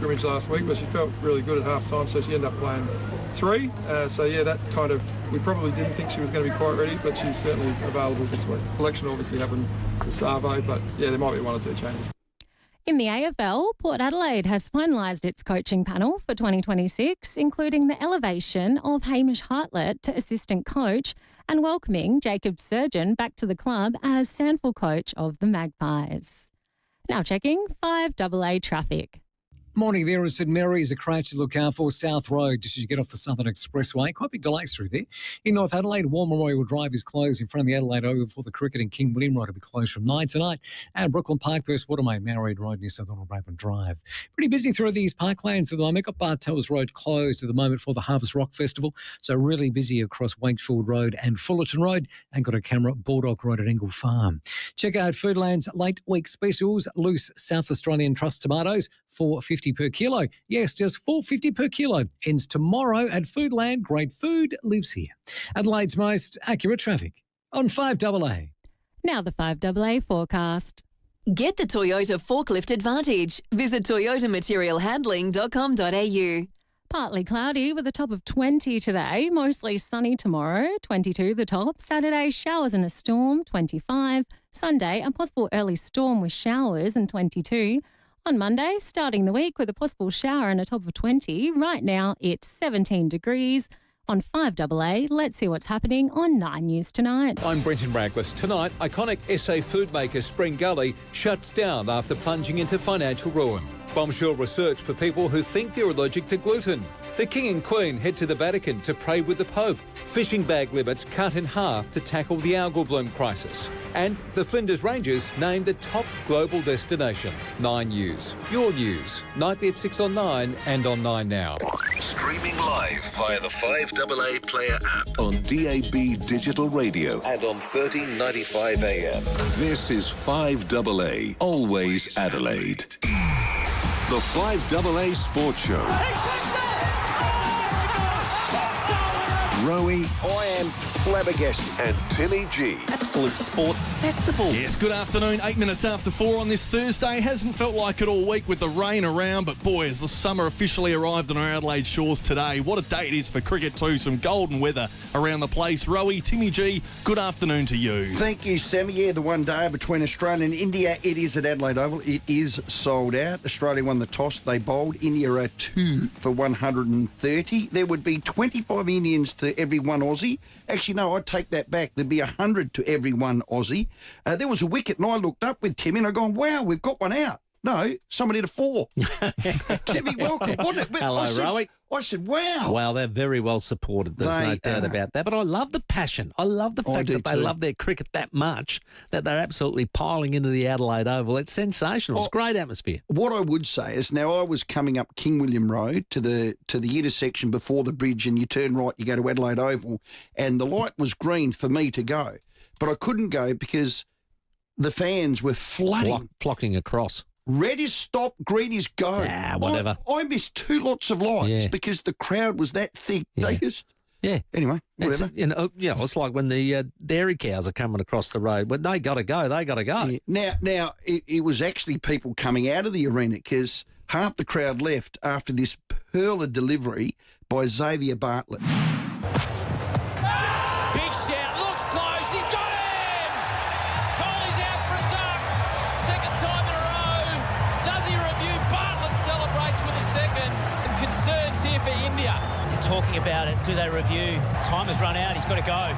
scrimmage last week, but she felt really good at half-time, so she ended up playing 3. So, yeah, that kind of, we probably didn't think she was going to be quite ready, but she's certainly available this week. Election obviously happened this Savo, but, yeah, there might be 1 or 2 changes. In the AFL, Port Adelaide has finalised its coaching panel for 2026, including the elevation of Hamish Hartlett to assistant coach and welcoming Jacob Surgeon back to the club as SANFL coach of the Magpies. Now checking 5AA traffic. Morning there in St Mary's, a crash to look out for South Road just as you get off the Southern Expressway. Quite big delays through there. In North Adelaide, War Memorial Drive is closed in front of the Adelaide Oval for the cricket, and King William Road will be closed from 9 tonight. And Brooklyn Park, Perth Watermain, Married Road near Southern Braben Drive. Pretty busy through these parklands at the moment. Got Bartels Road closed at the moment for the Harvest Rock Festival. So really busy across Wakefield Road and Fullerton Road, and got a camera at Baldock Road at Engle Farm. Check out Foodland's late week specials. Loose South Australian Trust tomatoes, $4.50 per kilo. Yes, just $4.50 per kilo. Ends tomorrow at Foodland. Great food lives here. Adelaide's most accurate traffic on 5AA. Now the 5AA forecast. Get the Toyota Forklift Advantage. Visit toyotamaterialhandling.com.au. Partly cloudy with a top of 20 today, mostly sunny tomorrow, 22 the top. Saturday, showers and a storm, 25. Sunday, a possible early storm with showers and 22. On Monday, starting the week with a possible shower and a top of 20. Right now, it's 17 degrees. On 5AA, let's see what's happening on 9 News Tonight. I'm Brenton Raglas. Tonight, iconic SA food maker Spring Gully shuts down after plunging into financial ruin. Bombshell research for people who think they're allergic to gluten. The King and Queen head to the Vatican to pray with the Pope. Fishing bag limits cut in half to tackle the algal bloom crisis. And the Flinders Ranges named a top global destination. 9 News. Your news. Nightly at 6 on 9 and on 9 Now. Streaming live via the 5AA Player app on DAB Digital Radio and on 1395 AM. This is 5AA, always Adelaide. The 5AA Sports Show. Rowey. I am flabbergasted. And Timmy G. Absolute sports festival. Yes, good afternoon. 8 minutes after 4 on this Thursday. Hasn't felt like it all week with the rain around, but boy, has the summer officially arrived on our Adelaide shores today. What a day it is for cricket too. Some golden weather around the place. Rowey, Timmy G, good afternoon to you. Thank you, Sammy. Yeah, the one day between Australia and India, it is at Adelaide Oval. It is sold out. Australia won the toss. They bowled. India are 2 for 130. There would be 25 Indians to every 1 Aussie. Actually, no, I'd take that back. There'd be 100 to every 1 Aussie. There was a wicket, and I looked up with Timmy, and I gone, wow, we've got one out. No, somebody hit a 4. Timmy, welcome. Hello, Rowey. I said, wow. Well, they're very well supported. There's no doubt about that. But I love the passion. I love the fact that they love their cricket that much, that they're absolutely piling into the Adelaide Oval. It's sensational. It's a great atmosphere. What I would say is, now I was coming up King William Road to the intersection before the bridge, and you turn right, you go to Adelaide Oval, and the light was green for me to go. But I couldn't go because the fans were flooding. Flocking across. Red is stop, green is go. Yeah, whatever. I missed 2 lots of lights because the crowd was that thick. Yeah. They just... Yeah. Anyway, whatever. It's like when the dairy cows are coming across the road. But they got to go. They got to go. Yeah. Now it was actually people coming out of the arena because half the crowd left after this pearler delivery by Xavier Bartlett. Big shout. Looks close. He's got him! Kohli's out for a duck. Second time in a row. Does he review? Bartlett celebrates with a second. And concerns here for India. Talking about it. Do they review? Time has run out. He's got to go.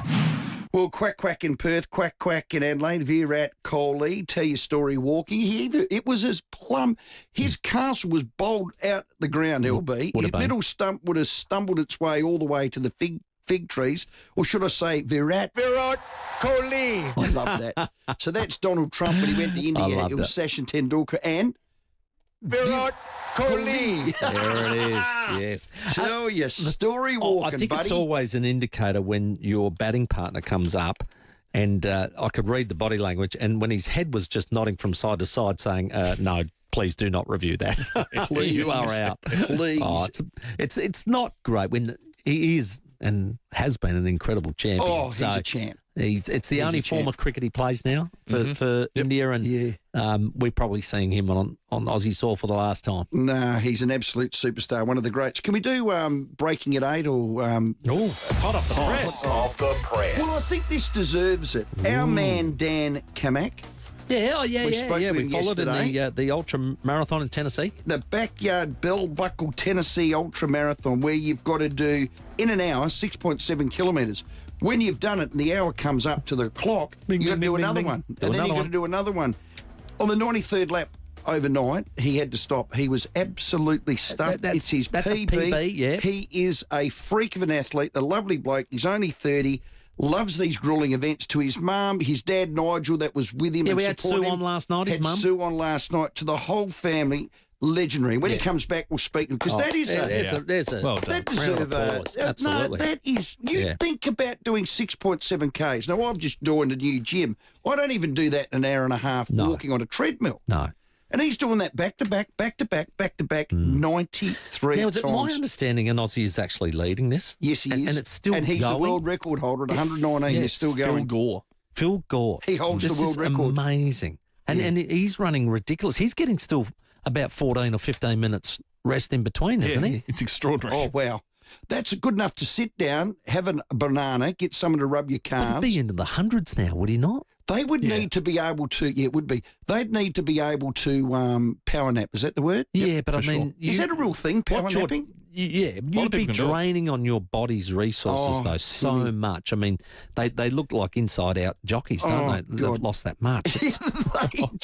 Well, quack, quack in Perth, quack, quack in Adelaide. Virat Kohli, tell your story walking. It was as plumb. His castle was bowled out the ground, LB. His middle stump would have stumbled its way all the way to the fig trees. Or should I say Virat Kohli. I love that. So that's Donald Trump when he went to India. It was Sachin Tendulkar and Virat Kohli. There it is, yes. Tell your story walking, I think buddy. it's always an indicator when your batting partner comes up, and I could read the body language, and when his head was just nodding from side to side saying, no, please do not review that. Please. You are out. Please. It's not great when he is and has been an incredible champion. Oh, he's a champ. It's the only form of cricket he plays now for India, and we're probably seeing him on Aussie soil for the last time. Nah, he's an absolute superstar, one of the greats. Can we do Breaking at 8 or... hot off the press. Off the press. Well, I think this deserves it. Our man, Dan Kamak. We followed in the ultra marathon in Tennessee. The backyard bell buckle Tennessee ultra marathon, where you've got to do, in an hour, 6.7 kilometres. When you've done it and the hour comes up to the clock, you've got to do another one. And then you've got to do another one. On the 93rd lap overnight, he had to stop. He was absolutely stuffed. It's his PB. A PB, yeah. He is a freak of an athlete, a lovely bloke. He's only 30, loves these gruelling events. To his mum, his dad, Nigel, that was with him. Yeah, and we had Sue on last night, his mum. Had Sue on last night. To the whole family. Legendary. When he comes back, we'll speak because that is well done. That deserves absolutely. No, that is. You think about doing 6.7 Ks. Now I've just joined a new gym. I don't even do that in an hour and a half walking on a treadmill. No. And he's doing that back to back, 93 now, times. is it my understanding an Aussie is actually leading this? Yes, he is. And it's still and he's going? the world record holder at 119. He's still going. Phil Gore. He holds the world record. Amazing. And he's running ridiculous. He's getting still about 14 or 15 minutes rest in between, isn't he? It's extraordinary. Oh, wow. That's good enough to sit down, have a banana, get someone to rub your calves. But he'd be into the hundreds now, would he not? They would need to be able to, it would be. They'd need to be able to power nap. Is that the word? Yeah, but I mean... Is that a real thing, power napping? Yeah, you'd be draining on your body's resources, though, so much. I mean, they look like inside-out jockeys, don't they? They've lost that much.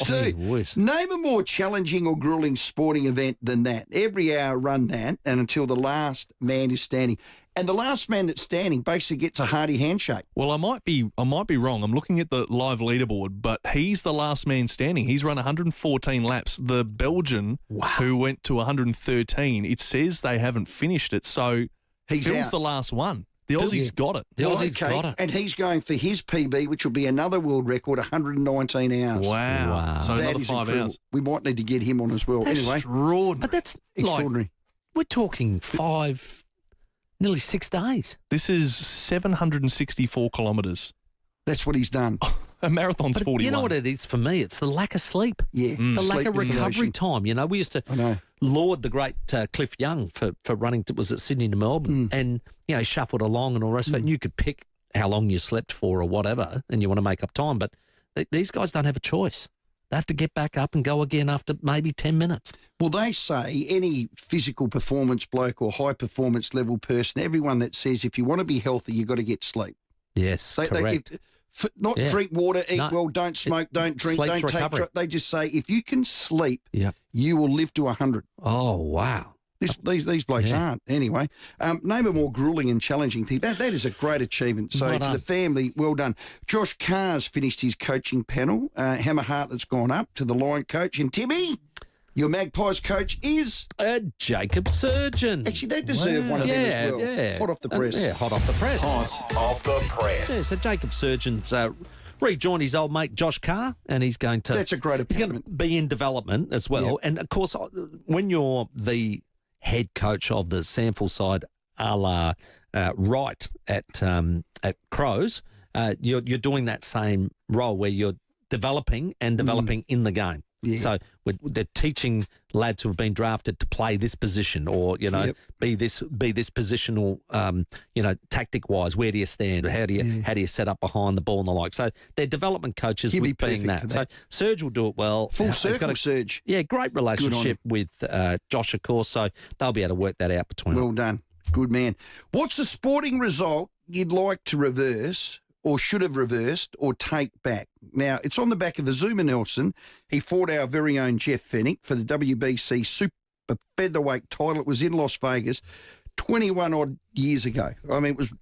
They do. Name a more challenging or gruelling sporting event than that. Every hour run that, and until the last man is standing. And the last man that's standing basically gets a hearty handshake. Well, I might be wrong. I'm looking at the live leaderboard, but he's the last man standing. He's run 114 laps. The Belgian, who went to 113, it says they haven't finished it, so Phil's out. the last one. The Aussie's got it. The Aussie's got it. And he's going for his PB, which will be another world record, 119 hours. Wow. So that another is 5 incredible. hours. We might need to get him on as well. That's anyway, extraordinary. But that's extraordinary. We're talking nearly 6 days. This is 764 kilometres. That's what he's done. A marathon's 41. You know what it is for me? It's the lack of sleep. Yeah. The lack of recovery time. You know, we used to laud the great Cliff Young for running, was it Sydney to Melbourne? And, you know, shuffled along and all the rest of it. And you could pick how long you slept for or whatever, and you want to make up time. But these guys don't have a choice. They have to get back up and go again after maybe 10 minutes. Well, they say any physical performance bloke or high performance level person, everyone that says if you want to be healthy, you've got to get sleep. Yes, correct. Drink water, eat well, don't smoke, don't drink, don't take drugs. They just say if you can sleep, you will live to 100. Oh, wow. These blokes aren't. Anyway, name a more gruelling and challenging thing. That is a great achievement. So to the family, well done. Josh Carr's finished his coaching panel. Hammer Hartlett's gone up to the line coach. And Timmy, your Magpies coach is? Jacob Surgeon. Actually, they deserve one of them as well. Yeah. Hot off the press. Hot off the press. Hot off the press. Yeah, so Jacob Surgeon's rejoined his old mate Josh Carr, and he's going to... That's a great appointment. He's going to be in development as well. Yep. And, of course, when you're the head coach of the Sample side, a la Wright at Crows, you're doing that same role where you're developing in the game. Yeah. So they're teaching lads who have been drafted to play this position, or be this positional, tactic wise. Where do you stand? Or how do you set up behind the ball and the like? So they're development coaches with being that. So Serge will do it well. Full circle, Serge. Yeah, great relationship with Josh, of course. So they'll be able to work that out between them. Well done, good man. What's a sporting result you'd like to reverse, or should have reversed, or take back? Now, it's on the back of Azuma Nelson. He fought our very own Jeff Fennick for the WBC Super Featherweight title. It was in Las Vegas 21-odd years ago. I mean, it was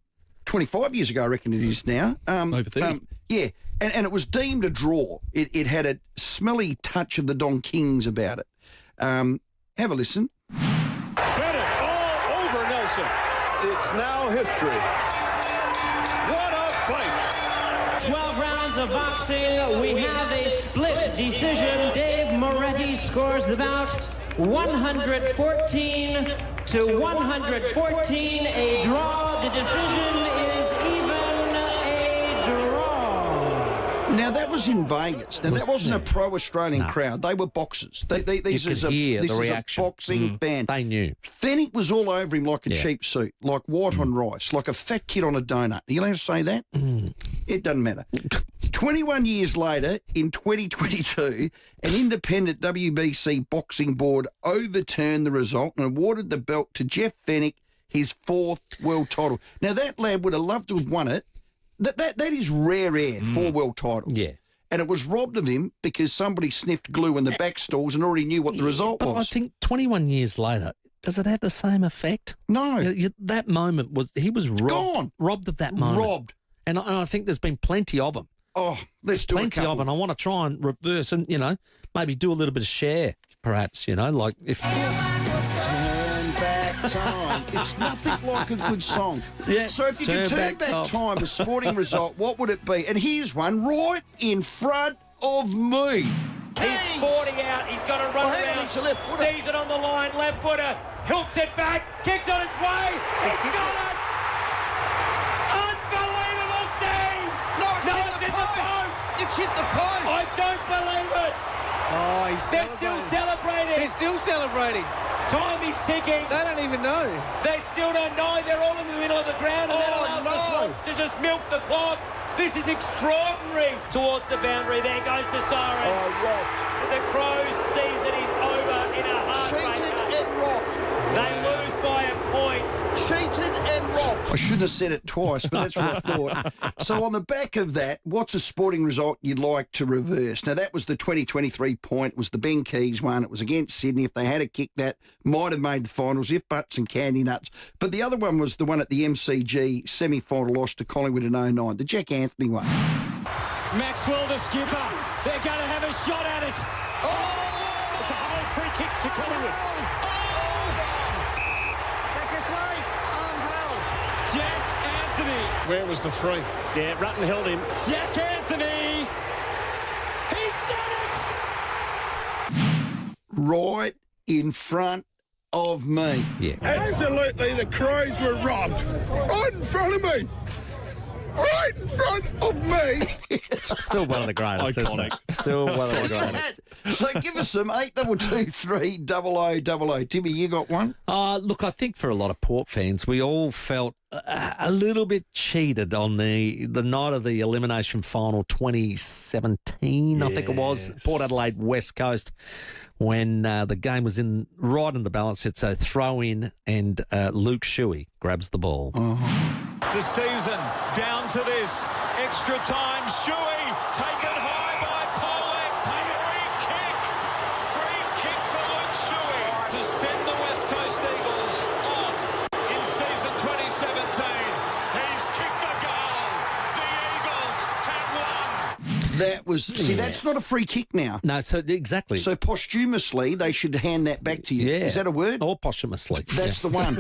25 years ago, I reckon it is now. Over 30. Yeah, and it was deemed a draw. It had a smelly touch of the Don Kings about it. Have a listen. Fennick all over Nelson. It's now history. What a fight. 12 rounds of boxing. We have a split decision. Dave Moretti scores the bout 114 to 114. A draw. The decision is even a draw. Now, that was in Vegas. Now, that wasn't a pro-Australian crowd. They were boxers. This is a boxing fan. They knew. Fennick was all over him like a cheap suit, like white on rice, like a fat kid on a donut. Are you allowed to say that? It doesn't matter. 21 years later, in 2022, an independent WBC boxing board overturned the result and awarded the belt to Jeff Fennick, his 4th world title. Now, that lad would have loved to have won it. That is rare air, 4 world titles. Yeah. And it was robbed of him because somebody sniffed glue in the back stalls and already knew what the result was. But I think 21 years later, does it have the same effect? No. That moment he was robbed. Gone. Robbed of that moment. Robbed. And I think there's been plenty of them. Oh, let's do plenty of them. I want to try and reverse and, maybe do a little bit of share, perhaps, like if... Turn back time. It's nothing like a good song. Yeah, so if you could turn back time, a sporting result, what would it be? And here's one right in front of me. He's 40 out. He's got to run around. Sees it on the line. Left footer. Hooks it back. Kicks on its way. He's got it. Unbelievable scenes. No, it's in the post. It's hit the post. I don't believe it. Oh, They're still celebrating. They're still celebrating. Time is ticking. They don't even know. They still don't know. They're all in the middle of the ground, and that allows the Swans to just milk the clock. This is extraordinary. Towards the boundary, there goes the siren. Oh, The Crows season is over in a heartbreaker. Cheated and robbed. They lose by a point. Cheated and robbed. I shouldn't have said it twice, but that's what I thought. So on the back of that, what's a sporting result you'd like to reverse? Now, that was the 2023 point. It was the Ben Keys one. It was against Sydney. If they had a kick that, might have made the finals, if butts and candy nuts. But the other one was the one at the MCG semi-final loss to Collingwood in 09, the Jack Anthony one. Maxwell the skipper. They're going to have a shot at it. Oh! It's a high free kick to Collingwood. Jack Anthony. Where was the free? Yeah, Rutten held him. Jack Anthony. He's done it. Right in front of me. Yeah. Absolutely, the Crows were robbed. Right in front of me. Right in front of me. Still one of the greatest, isn't it? Still one of the greatest. So give us some 8223 0000. Timmy, you got one? Look, I think for a lot of Port fans, we all felt a little bit cheated on the night of the elimination final 2017, I think it was, Port Adelaide West Coast, when the game was right in the balance. It's a throw-in and Luke Shuey grabs the ball. The season down to this. Extra time. Shuey taken high by Pollock. Free kick for Luke Shuey to send the West Coast Eagles on in season 2017. He's kicked a goal. The Eagles have won. That was, that's not a free kick now. No, so exactly. So posthumously, they should hand that back to you. Yeah. Is that a word? Or posthumously. That's the one.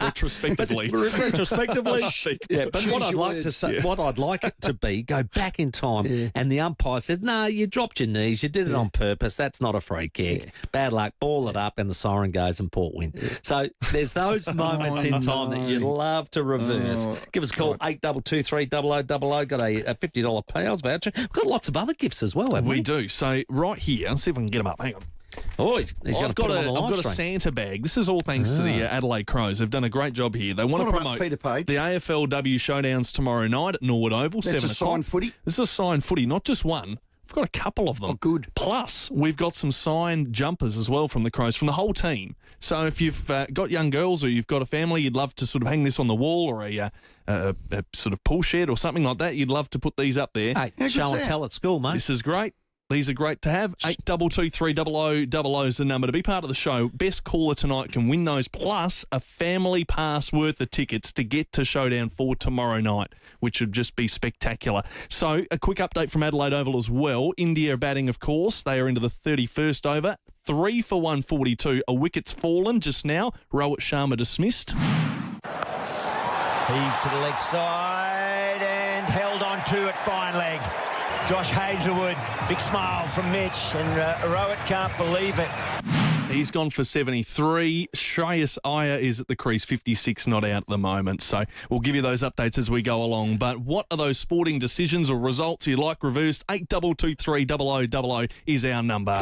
Retrospectively. Retrospectively. Yeah, but what I'd like to say, what I'd like it to be, go back in time, and the umpire said, "No, you dropped your knees. You did it on purpose. That's not a free kick. Bad luck. Ball it up, and the siren goes, and Port win." So there's those moments in time that you'd love to reverse. Give us a call 8223 0000. Got a $50 payouts voucher. We've got lots of other gifts as well, haven't we? We do. So right here, let's see if I can get them up. Hang on. Oh, he's going to put it on the live I've got a stream. Santa bag. This is all thanks to the Adelaide Crows. They've done a great job here. They want to promote Peter Page. the AFLW showdowns tomorrow night at Norwood Oval, That's 7 a o'clock. signed footy? This is a signed footy, not just one. We've got a couple of them. Oh, good. Plus, we've got some signed jumpers as well from the Crows, from the whole team. So if you've got young girls or you've got a family, you'd love to sort of hang this on the wall or a sort of pool shed or something like that, you'd love to put these up there. Hey, show and tell at school, mate. This is great. These are great to have. 8223 0000 is the number to be part of the show. Best caller tonight can win those, plus a family pass worth of tickets to get to Showdown 4 tomorrow night, which would just be spectacular. So a quick update from Adelaide Oval as well. India are batting, of course. They are into the 31st over. 3 for 142. A wicket's fallen just now. Rowey Sharma dismissed. Heave to the leg side and held on to it, fine leg. Josh Hazlewood, big smile from Mitch, and Rowett can't believe it. He's gone for 73. Shreyas Iyer is at the crease, 56, not out at the moment. So we'll give you those updates as we go along. But what are those sporting decisions or results you'd like reversed? 8223 0000 is our number.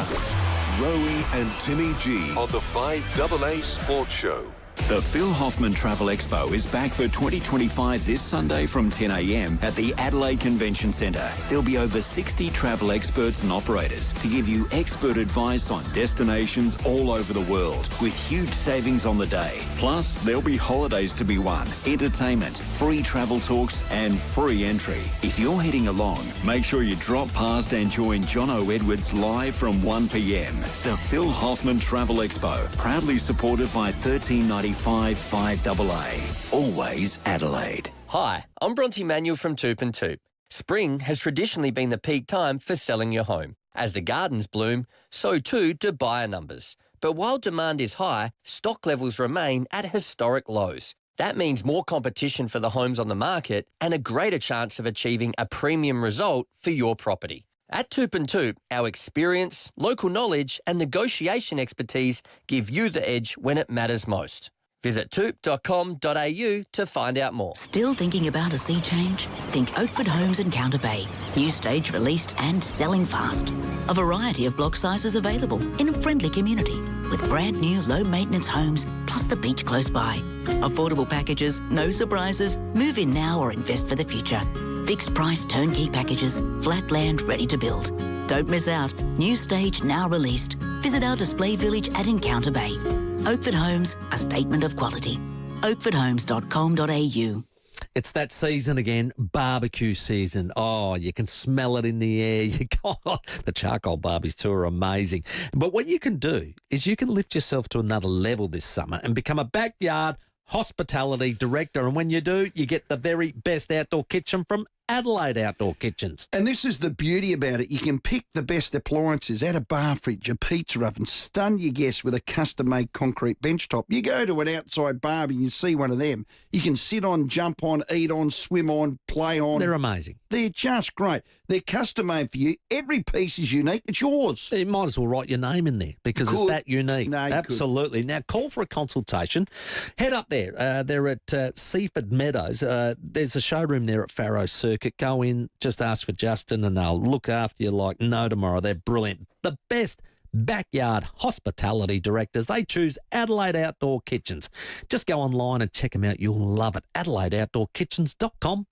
Rowey and Timmy G on the 5AA Sports Show. The Phil Hoffman Travel Expo is back for 2025 this Sunday from 10 a.m. at the Adelaide Convention Centre. There'll be over 60 travel experts and operators to give you expert advice on destinations all over the world with huge savings on the day. Plus, there'll be holidays to be won, entertainment, free travel talks and free entry. If you're heading along, make sure you drop past and join Jono Edwards live from 1 p.m. The Phil Hoffman Travel Expo, proudly supported by 1395 5AA. Always Adelaide. Hi, I'm Bronte Manuel from Toop and Toop. Spring has traditionally been the peak time for selling your home. As the gardens bloom, so too do buyer numbers. But while demand is high, stock levels remain at historic lows. That means more competition for the homes on the market and a greater chance of achieving a premium result for your property. At Toop and Toop, our experience, local knowledge and negotiation expertise give you the edge when it matters most. Visit toop.com.au to find out more. Still thinking about a sea change? Think Oakford Homes in Counter Bay. New stage released and selling fast. A variety of block sizes available in a friendly community with brand new low maintenance homes plus the beach close by. Affordable packages, no surprises. Move in now or invest for the future. Fixed price turnkey packages, flat land ready to build. Don't miss out. New stage now released. Visit our display village at Encounter Bay. Oakford Homes, a statement of quality. oakfordhomes.com.au. It's that season again, barbecue season. Oh, you can smell it in the air. The charcoal barbecues too are amazing. But what you can do is you can lift yourself to another level this summer and become a backyard hospitality director. And when you do, you get the very best outdoor kitchen from Adelaide Outdoor Kitchens. And this is the beauty about it. You can pick the best appliances, add a bar fridge, a pizza oven, stun your guests with a custom-made concrete benchtop. You go to an outside bar and you see one of them. You can sit on, jump on, eat on, swim on, play on. They're amazing. They're just great. They're custom-made for you. Every piece is unique. It's yours. You might as well write your name in there because it's that unique. No, absolutely. Now, call for a consultation. Head up there. They're at Seaford Meadows. There's a showroom there at Farrow Circuit. Go in, just ask for Justin and they'll look after you like no tomorrow. They're brilliant. The best backyard hospitality directors. They choose Adelaide Outdoor Kitchens. Just go online and check them out. You'll love it. AdelaideOutdoorKitchens.com.au.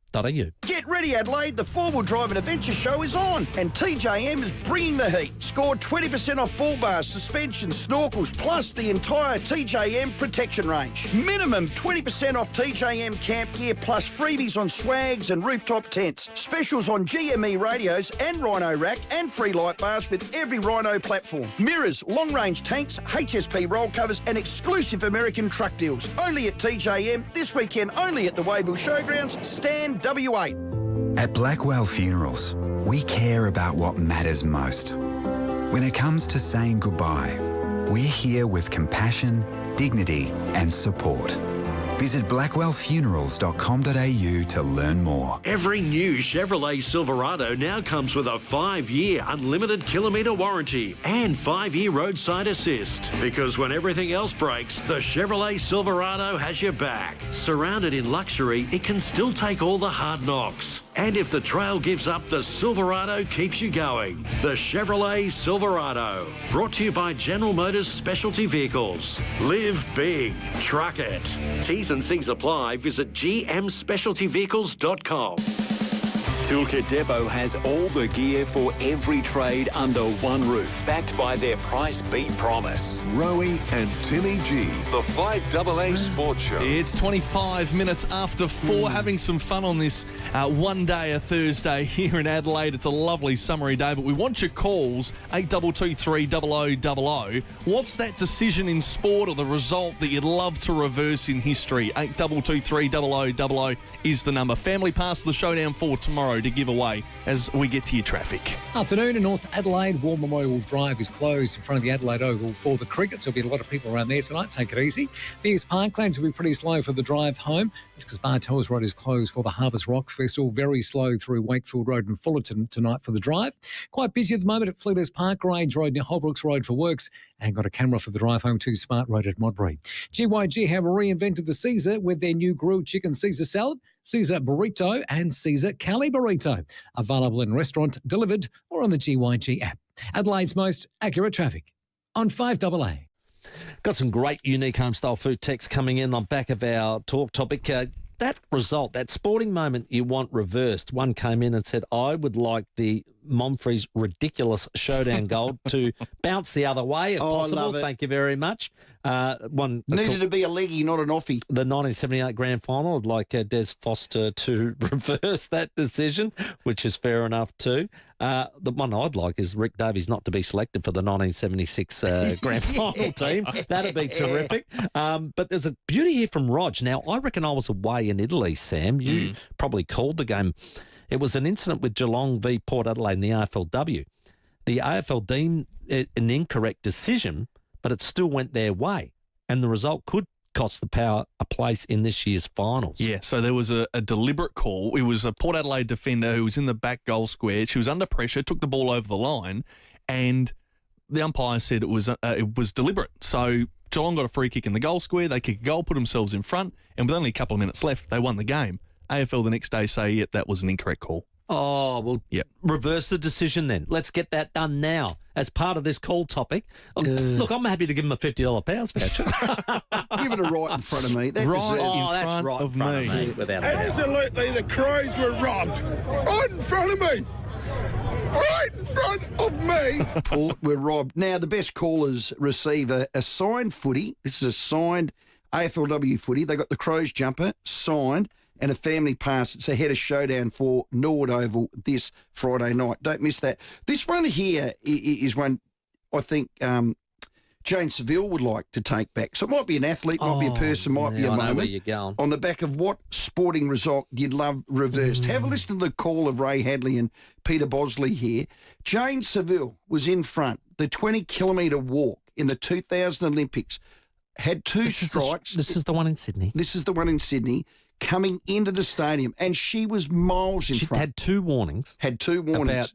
Get ready, Adelaide. The four-wheel drive and adventure show is on, and TJM is bringing the heat. Score 20% off bull bars, suspensions, snorkels, plus the entire TJM protection range. Minimum 20% off TJM camp gear, plus freebies on swags and rooftop tents. Specials on GME radios and Rhino rack, and free light bars with every Rhino platform. Mirrors, long-range tanks, HSP roll covers, and exclusive American truck deals. Only at TJM, this weekend only at the Wayville Showgrounds. Stand W8. At Blackwell Funerals, we care about what matters most. When it comes to saying goodbye, we're here with compassion, dignity and support. Visit blackwellfunerals.com.au to learn more. Every new Chevrolet Silverado now comes with a 5-year unlimited kilometre warranty and 5-year roadside assist. Because when everything else breaks, the Chevrolet Silverado has your back. Surrounded in luxury, it can still take all the hard knocks. And if the trail gives up, the Silverado keeps you going. The Chevrolet Silverado. Brought to you by General Motors Specialty Vehicles. Live big. Truck it. T's and C's apply. Visit gmspecialtyvehicles.com. Toolkit Depot has all the gear for every trade under one roof, backed by their price beat promise. Rowey and Timmy G, the 5AA Sports Show. It's 25 minutes after 4, having some fun on this one day, a Thursday here in Adelaide. It's a lovely summery day, but we want your calls, 8223 0000. What's that decision in sport or the result that you'd love to reverse in history? 8223 0000 is the number. Family Pass the Showdown for tomorrow. tomorrow to give away as we get to your traffic. Afternoon in North Adelaide, War Memorial Drive is closed in front of the Adelaide Oval for the cricket, so there'll be a lot of people around there tonight. Take it easy. The East Parklands will be pretty slow for the drive home. It's because Bartels Road is closed for the Harvest Rock Festival. Very slow through Wakefield Road and Fullerton tonight for the drive. Quite busy at the moment at Fleeters Park, Grange Road near Holbrooks Road for works, and got a camera for the drive home to Smart Road at Modbury. GYG have reinvented the Caesar with their new grilled chicken Caesar salad, Caesar burrito and Caesar Cali burrito. Available in restaurant, delivered or on the GYG app. Adelaide's most accurate traffic on 5AA. Got some great unique home-style food texts coming in on back of our talk topic. That result, that sporting moment you want reversed. One came in and said, I would like the Momfrey's ridiculous showdown goal to bounce the other way if possible. I love it. Thank you very much. Needed to be a leggy, not an offie. The 1978 grand final, I'd like Des Foster to reverse that decision, which is fair enough too. The one I'd like is Rick Davies not to be selected for the 1976 grand final team. That'd be terrific. But there's a beauty here from Rog. Now, I reckon I was away in Italy, Sam. You probably called the game. It was an incident with Geelong v Port Adelaide in the AFLW. The AFL deemed it an incorrect decision, but it still went their way. And the result could cost the Power a place in this year's finals. Yeah, so there was a deliberate call. It was a Port Adelaide defender who was in the back goal square. She was under pressure, took the ball over the line, and the umpire said it was deliberate. So Geelong got a free kick in the goal square. They kicked a goal, put themselves in front, and with only a couple of minutes left, they won the game. AFL the next day say, yep, that was an incorrect call. Oh, well, reverse the decision then. Let's get that done now as part of this call topic. Look, I'm happy to give him a $50 Powers voucher. Give it a right in front of me. That right deserves- in front of me. Without a doubt. Absolutely, the Crows were robbed. Right in front of me. Right in front of me. Port were robbed. Now, the best callers receive a signed footy. This is a signed AFLW footy. They got the Crows jumper signed and a family pass. It's ahead of showdown for Norwood Oval this Friday night. Don't miss that. This one here is one I think Jane Seville would like to take back. So it might be an athlete, might be a person, might be a I know moment. where you're going. On the back of what sporting result you'd love reversed. Have a listen to the call of Ray Hadley and Peter Bosley here. Jane Seville was in front. The 20-kilometre walk in the 2000 Olympics had two strikes. This is the one in Sydney. This is the one in Sydney. Coming into the stadium, and she was miles in She front. had two warnings.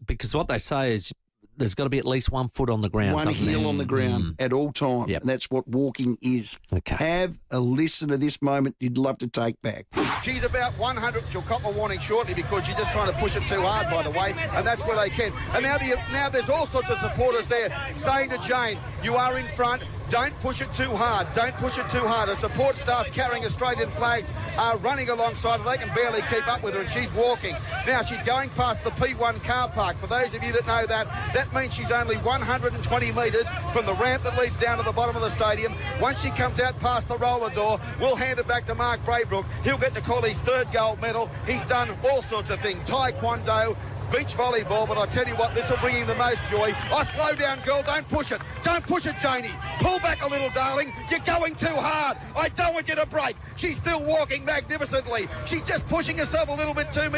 Because what they say is there's got to be at least 1 foot on the ground. One doesn't heel there? on the ground at all times. Yep. And that's what walking is. Okay. Have a listen to this moment you'd love to take back. She's about 100. She'll cop a warning shortly because she's just trying to push it too hard, by the way, and that's where they can. And now there's all sorts of supporters there saying to Jane, you are in front. Don't push it too hard. Don't push it too hard. Her support staff carrying Australian flags are running alongside her. They can barely keep up with her, and she's walking. Now she's going past the P1 car park. For those of you that know that, that means she's only 120 metres from the ramp that leads down to the bottom of the stadium. Once she comes out past the roller door, we'll hand it back to Mark Braybrook. He'll get to call his third gold medal. He's done all sorts of things. Taekwondo, beach volleyball, but I tell you what, this will bring him the most joy. Oh, slow down, girl. Don't push it. Don't push it, Janie. Pull back a little, darling. You're going too hard. I don't want you to break. She's still walking magnificently. She's just pushing herself a little bit too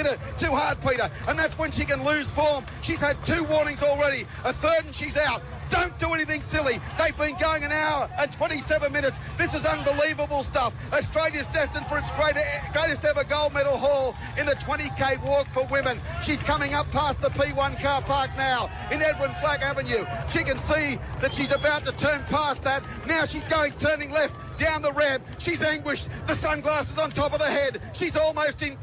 hard, Peter, and that's when she can lose form. She's had 2 warnings already. A third and she's out. Don't do anything silly. They've been going an hour and 27 minutes. This is unbelievable stuff. Australia's destined for its greatest ever gold medal haul in the 20K walk for women. She's coming up past the P1 car park now in Edwin Flack Avenue. She can see that she's about to turn past that. Now she's turning left down the ramp. She's anguished. The sunglasses on top of the head. She's almost in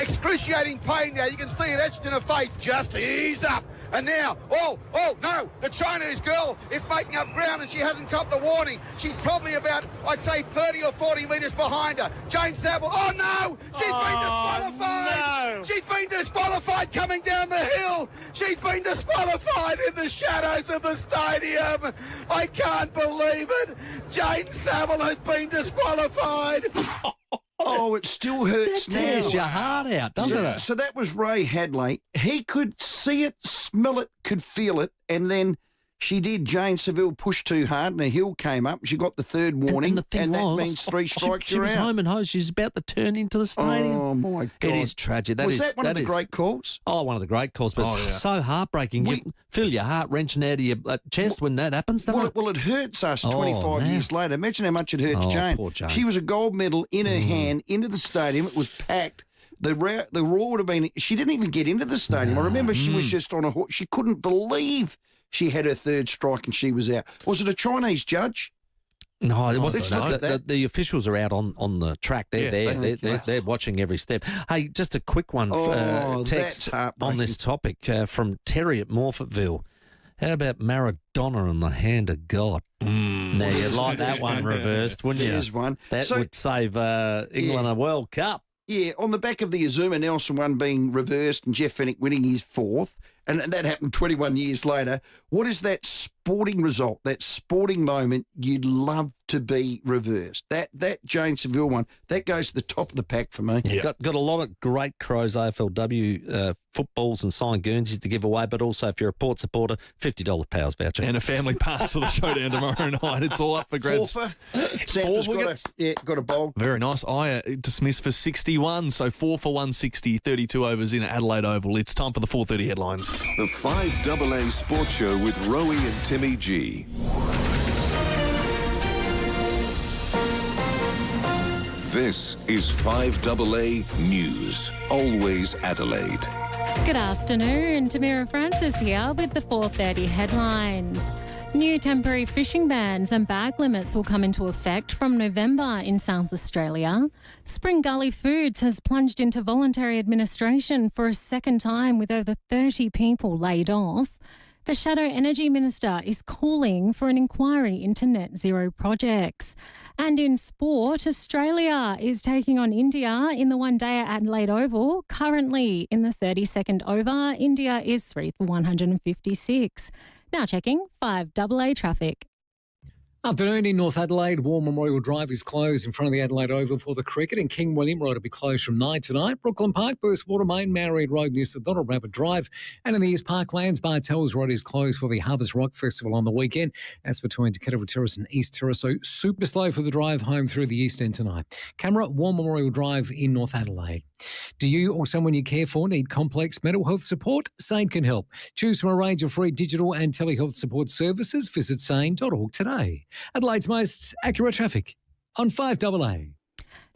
excruciating pain now. You can see it etched in her face. Just ease up. And now, oh no, the Chinese girl is making up ground and she hasn't copped the warning. She's probably about, I'd say, 30 or 40 metres behind her. Jane Saville, oh no, she's been disqualified. No. She's been disqualified coming down the hill. She's been disqualified in the shadows of the stadium. I can't believe it. Jane Saville has been disqualified. Oh, it still hurts That tears now. your heart out, doesn't it? So that was Ray Hadley. He could see it, smell it, could feel it, and then She did. Jane Seville pushed too hard and the hill came up. She got the third warning. And the thing that was, means 3 strikes, she was you're out. home and home. She's about to turn into the stadium. Oh, my God. It is tragic. Was that one of the great calls? Oh, one of the great calls, but it's so heartbreaking. You feel your heart wrenching out of your chest when that happens, doesn't it? Well, it hurts us 25 years later. Imagine how much it hurts Jane. Poor Jane. She was a gold medal in her hand into the stadium. It was packed. The roar would have been... She didn't even get into the stadium. I remember she was just on a horse. She couldn't believe she had her third strike and she was out. Was it a Chinese judge? No, it wasn't. Let's look at that. The officials are out on the track. They're watching every step. Hey, just a quick one. Text on this topic from Terry at Morfettville. How about Maradona and the hand of God? Now, you'd like that one reversed, wouldn't you? There's one. That would save England a World Cup. Yeah, on the back of the Azuma Nelson one being reversed and Jeff Fennick winning his fourth, and that happened 21 years later, what is that sporting result, that sporting moment you'd love to be reversed? That Jane Seville one, that goes to the top of the pack for me. Yeah. Got a lot of great Crows AFLW footballs and signed Guernseys to give away, but also if you're a Port supporter, $50 Powers voucher. And a family pass to the showdown tomorrow night. It's all up for grabs. Sam's got a bowl. Very nice. I dismissed for 61, so 4 for 160, 32 overs in Adelaide Oval. It's time for the 4:30 headlines. The 5AA Sports Show with Rowey and Timmy G. This is 5AA News, always Adelaide. Good afternoon, Tamira Francis here with the 4:30 headlines. New temporary fishing bans and bag limits will come into effect from November in South Australia. Spring Gully Foods has plunged into voluntary administration for a second time with over 30 people laid off. The Shadow Energy Minister is calling for an inquiry into net zero projects. And in sport, Australia is taking on India in the one-day at Adelaide Oval. Currently in the 32nd over, India is 3 for 156. Now checking 5AA traffic. Afternoon in North Adelaide. War Memorial Drive is closed in front of the Adelaide Oval for the cricket, and King William Road will be closed from 9 tonight. Brooklyn Park, Burstwater Main, Marion Road, New South Donald, Rabbit Drive, and in the East Parklands, Bartels Road is closed for the Harvest Rock Festival on the weekend. That's between Decatur Terrace and East Terrace, so super slow for the drive home through the East End tonight. Camera, War Memorial Drive in North Adelaide. Do you or someone you care for need complex mental health support? SANE can help. Choose from a range of free digital and telehealth support services. Visit sane.org today. Adelaide's most accurate traffic on 5AA.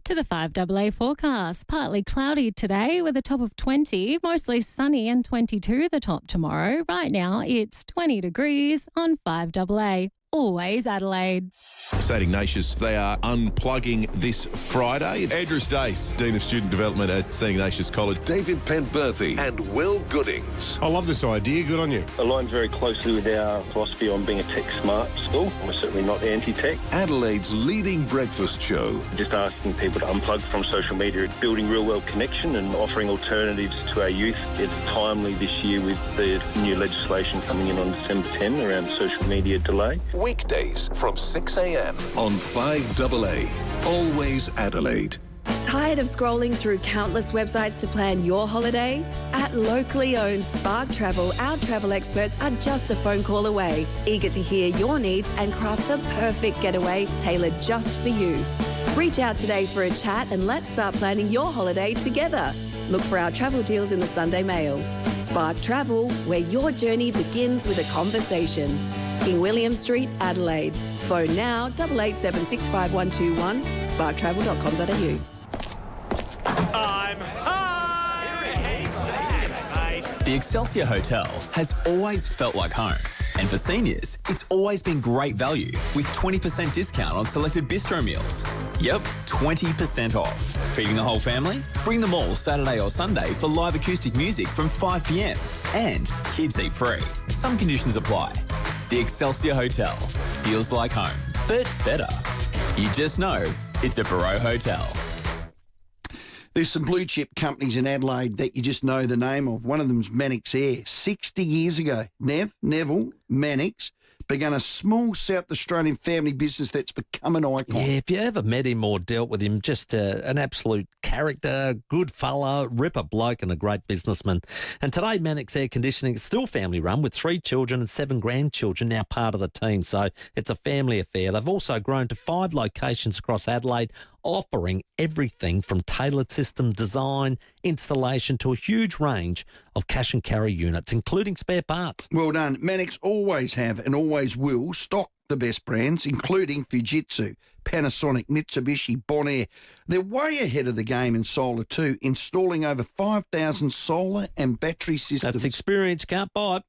To the 5AA forecast. Partly cloudy today with a top of 20, mostly sunny and 22 the top tomorrow. Right now it's 20 degrees on 5AA. Always Adelaide. St Ignatius, they are unplugging this Friday. Andrew Stace, Dean of Student Development at St Ignatius College. David Penberthy and Will Goodings. I love this idea. Good on you. Aligns very closely with our philosophy on being a tech-smart school. We're certainly not anti-tech. Adelaide's leading breakfast show. Just asking people to unplug from social media, building real-world connection and offering alternatives to our youth. It's timely this year with the new legislation coming in on December 10 around social media delay. Weekdays from 6 a.m. on 5AA. Always Adelaide. Tired of scrolling through countless websites to plan your holiday? At locally owned Spark Travel, our travel experts are just a phone call away, eager to hear your needs and craft the perfect getaway tailored just for you. Reach out today for a chat and let's start planning your holiday together. Look for our travel deals in the Sunday Mail. Spark Travel, where your journey begins with a conversation. King William Street, Adelaide. Phone now 88765121, sparktravel.com.au. I'm The Excelsior Hotel has always felt like home. And for seniors, it's always been great value with 20% discount on selected bistro meals. Yep, 20% off. Feeding the whole family? Bring them all Saturday or Sunday for live acoustic music from 5 p.m. And kids eat free. Some conditions apply. The Excelsior Hotel feels like home, but better. You just know it's a Barreau Hotel. There's some blue chip companies in Adelaide that you just know the name of. One of them's Mannix Air. 60 years ago, Neville Mannix begun a small South Australian family business that's become an icon. Yeah, if you ever met him or dealt with him, just an absolute character, good fella, ripper bloke and a great businessman. And today, Mannix Air Conditioning is still family run with 3 children and 7 grandchildren now part of the team. So it's a family affair. They've also grown to 5 locations across Adelaide, offering everything from tailored system design, installation to a huge range of cash and carry units, including spare parts. Well done. Mannix always have and always will stock the best brands, including Fujitsu, Panasonic, Mitsubishi, Bonaire. They're way ahead of the game in solar too, installing over 5,000 solar and battery systems. That's experience, can't buy it.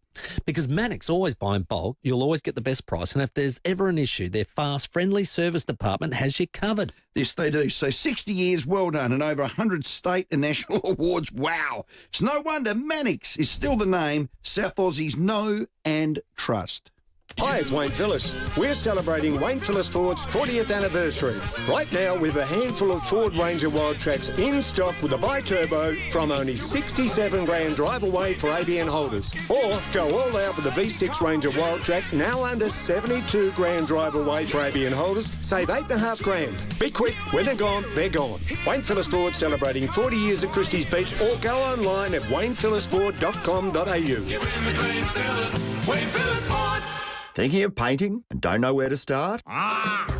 Because Mannix always buy in bulk, you'll always get the best price. And if there's ever an issue, their fast, friendly service department has you covered. Yes, they do. So 60 years, well done, and over 100 state and national awards. Wow. It's no wonder Mannix is still the name South Aussies know and trust. Hi, it's Wayne Phillips. We're celebrating Wayne Phillips Ford's 40th anniversary. Right now, we've a handful of Ford Ranger Wild Tracks in stock with a bi-turbo from only 67 grand drive away for ABN holders. Or go all out with the V6 Ranger Wild Track, now under 72 grand drive away for ABN holders. Save 8.5 grand. Be quick, when they're gone, they're gone. Wayne Phillips Ford celebrating 40 years at Christie's Beach, or go online at waynephillipsford.com.au. Wayne Phillips Ford. Thinking of painting and don't know where to start?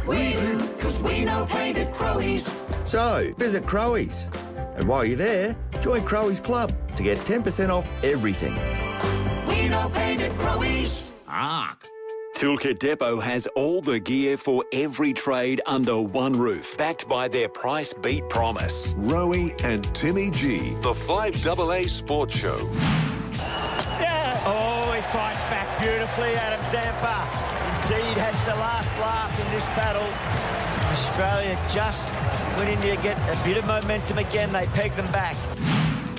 We do, because we know paint at Rowey's. So, visit Rowey's. And while you're there, join Rowey's Club to get 10% off everything. We know paint at Rowey's. Toolkit Depot has all the gear for every trade under one roof, backed by their price beat promise. Rowey and Timmy G, the 5AA Sports Show. Oh, he fights back beautifully, Adam Zampa. Indeed has the last laugh in this battle. Australia just went in to get a bit of momentum again. They pegged them back.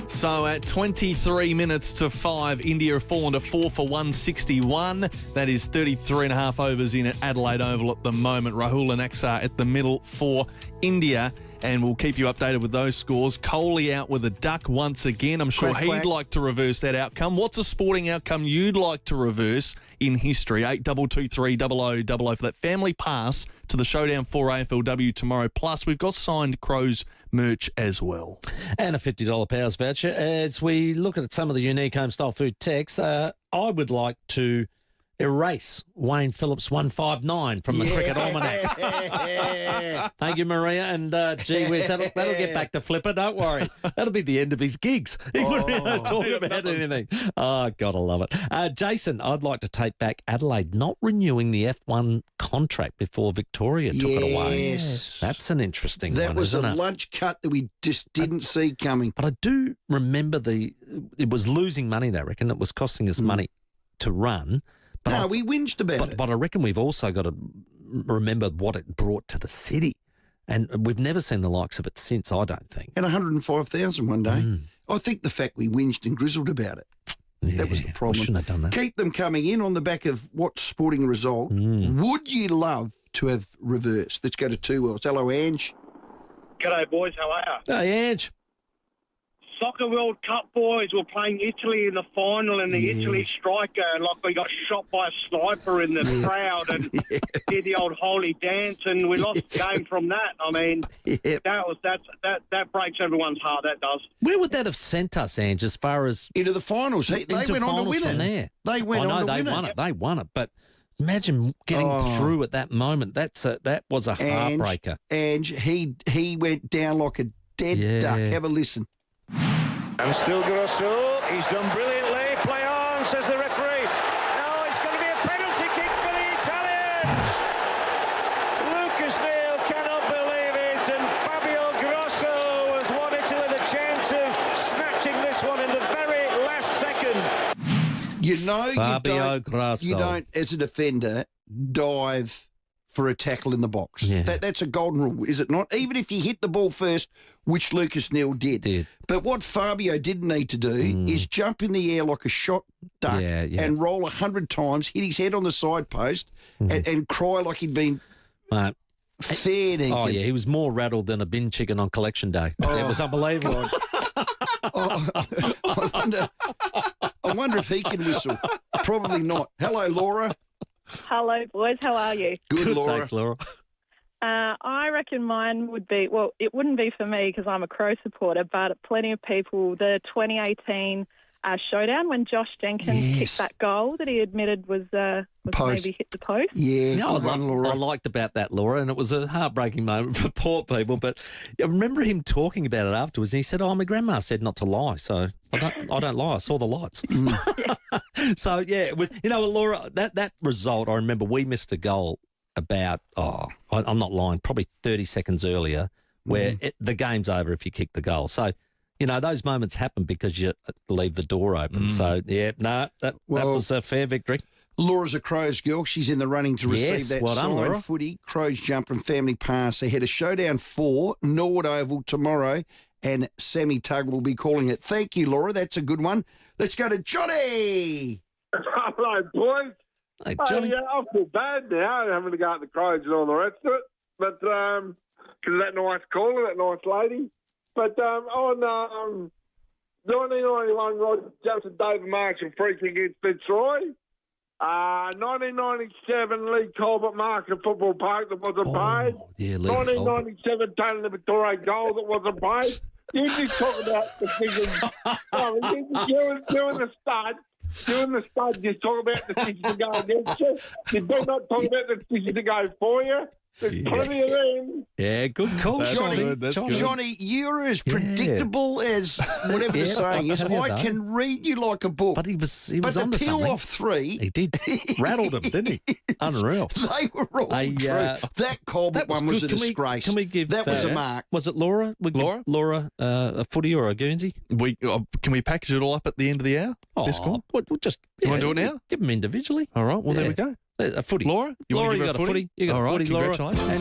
So at 23 minutes to 5, India have fallen to 4 for 161. That is 33.5 overs in at Adelaide Oval at the moment. Rahul and Aksar at the middle for India. And we'll keep you updated with those scores. Coley out with a duck once again. I'm sure he'd like to reverse that outcome. What's a sporting outcome you'd like to reverse in history? 8223 0000 for that family pass to the Showdown 4 AFLW tomorrow. Plus, we've got signed Crows merch as well. And a $50 Powers voucher. As we look at some of the unique home-style food texts, I would like to erase Wayne Phillips 159 from the Cricket Almanac. Thank you, Maria. And gee whiz, that'll get back to Flipper, don't worry. That'll be the end of his gigs. He wouldn't be able to talk about anything. Oh, God, I love it. Jason, I'd like to take back Adelaide not renewing the F1 contract before Victoria took it away. Yes. That's an interesting one, That was isn't a it? lunch cut that we just didn't see coming. But I do remember it was losing money, they reckon. It was costing us money to run. But we whinged about it. But I reckon we've also got to remember what it brought to the city. And we've never seen the likes of it since, I don't think. And 105,000 one day. I think the fact we whinged and grizzled about it, that was the problem. Shouldn't have done that. Keep them coming in on the back of what sporting result would you love to have reversed? Let's go to Two Wells. Hello, Ange. G'day, boys. How are you? Hey, Ange. Soccer World Cup boys were playing Italy in the final, and the Italy striker, we got shot by a sniper in the crowd and did the old holy dance, and we lost the game from that. I mean, that breaks everyone's heart. That does. Where would that have sent us, Ange, as far as into the finals? They went on to win from it. There. They went on to win it. They won it, but imagine getting through at that moment. That was a heartbreaker. Ange, he went down like a dead duck. Have a listen. And still Grosso. He's done brilliantly. Play on, says the referee. No, it's going to be a penalty kick for the Italians. Lucas Neal cannot believe it. And Fabio Grosso has won Italy the chance of snatching this one in the very last second. You know, Fabio Grosso. You don't, as a defender, dive for a tackle in the box. Yeah. That's a golden rule, is it not? Even if you hit the ball first, which Lucas Neal did. But what Fabio didn't need to do is jump in the air like a shot duck and roll 100 times, hit his head on the side post and cry like he'd been fair dinkum. Oh, yeah, he was more rattled than a bin chicken on collection day. It was unbelievable. I wonder if he can whistle. Probably not. Hello, Laura. Hello, boys. How are you? Good, Laura. Thanks, Laura. I reckon mine would be, well, it wouldn't be for me because I'm a Crow supporter, but plenty of people, the 2018 showdown when Josh Jenkins kicked that goal that he admitted was maybe hit the post. Yeah, good one, Laura. I liked about that, Laura, and it was a heartbreaking moment for poor people. But I remember him talking about it afterwards, and he said, my grandma said not to lie, so I don't lie. I saw the lights. So, yeah, it was, Laura, that result, I remember we missed a goal about, I'm not lying, probably 30 seconds earlier, where the game's over if you kick the goal. So, those moments happen because you leave the door open. So, that was a fair victory. Laura's a Crows girl. She's in the running to receive that well done, signed Laura. footy. Crows jump from Family Pass ahead of Showdown 4, Norwood Oval tomorrow, and Sammy Tugg will be calling it. Thank you, Laura. That's a good one. Let's go to Johnny. Hello, boys. Hey, Johnny. I feel bad now having to go out the Crows and all the rest of it. But because of that nice caller, that nice lady. But on 1991, Roger Jefferson, David Marks and free kick against Fitzroy. 1997, Lee Colbert marked a football park that wasn't paid. Yeah, Lee 1997, Tony Victoria goal that wasn't paid. You just talk about the figures. Doing the stud. Doing the stud, just talk about the things to go against you. You do not talk about the things to go for you. There's plenty of them. Yeah, good call, Johnny. Johnny, you're as predictable as whatever the saying is. I can read you like a book. But he was But the onto peel something. off 3. He did. Rattled him, didn't he? Unreal. They were all true. That Colbert one was a disgrace. Can we give that was a mark. Was it Laura? Laura, a footy or a Guernsey? Can we package it all up at the end of the hour? This score? We'll just You want to do it now? Give them individually. All right. Well, there we go. A footy. Laura, you got a footy. You got a footy, Laura. Congratulations.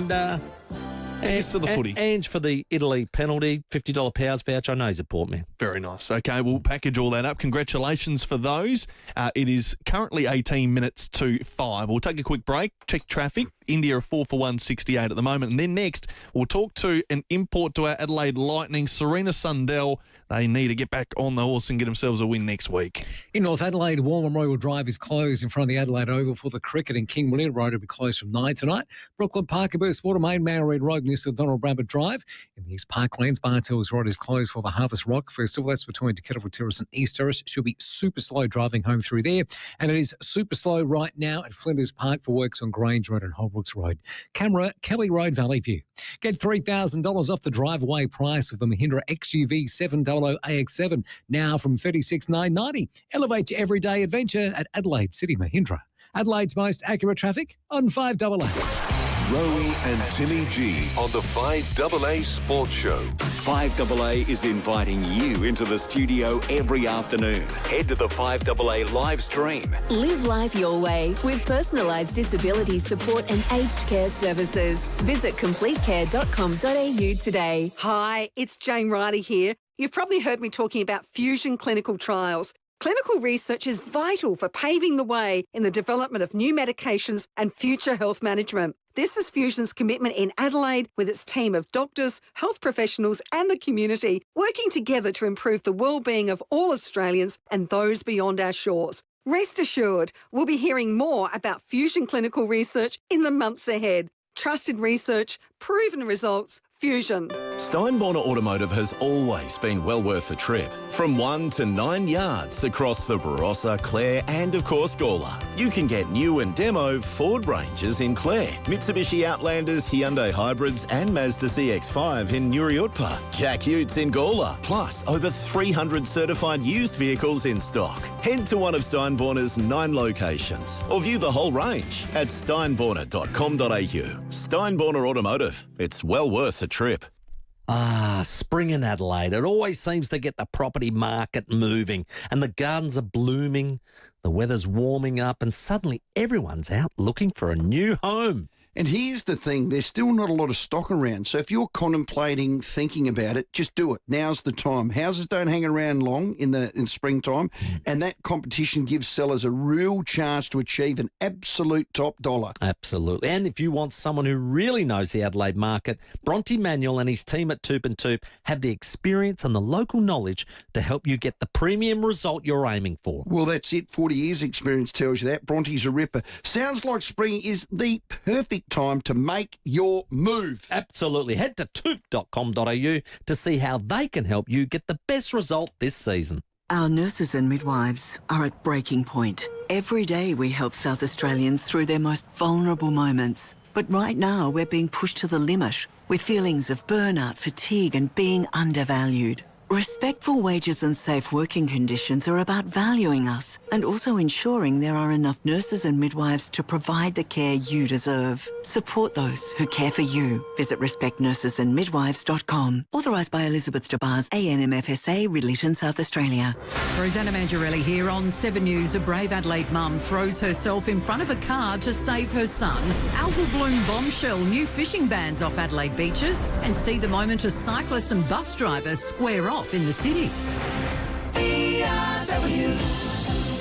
And to the footy. Ange for the Italy penalty, $50 powers voucher. I know he's a port man. Very nice. Okay, we'll package all that up. Congratulations for those. It is currently 18 minutes to 5. We'll take a quick break, check traffic. India are 4 for 168 at the moment. And then next, we'll talk to an import to our Adelaide Lightning, Serena Sundell. They need to get back on the horse and get themselves a win next week. In North Adelaide, War Memorial Drive is closed in front of the Adelaide Oval for the cricket, and King William Road will be closed from 9 tonight. Brooklyn Park, Burst Water Main, Mayoreed Road, New South Donald Rabbit Drive. In the East Parklands, Bartels Road is closed for the Harvest Rock Festival. That's between Kettleford Terrace and East Terrace. Should be super slow driving home through there. And it is super slow right now at Flinders Park for works on Grange Road and Holbrooks Road. Camera, Kelly Road, Valley View. Get $3,000 off the drive-away price of the Mahindra XUV 700 AX7, now from $36,990. Elevate your everyday adventure at Adelaide City Mahindra. Adelaide's most accurate traffic on 5AA. Rowey and Timmy G on the 5AA Sports Show. 5AA is inviting you into the studio every afternoon. Head to the 5AA live stream. Live life your way with personalised disability support and aged care services. Visit completecare.com.au today. Hi, it's Jane Riley here. You've probably heard me talking about Fusion clinical trials. Clinical research is vital for paving the way in the development of new medications and future health management. This is Fusion's commitment in Adelaide with its team of doctors, health professionals and the community working together to improve the well-being of all Australians and those beyond our shores. Rest assured, we'll be hearing more about Fusion clinical research in the months ahead. Trusted research, proven results, Fusion. Steinborner Automotive has always been well worth the trip. From 1 to 9 yards across the Barossa, Clare and of course Gawler. You can get new and demo Ford Rangers in Clare, Mitsubishi Outlanders, Hyundai Hybrids and Mazda CX-5 in Nuriutpa, Jack Utes in Gawler, plus over 300 certified used vehicles in stock. Head to one of Steinborner's 9 locations or view the whole range at steinborner.com.au. Steinborner Automotive. It's well worth the trip. Spring in Adelaide. It always seems to get the property market moving and the gardens are blooming, the weather's warming up and suddenly everyone's out looking for a new home. And here's the thing, there's still not a lot of stock around. So if you're contemplating thinking about it, just do it. Now's the time. Houses don't hang around long in springtime, and that competition gives sellers a real chance to achieve an absolute top dollar. Absolutely. And if you want someone who really knows the Adelaide market, Bronte Manuel and his team at Toop and Toop have the experience and the local knowledge to help you get the premium result you're aiming for. Well, that's it. 40 years experience tells you that. Bronte's a ripper. Sounds like spring is the perfect time to make your move. Absolutely. Head to toop.com.au to see how they can help you get the best result this season. Our nurses and midwives are at breaking point. Every day we help South Australians through their most vulnerable moments. But right now we're being pushed to the limit with feelings of burnout, fatigue and being undervalued. Respectful wages and safe working conditions are about valuing us and also ensuring there are enough nurses and midwives to provide the care you deserve. Support those who care for you. Visit respectnursesandmidwives.com. Authorised by Elizabeth DeBars, ANMFSA, Ridleyton, South Australia. Rosanna Mangiarelli here on 7 News. A brave Adelaide mum throws herself in front of a car to save her son. Algal bloom bombshell, new fishing bans off Adelaide beaches, and see the moment as cyclists and bus drivers square off in the city. BRW,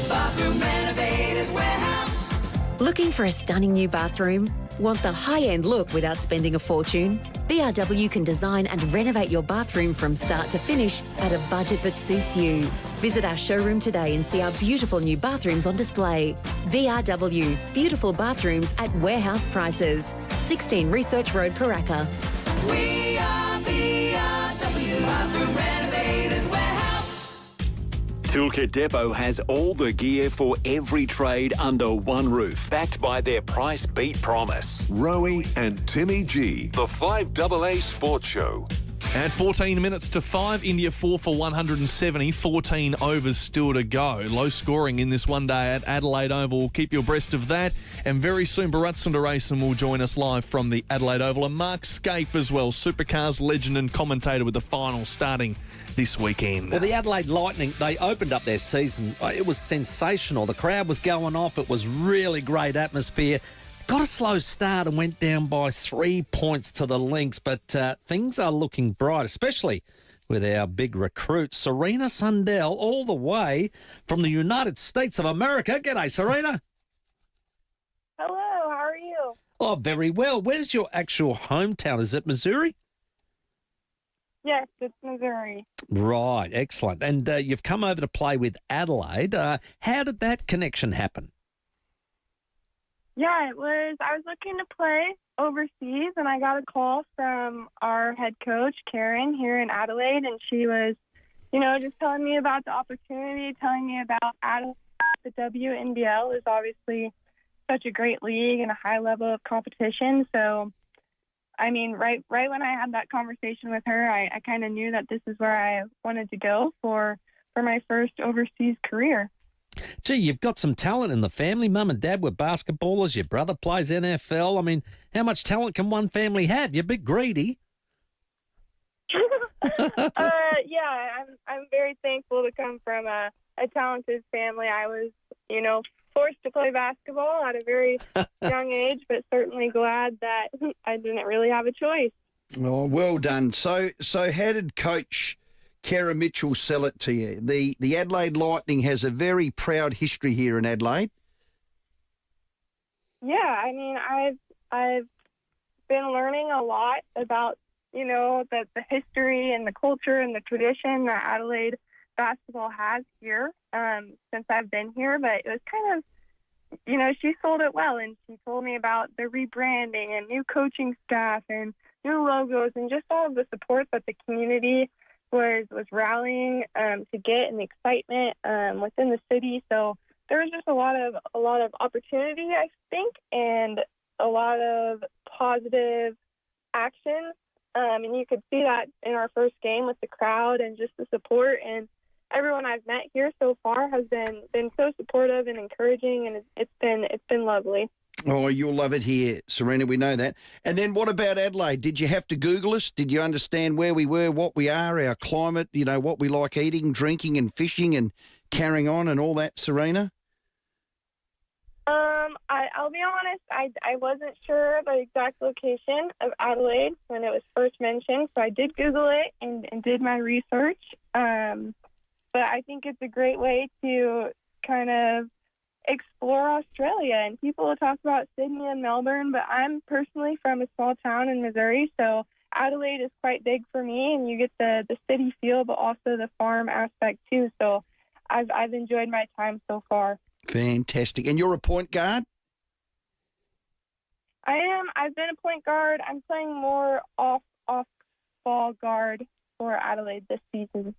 Bathroom Renovators Warehouse. Looking for a stunning new bathroom? Want the high-end look without spending a fortune? BRW can design and renovate your bathroom from start to finish at a budget that suits you. Visit our showroom today and see our beautiful new bathrooms on display. BRW, beautiful bathrooms at warehouse prices. 16 Research Road, Paraka. We are BRW, Bathroom Renovators Warehouse. Toolkit Depot has all the gear for every trade under one roof, backed by their price beat promise. Rowey and Timmy G, the 5AA Sports Show. At 14 minutes to 5, India 4 for 170, 14 overs still to go. Low scoring in this one day at Adelaide Oval. We'll keep you abreast of that. And very soon, Bharat Sundaresan will join us live from the Adelaide Oval. And Mark Scaife as well, Supercars legend and commentator with the final starting this weekend. Well, the Adelaide Lightning, they opened up their season. It was sensational. The crowd was going off. It was really great atmosphere. Got a slow start and went down by 3 points to the Lynx, but things are looking bright, especially with our big recruit, Serena Sundell, all the way from the United States of America. G'day, Serena. Hello, how are you? Oh, very well. Where's your actual hometown? Is it Missouri? Yes, it's Missouri. Right, excellent. And you've come over to play with Adelaide. How did that connection happen? Yeah, I was looking to play overseas, and I got a call from our head coach, Karen, here in Adelaide, and she was, just telling me about the opportunity, telling me about Adelaide. The WNBL is obviously such a great league and a high level of competition. So, I mean, right when I had that conversation with her, I kind of knew that this is where I wanted to go for my first overseas career. Gee, you've got some talent in the family. Mum and Dad were basketballers. Your brother plays NFL. I mean, how much talent can one family have? You're a bit greedy. Yeah, I'm very thankful to come from a talented family. I was, forced to play basketball at a very young age, but certainly glad that I didn't really have a choice. Oh, well done. So how did Coach Kara Mitchell sell it to you? The Adelaide Lightning has a very proud history here in Adelaide. Yeah, I mean, I've been learning a lot about, the history and the culture and the tradition that Adelaide basketball has here since I've been here. But it was kind of, she sold it well, and she told me about the rebranding and new coaching staff and new logos and just all of the support that the community was rallying to get, and the excitement within the city. So there was just a lot of opportunity, I think, and a lot of positive action. And you could see that in our first game with the crowd and just the support. And everyone I've met here so far has been so supportive and encouraging, and it's been lovely. Oh, you'll love it here, Serena. We know that. And then what about Adelaide? Did you have to Google us? Did you understand where we were, what we are, our climate, what we like eating, drinking and fishing and carrying on and all that, Serena? I'll be honest, I wasn't sure the exact location of Adelaide when it was first mentioned, so I did Google it and did my research. But I think it's a great way to kind of explore Australia. And people will talk about Sydney and Melbourne, but I'm personally from a small town in Missouri, so Adelaide is quite big for me, and you get the city feel, but also the farm aspect too. So I've enjoyed my time so far. Fantastic. And you're a point guard? I am. I've been a point guard. I'm playing more off ball guard for Adelaide this season.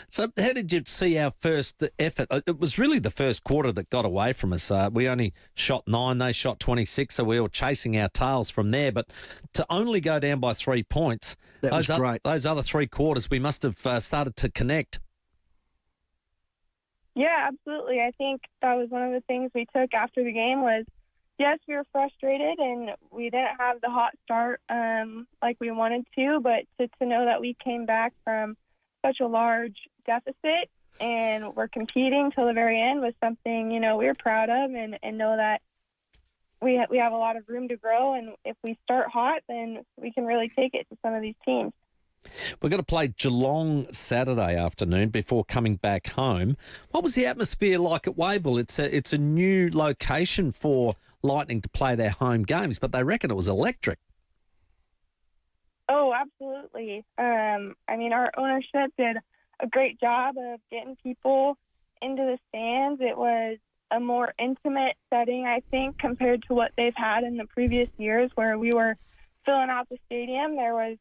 So how did you see our first effort? It was really the first quarter that got away from us. We only shot 9, they shot 26, so we were chasing our tails from there. But to only go down by 3 points, that was great. Those other 3 quarters, we must have started to connect. Yeah, absolutely. I think that was one of the things we took after the game was, yes, we were frustrated and we didn't have the hot start like we wanted to, but to know that we came back from such a large deficit and we're competing till the very end was something, we were proud of and know that we have a lot of room to grow. And if we start hot, then we can really take it to some of these teams. We're going to play Geelong Saturday afternoon before coming back home. What was the atmosphere like at Wavell? It's a new location for Lightning to play their home games, but they reckon it was electric. Oh, absolutely. Our ownership did a great job of getting people into the stands. It was a more intimate setting, I think, compared to what they've had in the previous years where we were filling out the stadium. There was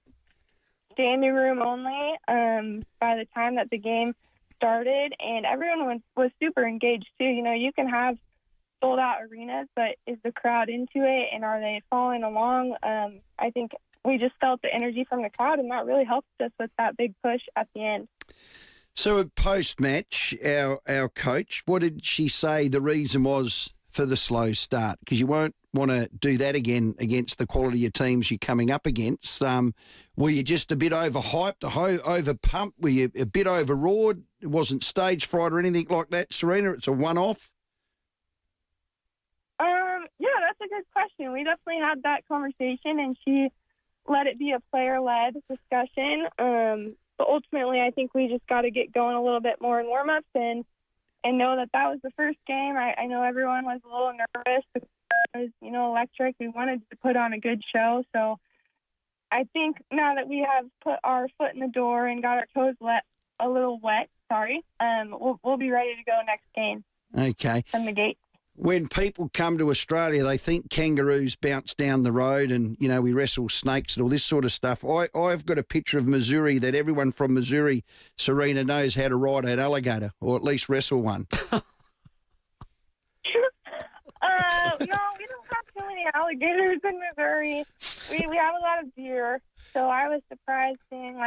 standing room only by the time that the game started, and everyone was super engaged too. You can have sold out arenas, but is the crowd into it and are they following along? I think we just felt the energy from the crowd, and that really helped us with that big push at the end. So post-match, our coach, what did she say the reason was for the slow start? Because you won't want to do that again against the quality of teams you're coming up against. Were you just a bit overhyped, over-pumped? Were you a bit overawed? It wasn't stage fright or anything like that, Serena? It's a one-off? Yeah, that's a good question. We definitely had that conversation, and she let it be a player-led discussion. But ultimately, I think we just got to get going a little bit more in warm-ups and know that was the first game. I know everyone was a little nervous. It was, electric. We wanted to put on a good show. So I think now that we have put our foot in the door and got our toes a little wet, we'll be ready to go next game. Okay. From the gate. When people come to Australia, they think kangaroos bounce down the road and, we wrestle snakes and all this sort of stuff. I've got a picture of Missouri that everyone from Missouri, Serena, knows how to ride an alligator or at least wrestle one. No, we don't have too many alligators in Missouri. We have a lot of deer, so I was surprised seeing,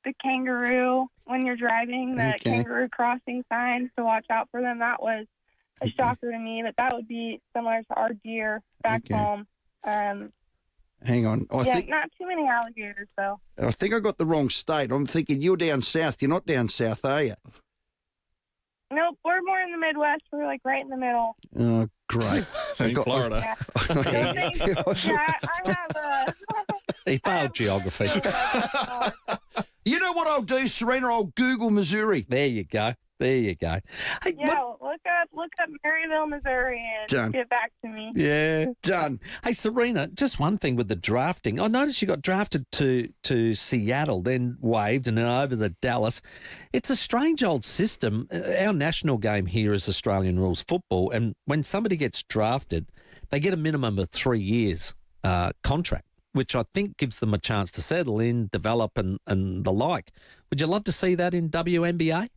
the kangaroo when you're driving, the kangaroo crossing signs to watch out for them. That was a shocker to me, but that would be similar to our deer back home. Hang on. I think not too many alligators, though. I think I got the wrong state. I'm thinking you're down south. You're not down south, are you? Nope, we're more in the Midwest. We're right in the middle. Oh, great. Florida. I have He failed geography. You know what I'll do, Serena? I'll Google Missouri. There you go. Hey, look up Maryville, Missouri, and get back to me. Yeah. Done. Hey, Serena, just one thing with the drafting. I noticed you got drafted to Seattle, then waived, and then over to Dallas. It's a strange old system. Our national game here is Australian rules football, and when somebody gets drafted, they get a minimum of 3 years contract, which I think gives them a chance to settle in, develop, and the like. Would you love to see that in WNBA?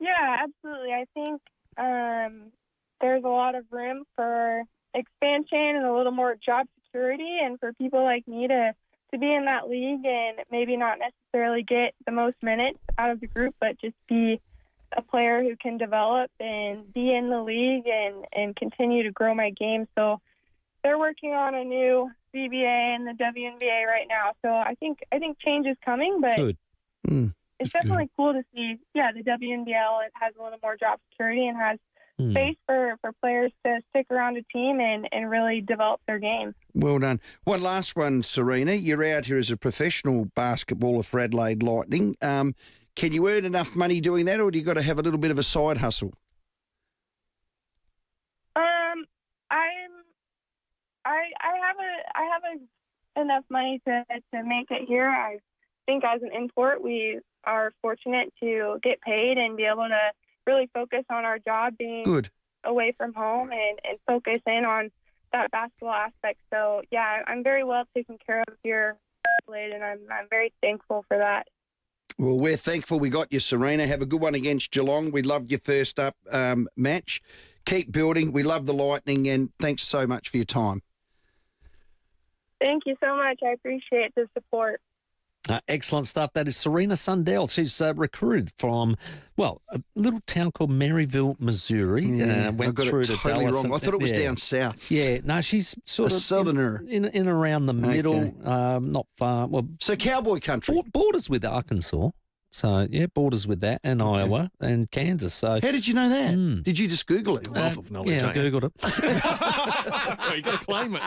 Yeah, absolutely. I think there's a lot of room for expansion and a little more job security, and for people like me to be in that league and maybe not necessarily get the most minutes out of the group, but just be a player who can develop and be in the league and continue to grow my game. So they're working on a new FIVEAA and the WNBA right now. So I think change is coming, but Good. It's definitely cool to see, the WNBL, it has a little more job security and has space for players to stick around a team and really develop their game. Well done. One last one, Serena. You're out here as a professional basketballer for Adelaide Lightning. Can you earn enough money doing that, or do you got to have a little bit of a side hustle? I have enough money to make it here. I think as an import, we are fortunate to get paid and be able to really focus on our job, being away from home, and focus in on that basketball aspect. So, yeah, I'm very well taken care of here, and I'm very thankful for that. Well, we're thankful we got you, Serena. Have a good one against Geelong. We loved your first up match. Keep building. We love the Lightning, and thanks so much for your time. Thank you so much. I appreciate the support. Excellent stuff. That is Serena Sundell. She's recruited from, a little town called Maryville, Missouri. Went through to totally Dallas. wrong. I thought it was down south. Yeah, no, she's sort a of southerner. In around the middle, not far. Well, so cowboy country. Borders with Arkansas. So, yeah, borders with that, and Iowa and Kansas. So, how did you know that? Did you just Google it? Wealth of knowledge. Yeah, I Googled it. You got to claim it.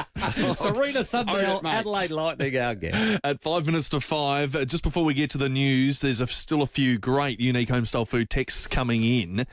Serena Sundell, Adelaide Lightning, our guest. At 5 minutes to 5, just before we get to the news, there's still a few great unique homestyle food texts coming in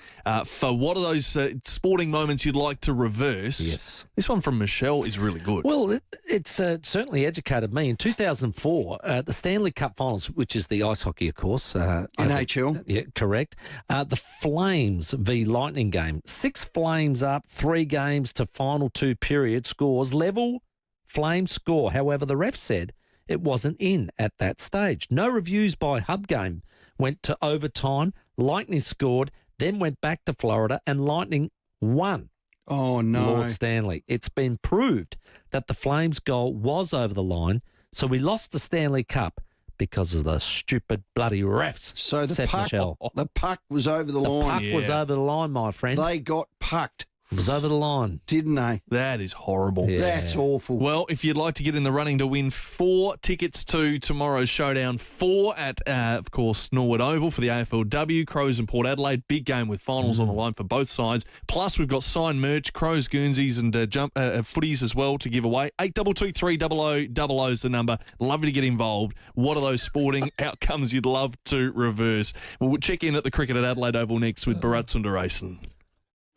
for what are those sporting moments you'd like to reverse. Yes. This one from Michelle is really good. Well, it's certainly educated me. In 2004, the Stanley Cup Finals, which is the ice hockey, of course. NHL. Yeah, correct. The Flames v Lightning game. 6 Flames up, 3 games to final 2 period scores. Level, Flames score. However, the ref said it wasn't in at that stage. No reviews by Hub Game. Went to overtime. Lightning scored, then went back to Florida, and Lightning won. Oh, no. Lord Stanley. It's been proved that the Flames goal was over the line, so we lost the Stanley Cup because of the stupid bloody refs. So the puck was over the line. The puck was over the line, my friend. They got pucked. It was over the line. Didn't they? That is horrible. Yeah. That's awful. Well, if you'd like to get in the running to win 4 tickets to tomorrow's showdown, 4 at, of course, Norwood Oval for the AFLW, Crows and Port Adelaide. Big game with finals on the line for both sides. Plus, we've got signed merch, Crows, Guernseys and footies as well to give away. 8223 is the number. Love you to get involved. What are those sporting outcomes you'd love to reverse? We'll check in at the cricket at Adelaide Oval next with Bharat Sundaresan.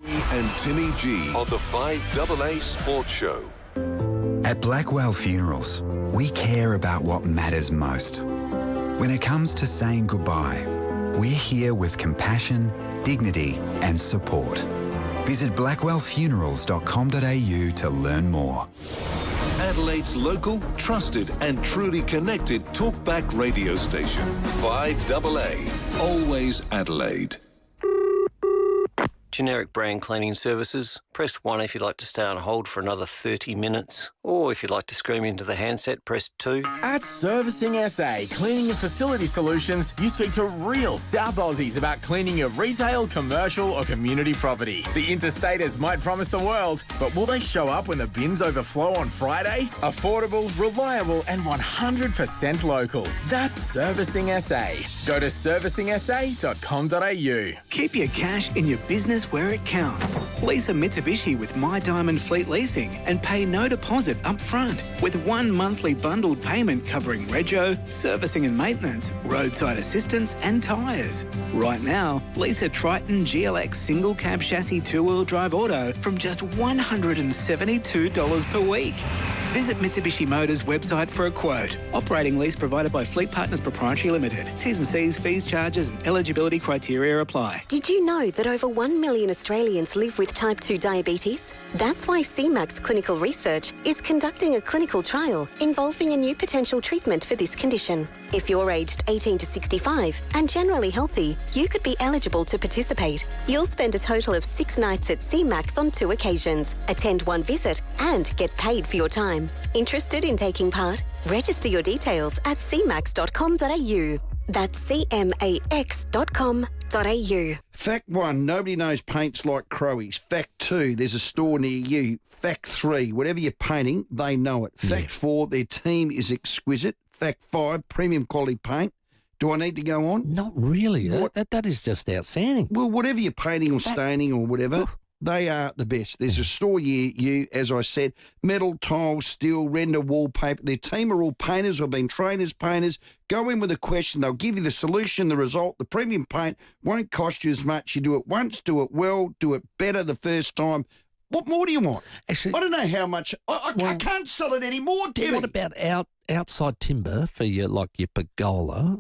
And Timmy G on the 5AA Sports Show. At Blackwell Funerals, we care about what matters most. When it comes to saying goodbye, we're here with compassion, dignity and support. Visit blackwellfunerals.com.au to learn more. Adelaide's local, trusted and truly connected talkback radio station. 5AA. Always Adelaide. Generic brand cleaning services. Press 1 if you'd like to stay on hold for another 30 minutes. Or if you'd like to scream into the handset, press 2. At Servicing SA, Cleaning and Facility Solutions, you speak to real South Aussies about cleaning your retail, commercial or community property. The interstaters might promise the world, but will they show up when the bins overflow on Friday? Affordable, reliable and 100% local. That's Servicing SA. Go to servicingsa.com.au. Keep your cash in your business where it counts. Lease a Mitsubishi with My Diamond Fleet Leasing and pay no deposit up front with 1 monthly bundled payment covering rego, servicing and maintenance, roadside assistance and tyres. Right now, lease a Triton GLX single cab chassis 2-wheel drive auto from just $172 per week. Visit Mitsubishi Motors website for a quote. Operating lease provided by Fleet Partners Proprietary Limited. T's and C's, fees, charges and eligibility criteria apply. Did you know that over 1 million Australians live with type 2 diabetes? That's why CMAX Clinical Research is conducting a clinical trial involving a new potential treatment for this condition. If you're aged 18 to 65 and generally healthy, you could be eligible to participate. You'll spend a total of 6 nights at CMAX on 2 occasions, attend 1 visit and get paid for your time. Interested in taking part? Register your details at cmax.com.au. That's cmax.com.au. Fact 1, nobody knows paints like Crowey's. Fact 2, there's a store near you. Fact 3, whatever you're painting, they know it. Fact 4, their team is exquisite. Fact 5, premium quality paint. Do I need to go on? Not really. That is just outstanding. Well, whatever you're painting or staining or whatever, They are the best. There's a store near you, as I said, metal, tiles, steel, render, wallpaper. Their team are all painters or been trained as painters. Go in with a question. They'll give you the solution, the result. The premium paint won't cost you as much. You do it once, do it well, do it better the first time. What more do you want? Actually, I don't know how much. I can't sell it anymore, Timmy. What about outside timber for your pergola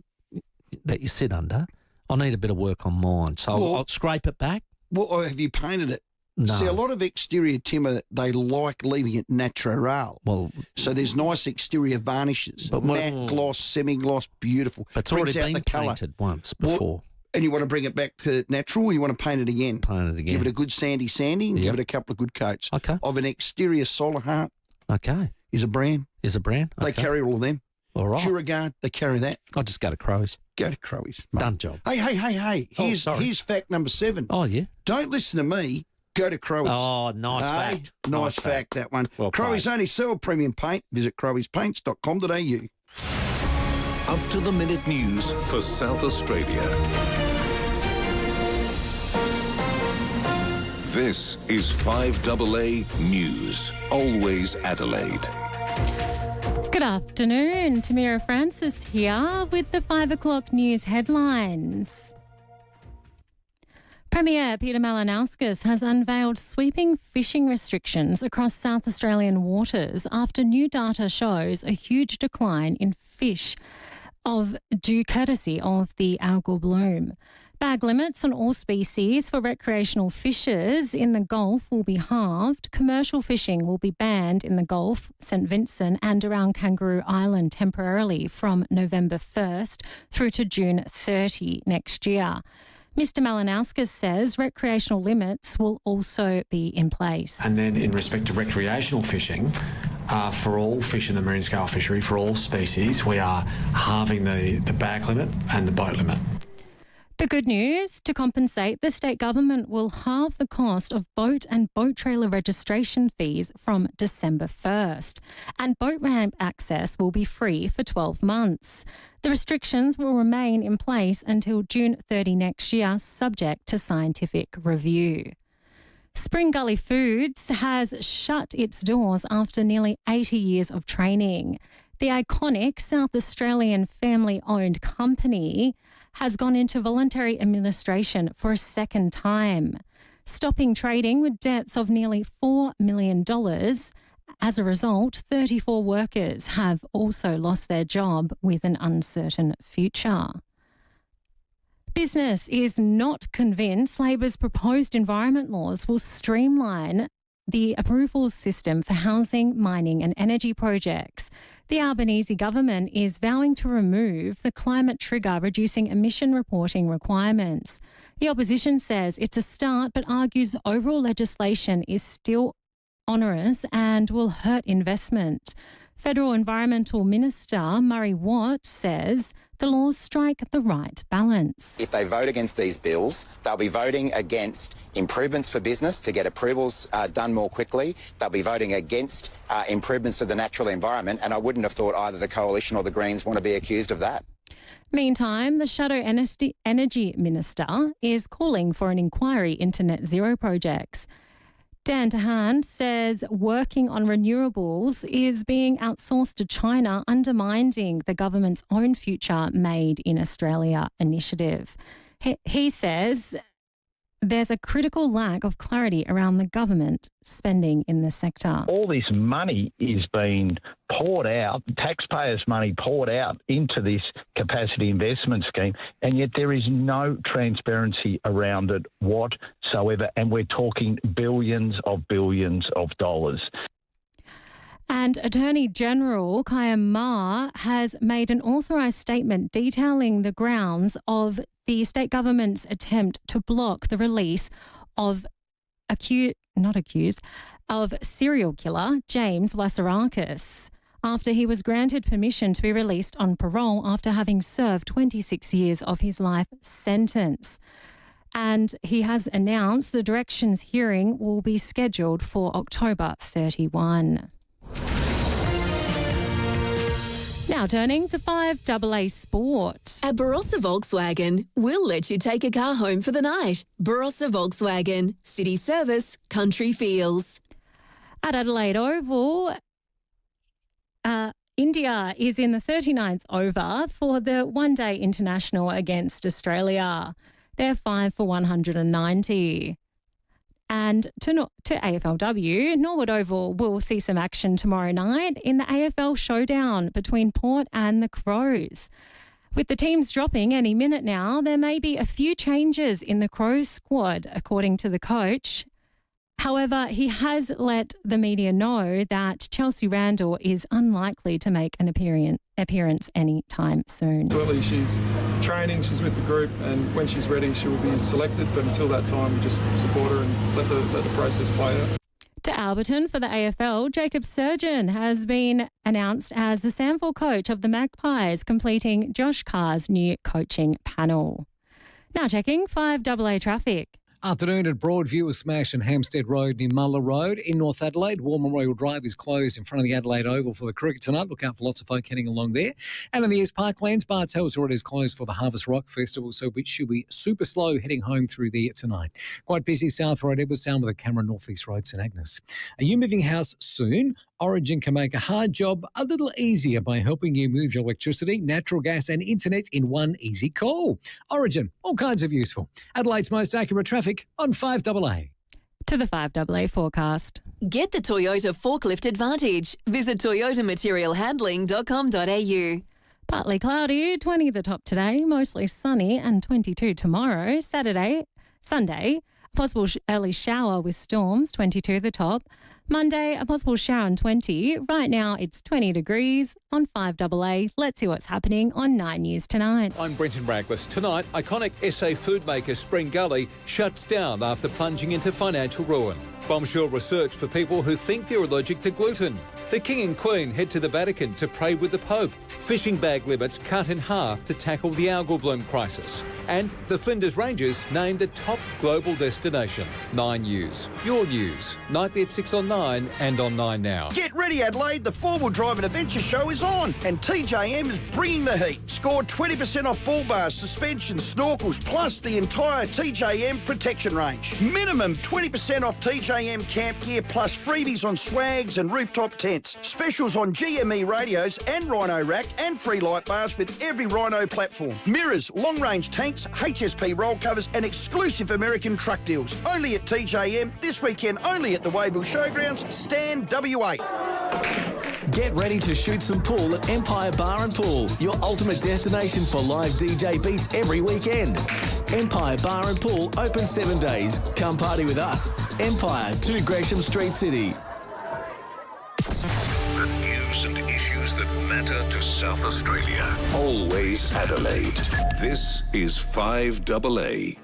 that you sit under? I need a bit of work on mine, so I'll scrape it back. Well, have you painted it? No. See, a lot of exterior timber, they like leaving it natural. Well, so there's nice exterior varnishes, but matte gloss, semi-gloss, beautiful. But it's already been painted once before. And you want to bring it back to natural, or you want to paint it again? Paint it again. Give it a good sanding, give it a couple of good coats. Okay. Of an exterior Solar Heart. Okay. Is a brand. Okay. They carry all of them. All right. Duragard, they carry that. I'll just go to Crows. Go to Crowies. Mate. Done job. Hey. Here's fact number 7. Oh, yeah? Don't listen to me. Go to Crowies. Oh, nice fact. Nice fact, that one. Well Crowies only sell premium paint. Visit crowiespaints.com.au. Up to the minute news for South Australia. This is 5AA News. Always Adelaide. Good afternoon. Tamira Francis here with the 5 o'clock news headlines. Premier Peter Malinauskas has unveiled sweeping fishing restrictions across South Australian waters after new data shows a huge decline in fish due courtesy of the algal bloom. Bag limits on all species for recreational fishers in the Gulf will be halved. Commercial fishing will be banned in the Gulf, St Vincent and around Kangaroo Island temporarily from November 1st through to June 30 next year. Mr Malinauskas says recreational limits will also be in place. And then in respect to recreational fishing, for all fish in the marine scale fishery, for all species, we are halving the bag limit and the boat limit. The good news, to compensate, the state government will halve the cost of boat and boat trailer registration fees from December 1st, and boat ramp access will be free for 12 months. The restrictions will remain in place until June 30 next year, subject to scientific review. Spring Gully Foods has shut its doors after nearly 80 years of training. The iconic South Australian family-owned company has gone into voluntary administration for a second time, stopping trading with debts of nearly $4 million. As a result, 34 workers have also lost their job with an uncertain future. Business is not convinced Labor's proposed environment laws will streamline the approvals system for housing, mining and energy projects. The Albanese government is vowing to remove the climate trigger reducing emission reporting requirements. The opposition says it's a start but argues overall legislation is still onerous and will hurt investment. Federal Environmental Minister Murray Watt says the laws strike the right balance. If they vote against these bills, they'll be voting against improvements for business to get approvals done more quickly. They'll be voting against improvements to the natural environment, and I wouldn't have thought either the Coalition or the Greens want to be accused of that. Meantime, the Shadow Energy Minister is calling for an inquiry into net zero projects. Dan Tahan says working on renewables is being outsourced to China, undermining the government's own Future Made in Australia initiative. He says there's a critical lack of clarity around the government spending in the sector. All this money is being poured out, taxpayers' money poured out into this capacity investment scheme, and yet there is no transparency around it whatsoever, and we're talking billions of dollars. And Attorney General Kaya Ma has made an authorised statement detailing the grounds of the state government's attempt to block the release of serial killer James Lazarakis after he was granted permission to be released on parole after having served 26 years of his life sentence. And he has announced the directions hearing will be scheduled for October 31. Now Now turning to 5AA Sport. At Barossa Volkswagen, we'll let you take a car home for the night. Barossa Volkswagen, city service, country feels. At Adelaide Oval, India is in the 39th over for the one-day international against Australia. They're 5 for 190. And to AFLW, Norwood Oval will see some action tomorrow night in the AFL showdown between Port and the Crows. With the teams dropping any minute now, there may be a few changes in the Crows squad, according to the coach. However, he has let the media know that Chelsea Randall is unlikely to make an appearance anytime soon. Absolutely, she's training, she's with the group, and when she's ready, she will be selected. But until that time, we just support her and let the process play out. To Alberton for the AFL, Jacob Surgeon has been announced as the SANFL coach of the Magpies, completing Josh Carr's new coaching panel. Now checking 5AA traffic. Afternoon at Broadview, a smash in Hampstead Road near Muller Road. In North Adelaide, War Memorial Drive is closed in front of the Adelaide Oval for the cricket tonight. Look out for lots of folk heading along there. And in the East Parklands, Bart's Hills Road is closed for the Harvest Rock Festival, so we should be super slow heading home through there tonight. Quite busy South Road, Edwardstown with a camera, North East Road, St Agnes. Are you moving house soon? Origin can make a hard job a little easier by helping you move your electricity, natural gas and internet in one easy call. Origin, all kinds of useful. Adelaide's most accurate traffic on 5AA. To the 5AA forecast. Get the Toyota Forklift Advantage. Visit toyotamaterialhandling.com.au. Partly cloudy, 20 the top today, mostly sunny and 22 tomorrow. Sunday, a possible early shower with storms, 22 the top. Monday, a possible shower and 20. Right now, it's 20 degrees on 5AA. Let's see what's happening on 9 News tonight. I'm Brenton Braglis. Tonight, iconic SA food maker Spring Gully shuts down after plunging into financial ruin. Bombshell research for people who think they're allergic to gluten. The King and Queen head to the Vatican to pray with the Pope. Fishing bag limits cut in half to tackle the algal bloom crisis. And the Flinders Ranges named a top global destination. 9 News. Your news. Nightly at 6 on 9 and on 9 Now. Get ready, Adelaide. The four-wheel drive and adventure show is on, and TJM is bringing the heat. Score 20% off bull bars, suspensions, snorkels, plus the entire TJM protection range. Minimum 20% off TJM camp gear, plus freebies on swags and rooftop tents. Specials on GME radios and Rhino rack, and free light bars with every Rhino platform. Mirrors, long-range tanks, HSP roll covers, and exclusive American truck deals. Only at TJM, this weekend only at the Wayville Showgrounds, Stand WA. Get ready to shoot some pool at Empire Bar and Pool, your ultimate destination for live DJ beats every weekend. Empire Bar and Pool open 7 days. Come party with us. Empire, 2 Gresham Street, City. The news and issues that matter to South Australia. Always Adelaide. This is 5AA.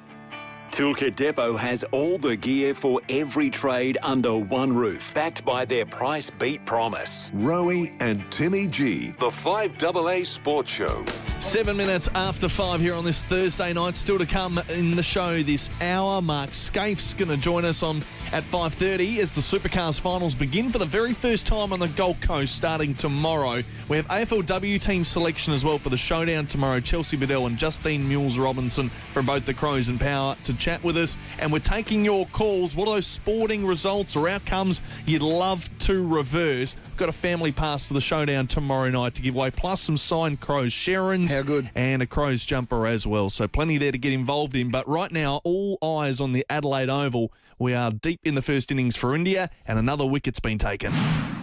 Toolkit Depot has all the gear for every trade under one roof, backed by their price beat promise. Rowey and Timmy G, the 5AA Sports Show. 7 minutes after 5 here on this Thursday night. Still to come in the show this hour. Mark Scaife's going to join us on at 5:30 as the Supercars finals begin for the very first time on the Gold Coast starting tomorrow. We have AFLW team selection as well for the showdown tomorrow. Chelsea Bedell and Justine Mules-Robinson from both the Crows and Power to chat with us. And we're taking your calls. What are those sporting results or outcomes you'd love to reverse? We've got a family pass to the showdown tomorrow night to give away, plus some signed Crows Sharons. How good. And a Crows jumper as well. So plenty there to get involved in. But right now, all eyes on the Adelaide Oval. We are deep in the first innings for India, and another wicket's been taken.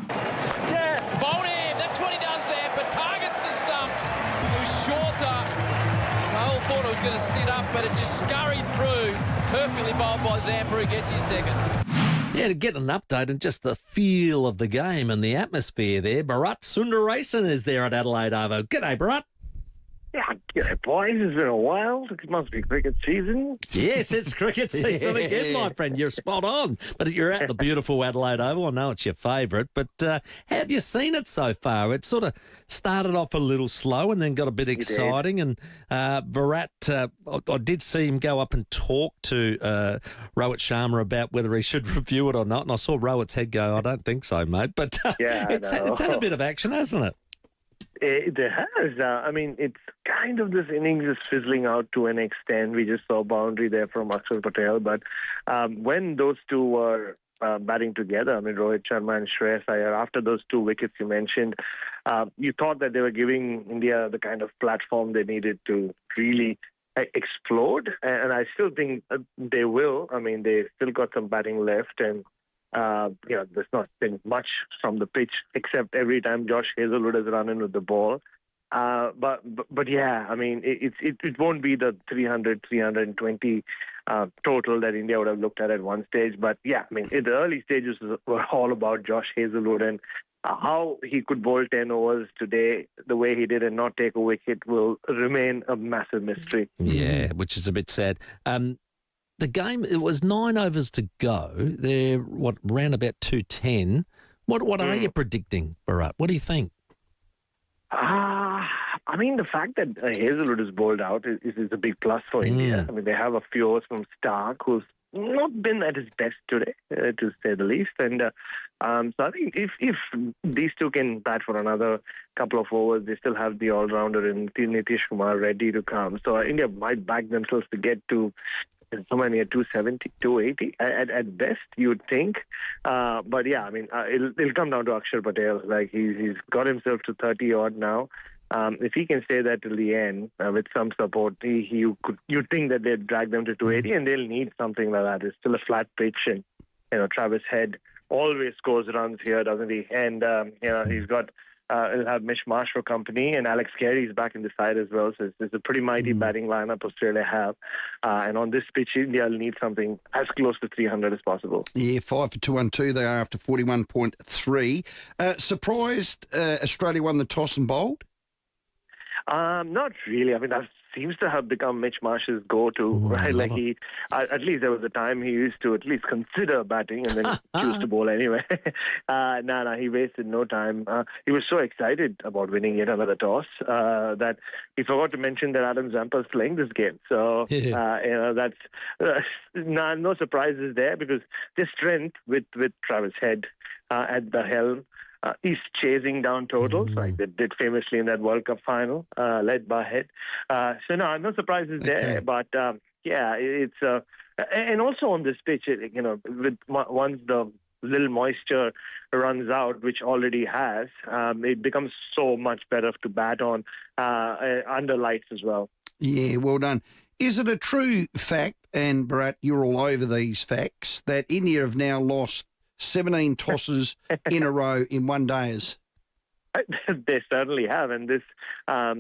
Yes! Bowled him. That's what he does there, but targets the stumps. It was shorter. Cole thought it was going to sit up, but it just scurried through. Perfectly bowled by Zampa, who gets his second. Yeah, to get an update and just the feel of the game and the atmosphere there, Bharat Sundaresan is there at Adelaide Oval. G'day, Bharat. Yeah, g'day, boys. It's been a while. It must be cricket season. Yes, it's cricket season again, my friend. You're spot on. But you're at the beautiful Adelaide Oval. I know it's your favourite. But how have you seen it so far? It sort of started off a little slow and then got a bit exciting. And Bharat, I did see him go up and talk to Rohit Sharma about whether he should review it or not. And I saw Rohit's head go, I don't think so, mate. But it's had a bit of action, hasn't it? There has. I mean, it's kind of this innings is fizzling out to an extent. We just saw a boundary there from Akshar Patel. But when those two were batting together, I mean, Rohit Sharma and Shreyas Iyer, after those 2 wickets you mentioned, you thought that they were giving India the kind of platform they needed to really explode. And I still think they will. I mean, they've still got some batting left. And there's not been much from the pitch except every time Josh Hazelwood has run in with the ball. But yeah, I mean, it won't be the 300, 320 total that India would have looked at one stage. But yeah, I mean, in the early stages were all about Josh Hazelwood, and how he could bowl 10 overs today the way he did and not take a wicket will remain a massive mystery. Yeah, which is a bit sad. The game, it was 9 overs to go. They're, round about 210. What are you predicting, Bharat? What do you think? I mean, the fact that Hazelwood is bowled out is a big plus for India. I mean, they have a few overs from Stark, who's not been at his best today, to say the least. And so I think if these two can bat for another couple of overs, they still have the all-rounder in Nitish Kumar ready to come. So India might back themselves to get to somewhere near 270, 280 at best, you would think. But yeah, I mean, it'll come down to Akshar Patel. Like he's got himself to 30 odd now. If he can stay there till the end with some support, you'd think that they'd drag them to 280, and they'll need something like that. It's still a flat pitch, and Travis Head always scores runs here, doesn't he? And he's got. He'll have Mitch Marsh for company, and Alex Carey's back in the side as well. So it's a pretty mighty batting lineup Australia have. And on this pitch, India will need something as close to 300 as possible. Yeah, 5 for 212 they are after 41.3. Surprised Australia won the toss and bowled? Not really. I mean, that seems to have become Mitch Marsh's go-to, right? Like at least there was a time he used to at least consider batting and then choose to bowl anyway. No, he wasted no time. He was so excited about winning yet another toss that he forgot to mention that Adam Zampa is playing this game. So, that's no surprises there, because the strength with Travis Head at the helm. He's chasing down totals like they did famously in that World Cup final, led by Head. So no surprises there. But it's and also on this pitch, with once the little moisture runs out, which already has, it becomes so much better to bat on under lights as well. Yeah, well done. Is it a true fact, and Bharat, you're all over these facts, that India have now lost 17 tosses in a row in one day? They certainly have, and this, I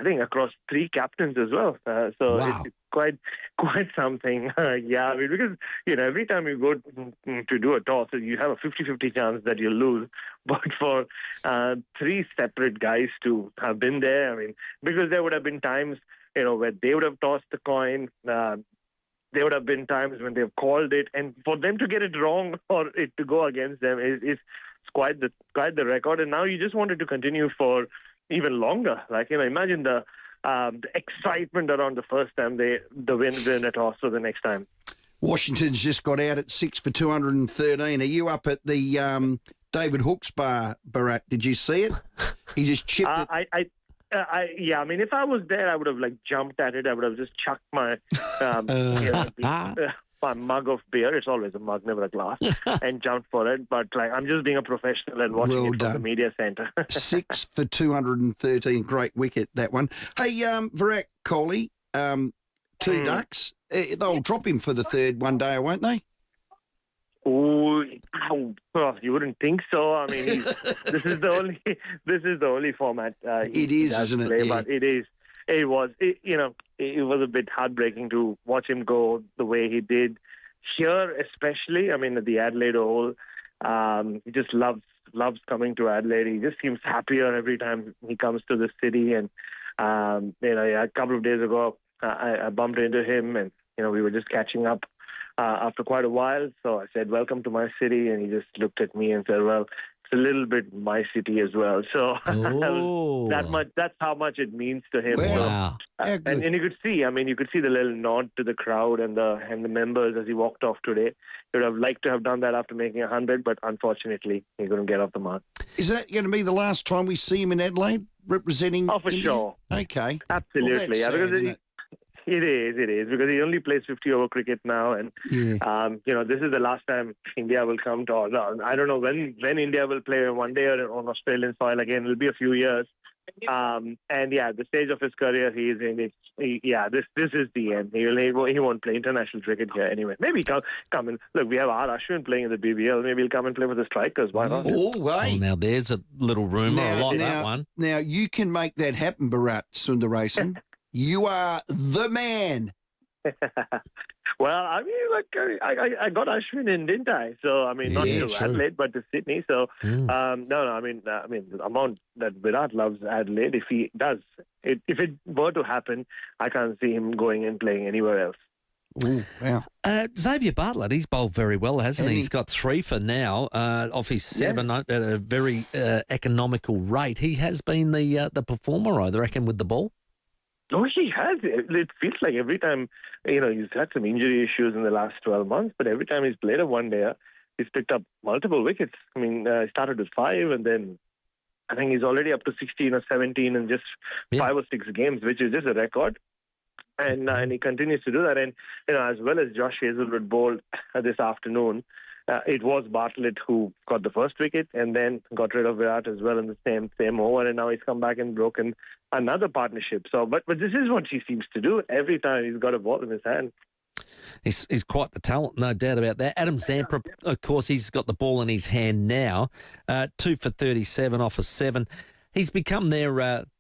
think, across 3 captains as well. So wow. It's quite something. Yeah, I mean, because every time you go to do a toss, you have a 50-50 chance that you lose. But for 3 separate guys to have been there, I mean, because there would have been times, where they would have tossed the coin. There would have been times when they've called it, and for them to get it wrong or it to go against them is quite the record. And now you just want it to continue for even longer. Like, imagine the excitement around the first time the win a toss or the next time. Washington's just got out at 6 for 213. Are you up at the David Hookes bar, Bharat? Did you see it? He just chipped it. I mean, if I was there, I would have jumped at it. I would have just chucked my my mug of beer. It's always a mug, never a glass, and jumped for it. But I'm just being a professional and watching it from the media centre. 6 for 213, great wicket that one. Hey, Virat Kohli, 2 ducks. They'll drop him for the third one day, won't they? Oh, you wouldn't think so. I mean, this is the only format. It is, isn't it? Yeah. But it is. It was. It was a bit heartbreaking to watch him go the way he did here, especially. I mean, at the Adelaide Oval, he just loves coming to Adelaide. He just seems happier every time he comes to the city. And a couple of days ago, I bumped into him, and we were just catching up. After quite a while, so I said, "Welcome to my city," and he just looked at me and said, "Well, it's a little bit my city as well." So that's how much it means to him. Wow. So, and you could see, you could see the little nod to the crowd and the members as he walked off today. He would have liked to have done that after making 100, but unfortunately, he couldn't get off the mark. Is that going to be the last time we see him in Adelaide, representing for India? sure. Okay. Absolutely. Well, that's Yeah, sad, because isn't it? it is, because he only plays 50-over cricket now, and this is the last time India will come to. I don't know when India will play one day on Australian soil again. It'll be a few years. The stage of his career he is in, this is the end. He won't play international cricket here anyway. Maybe he'll come and look. We have R. Ashwin playing in the BBL. Maybe he'll come and play with the Strikers. Why not? Oh, wait. Well, now there's a little rumour. I like that one. Now you can make that happen, Bharat Sundaresan. You are the man. Well, I mean, I got Ashwin in, didn't I? So, I mean, not to Adelaide, but to Sydney. So, I mean, the amount that Virat loves Adelaide, if he does, if it were to happen, I can't see him going and playing anywhere else. Ooh, wow. Xavier Bartlett, he's bowled very well, hasn't he? He's got 3 for now off his 7 at a very economical rate. He has been the performer, I reckon, with the ball. Oh, he has. It feels like every time, he's had some injury issues in the last 12 months, but every time he's played a one-dayer, he's picked up multiple wickets. I mean, he started with 5, and then I think he's already up to 16 or 17 in just 5 or 6 games, which is just a record. And he continues to do that. And, as well as Josh Hazelwood bowled this afternoon, it was Bartlett who got the first wicket and then got rid of Virat as well in the same over, and now he's come back and broken another partnership. So, but this is what he seems to do every time he's got a ball in his hand. He's quite the talent, no doubt about that. Adam Zampa, of course, he's got the ball in his hand now. 2 for 37 off a 7. He's become their,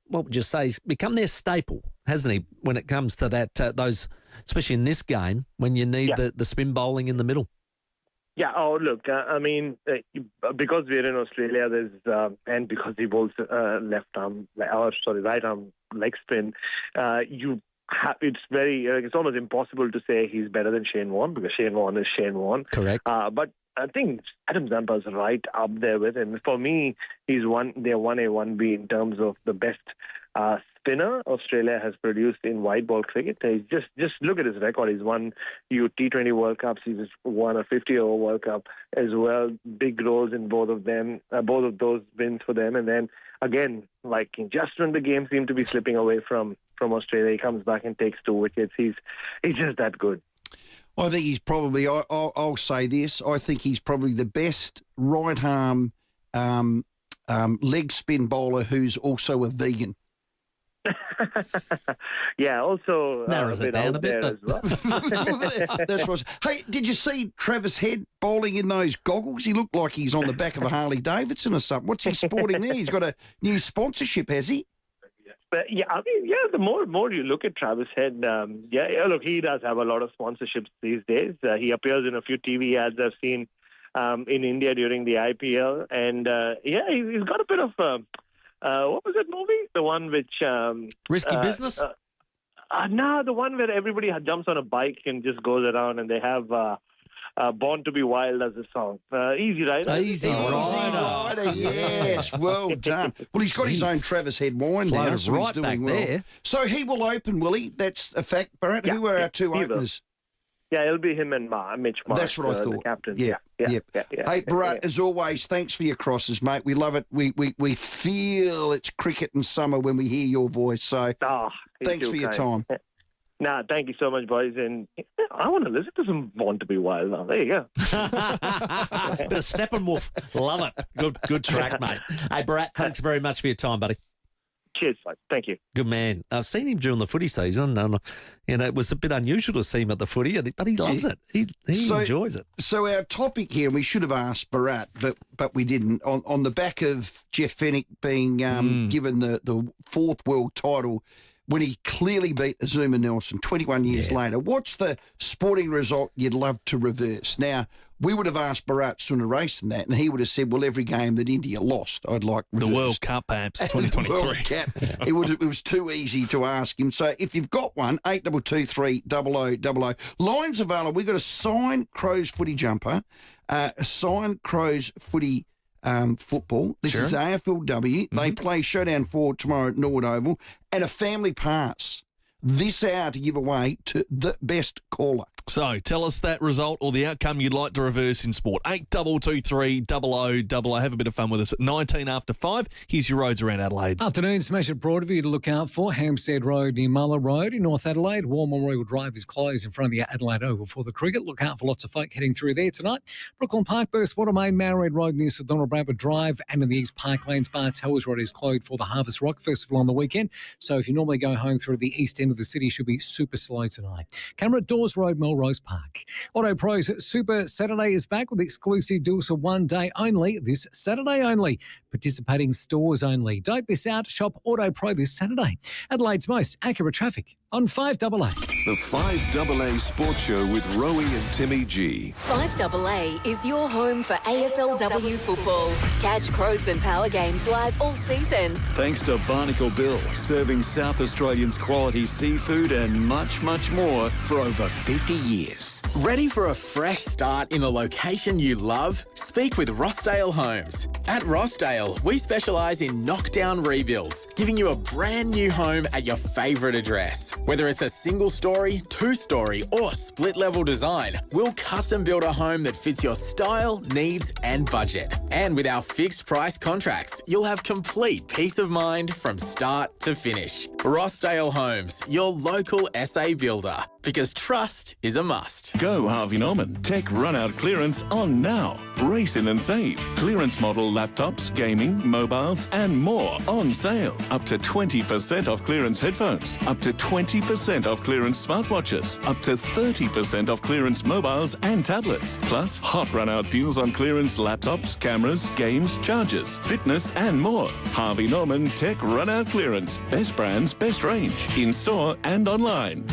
what would you say, he's become their staple, hasn't he, when it comes to that, those, especially in this game, when you need the spin bowling in the middle. Yeah. Oh, look. I mean, because we're in Australia, there's and because he bowls right arm leg spin, it's very. It's almost impossible to say he's better than Shane Warne, because Shane Warne is Shane Warne. Correct. But I think Adam Zampa is right up there with him. For me, they're 1A, 1B in terms of the best spinner Australia has produced in white ball cricket. He's just look at his record. He's won T20 World Cups. He's won a 50-over World Cup as well. Big roles in both of them, both of those wins for them. And then again, like just when the game seemed to be slipping away from Australia, he comes back and takes 2 wickets. He's just that good. I think he's probably, I'll say this, I think he's probably the best right-arm leg spin bowler who's also a vegan. Yeah, also narrows it down a bit as well. That's right. Hey, did you see Travis Head bowling in those goggles? He looked like he's on the back of a Harley Davidson or something. What's he sporting there? He's got a new sponsorship, has he? But the more you look at Travis Head, look, he does have a lot of sponsorships these days. He appears in a few TV ads I've seen in India during the IPL, and he's got a bit of what was that movie? The one which Risky Business? No, the one where everybody jumps on a bike and just goes around, and they have Born to be Wild as a song. Easy Rider. Easy Rider. Yes, well done. Well, he's got his own Travis Head wine now, so right he's doing back well. there. So he will open, will he? That's a fact, Barrett. Who are our 2 openers? Yeah, it'll be him and Mitch Marsh. That's what I thought. The captain. Yeah. Hey, Bharat, yeah. as always, thanks for your crosses, mate. We love it. We feel it's cricket and summer when we hear your voice. So thanks for your time. Nah, thank you so much, boys. And I want to listen to some Born to be Wild now. There you go. Bit of Steppenwolf. Love it. Good track, mate. Hey, Bharat, thanks very much for your time, buddy. Cheers, mate. Thank you. Good man. I've seen him during the footy season. It was a bit unusual to see him at the footy, but he loves it. He enjoys it. So our topic here, we should have asked Bharat, but we didn't. On the back of Jeff Fennick being given the 4th world title, when he clearly beat Azuma Nelson 21 years later, what's the sporting result you'd love to reverse? Now, we would have asked Bharat Sundaresan that, and he would have said, well, every game that India lost, I'd like reversed. The World Cup, perhaps, 2023. The World Cup. It was too easy to ask him. So if you've got one, 8223 0000. Lines available. We've got a signed Crows footy jumper, a signed Crows footy football. This is AFLW. They play Showdown 4 tomorrow at Norwood Oval, and a family pass this hour to give away to the best caller. So tell us that result or the outcome you'd like to reverse in sport. 8223 0000. Have a bit of fun with us at 19 after 5. Here's your roads around Adelaide. Afternoon, smash at Broadview to look out for. Hampstead Road near Muller Road in North Adelaide. War Memorial Drive is closed in front of the Adelaide Oval for the cricket. Look out for lots of folk heading through there tonight. Brooklyn Park, Burst Watermain, Mountred Road near Sir Donald Bradford Drive, and in the East Parklands, Bar Towers Road is closed for the Harvest Rock Festival on the weekend. So if you normally go home through the east end of the city, should be super slow tonight. Camera at Dawes Road, Melrose Park. Auto Pros Super Saturday is back with exclusive deals for one day only, this Saturday only. Participating stores only. Don't miss out. Shop Auto Pro this Saturday. Adelaide's most accurate traffic on 5AA. The 5AA Sports Show with Rowey and Timmy G. 5AA is your home for AFLW football. Catch Crows and Power games live all season. Thanks to Barnacle Bill, serving South Australians quality seafood and much, much more for over 50 years. Ready for a fresh start in a location you love? Speak with Rossdale Homes. At Rossdale, we specialise in knockdown rebuilds, giving you a brand new home at your favourite address. Whether it's a single story, two-story or split-level design, we'll custom build a home that fits your style, needs and budget. And with our fixed price contracts, you'll have complete peace of mind from start to finish. Rossdale Homes, your local SA builder, because trust is a must. Go Harvey Norman. Tech run-out clearance on now. Race in and save. Clearance model laptops, gaming, mobiles and more on sale. Up to 20% off clearance headphones. Up to 20% off clearance smartwatches. Up to 30% off clearance mobiles and tablets. Plus hot run-out deals on clearance laptops, cameras, games, chargers, fitness and more. Harvey Norman Tech run-out clearance. Best brands, best range. In-store and online.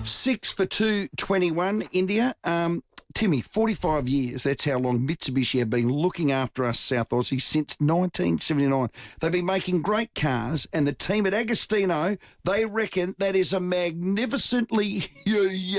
6 for 221, India. Timmy, 45 years, that's how long Mitsubishi have been looking after us South Aussies since 1979. They've been making great cars, and the team at Agostino, they reckon that is a magnificently huge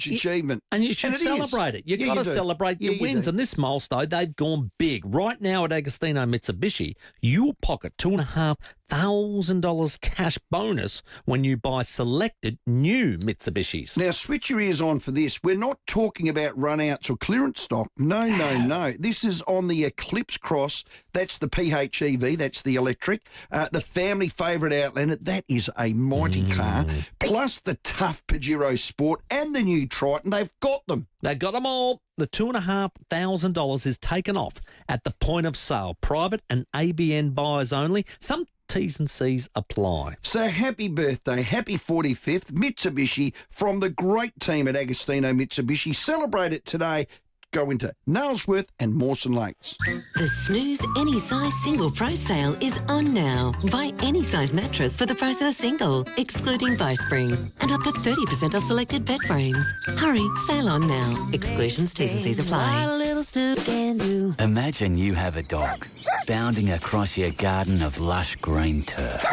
achievement. And you should celebrate it. You've got to celebrate your wins. do. And this milestone, they've gone big. Right now at Agostino Mitsubishi, you'll pocket $2,500 cash bonus when you buy selected new Mitsubishis. Now, switch your ears on for this. We're not talking about run-outs or clearance stock. No. This is on the Eclipse Cross. That's the PHEV. That's the electric. The family favourite Outlander. That is a mighty car. Plus the tough Pajero Sport and the new Triton. They've got them. They got them all. The $2,500 is taken off at the point of sale. Private and ABN buyers only. Some T's and C's apply. So happy birthday, happy 45th, Mitsubishi, from the great team at Agostino Mitsubishi. Celebrate it today. Go into Nailsworth and Mawson Lakes. The Snooze Any Size Single Price Sale is on now. Buy any size mattress for the price of a single, excluding Bowspring, and up to 30% off selected bed frames. Hurry, sale on now. Exclusions, T's and C's apply. Imagine you have a dog bounding across your garden of lush green turf.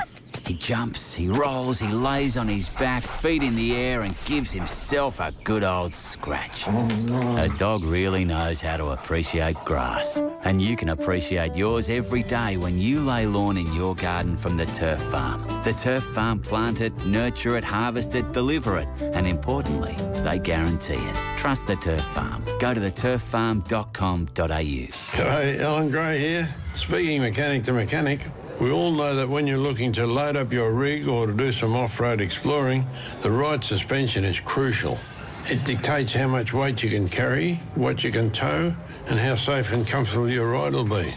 He jumps, he rolls, he lays on his back, feet in the air and gives himself a good old scratch. A dog really knows how to appreciate grass. And you can appreciate yours every day when you lay lawn in your garden from the Turf Farm. The Turf Farm plant it, nurture it, harvest it, deliver it. And importantly, they guarantee it. Trust the Turf Farm. Go to theturffarm.com.au. G'day, Alan Gray here. Speaking mechanic to mechanic, we all know that when you're looking to load up your rig or to do some off-road exploring, the right suspension is crucial. It dictates how much weight you can carry, what you can tow, and how safe and comfortable your ride will be.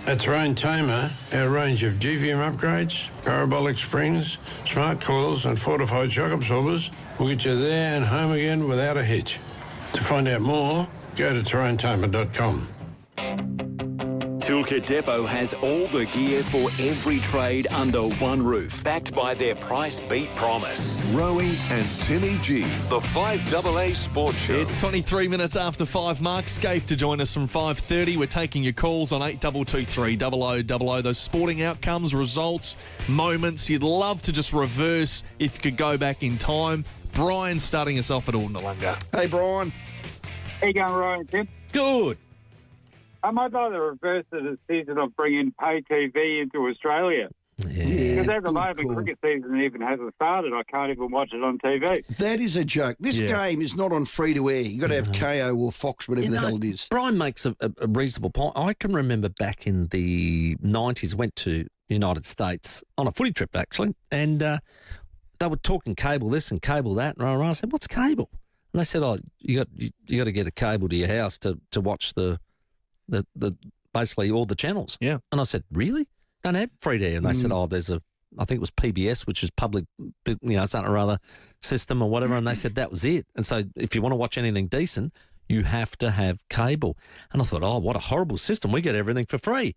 At Terrain Tamer, our range of GVM upgrades, parabolic springs, smart coils and fortified shock absorbers will get you there and home again without a hitch. To find out more, go to terraintamer.com. Toolkit Depot has all the gear for every trade under one roof, backed by their price beat promise. Rowey and Timmy G, the 5AA Sports Show. It's 23 minutes after 5. Mark Scaife to join us from 5:30. We're taking your calls on 8223 0000. Those sporting outcomes, results, moments you'd love to just reverse if you could go back in time. Brian starting us off at Aldernalunga. Hey, Brian. How you going, Ryan, Tim? Good. I'd like to reverse the decision of bringing pay TV into Australia. Yeah, Because at the moment, cricket season even hasn't started. I can't even watch it on TV. That is a joke. This game is not on free-to-air. You've got to have KO or Fox, whatever the hell it is. Brian makes a reasonable point. I can remember back in the 90s, went to United States on a footy trip, actually, and they were talking cable this and cable that, and I said, what's cable? And they said, oh, you got to get a cable to your house to watch the basically all the channels. Yeah. And I said, really? Don't have free to air? And they said, oh, there's I think it was PBS, which is public, something or other system or whatever. And they said that was it. And so if you want to watch anything decent, you have to have cable. And I thought, oh, what a horrible system. We get everything for free.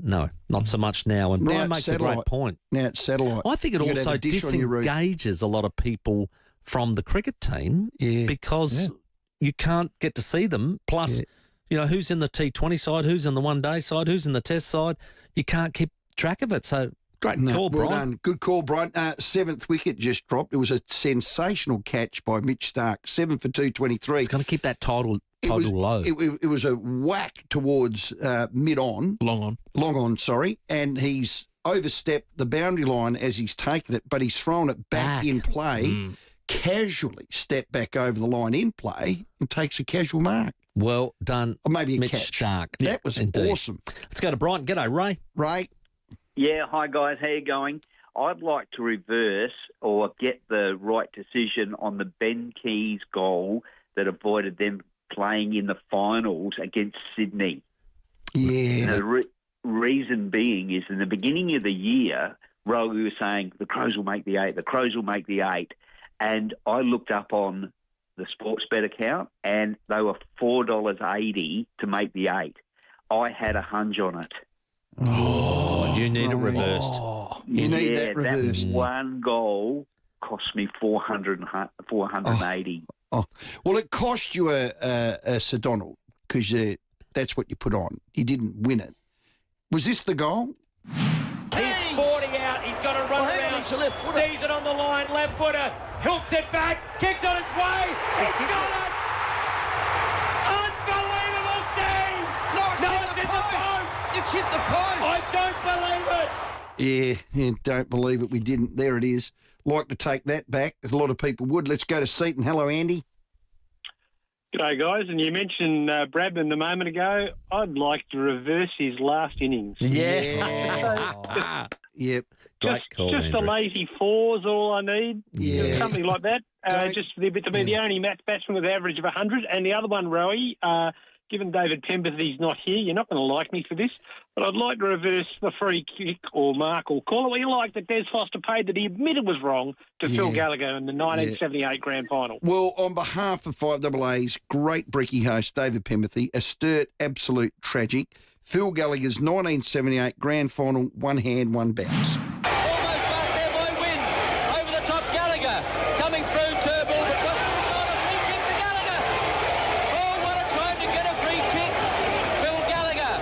No, not so much now. And Brian makes a great point. Now it's satellite. I think it also disengages a lot of people from the cricket team because you can't get to see them. Plus, who's in the T20 side, who's in the one-day side, who's in the test side. You can't keep track of it. So great call, Brian. Well done. Good call, Brian. Seventh wicket just dropped. It was a sensational catch by Mitch Stark. 7 for 223. He's got to keep that total low. It was a whack towards mid-on. Long on, sorry. And he's overstepped the boundary line as he's taken it, but he's thrown it back in play, casually stepped back over the line in play and takes a casual mark. Well done, or maybe a Mitch catch. Stark. That was awesome. Let's go to Brian. G'day, Ray. Ray. Yeah, hi guys, how you going? I'd like to reverse or get the right decision on the Ben Keys goal that avoided them playing in the finals against Sydney. Yeah. The reason being is in the beginning of the year, Rowey was saying the Crows will make the 8, the Crows will make the 8. And I looked up on the Sportsbet account and they were $4.80 to make the 8. I had a hunch on it. Oh, you need it reversed. You need that reversed. That one goal cost me $480. Oh, well, it cost you a Sir Donald because that's what you put on. You didn't win it. Was this the goal? He's 40 out. He's got to run around. Sees it on the line. Left footer. Hooks it back. Kicks on its way. He's got it. Unbelievable scenes. No, it's in the post. It's hit the post. I don't believe it. Yeah, don't believe it. We didn't. There it is. Like to take that back. A lot of people would. Let's go to Seaton. Hello, Andy. G'day, guys. And you mentioned Bradman a moment ago. I'd like to reverse his last innings. Yeah. Yep. Great call, just Andrew. a lazy 4's all I need. Yeah. Something like that. Just to be the only batsman with an average of 100. And the other one, Rowey, given David Pemberthy's not here, you're not going to like me for this, but I'd like to reverse the free kick or mark or call it what you like that Des Foster paid that he admitted was wrong to Phil Gallagher in the 1978 grand final. Well, on behalf of 5AA's great bricky host, David Pemberthy, a sturt, absolute tragic. Phil Gallagher's 1978 grand final, one hand, one bounce. Over the top, Gallagher coming through Turnbull. A free kick to Gallagher. Oh, what a time to get a free kick. Phil Gallagher,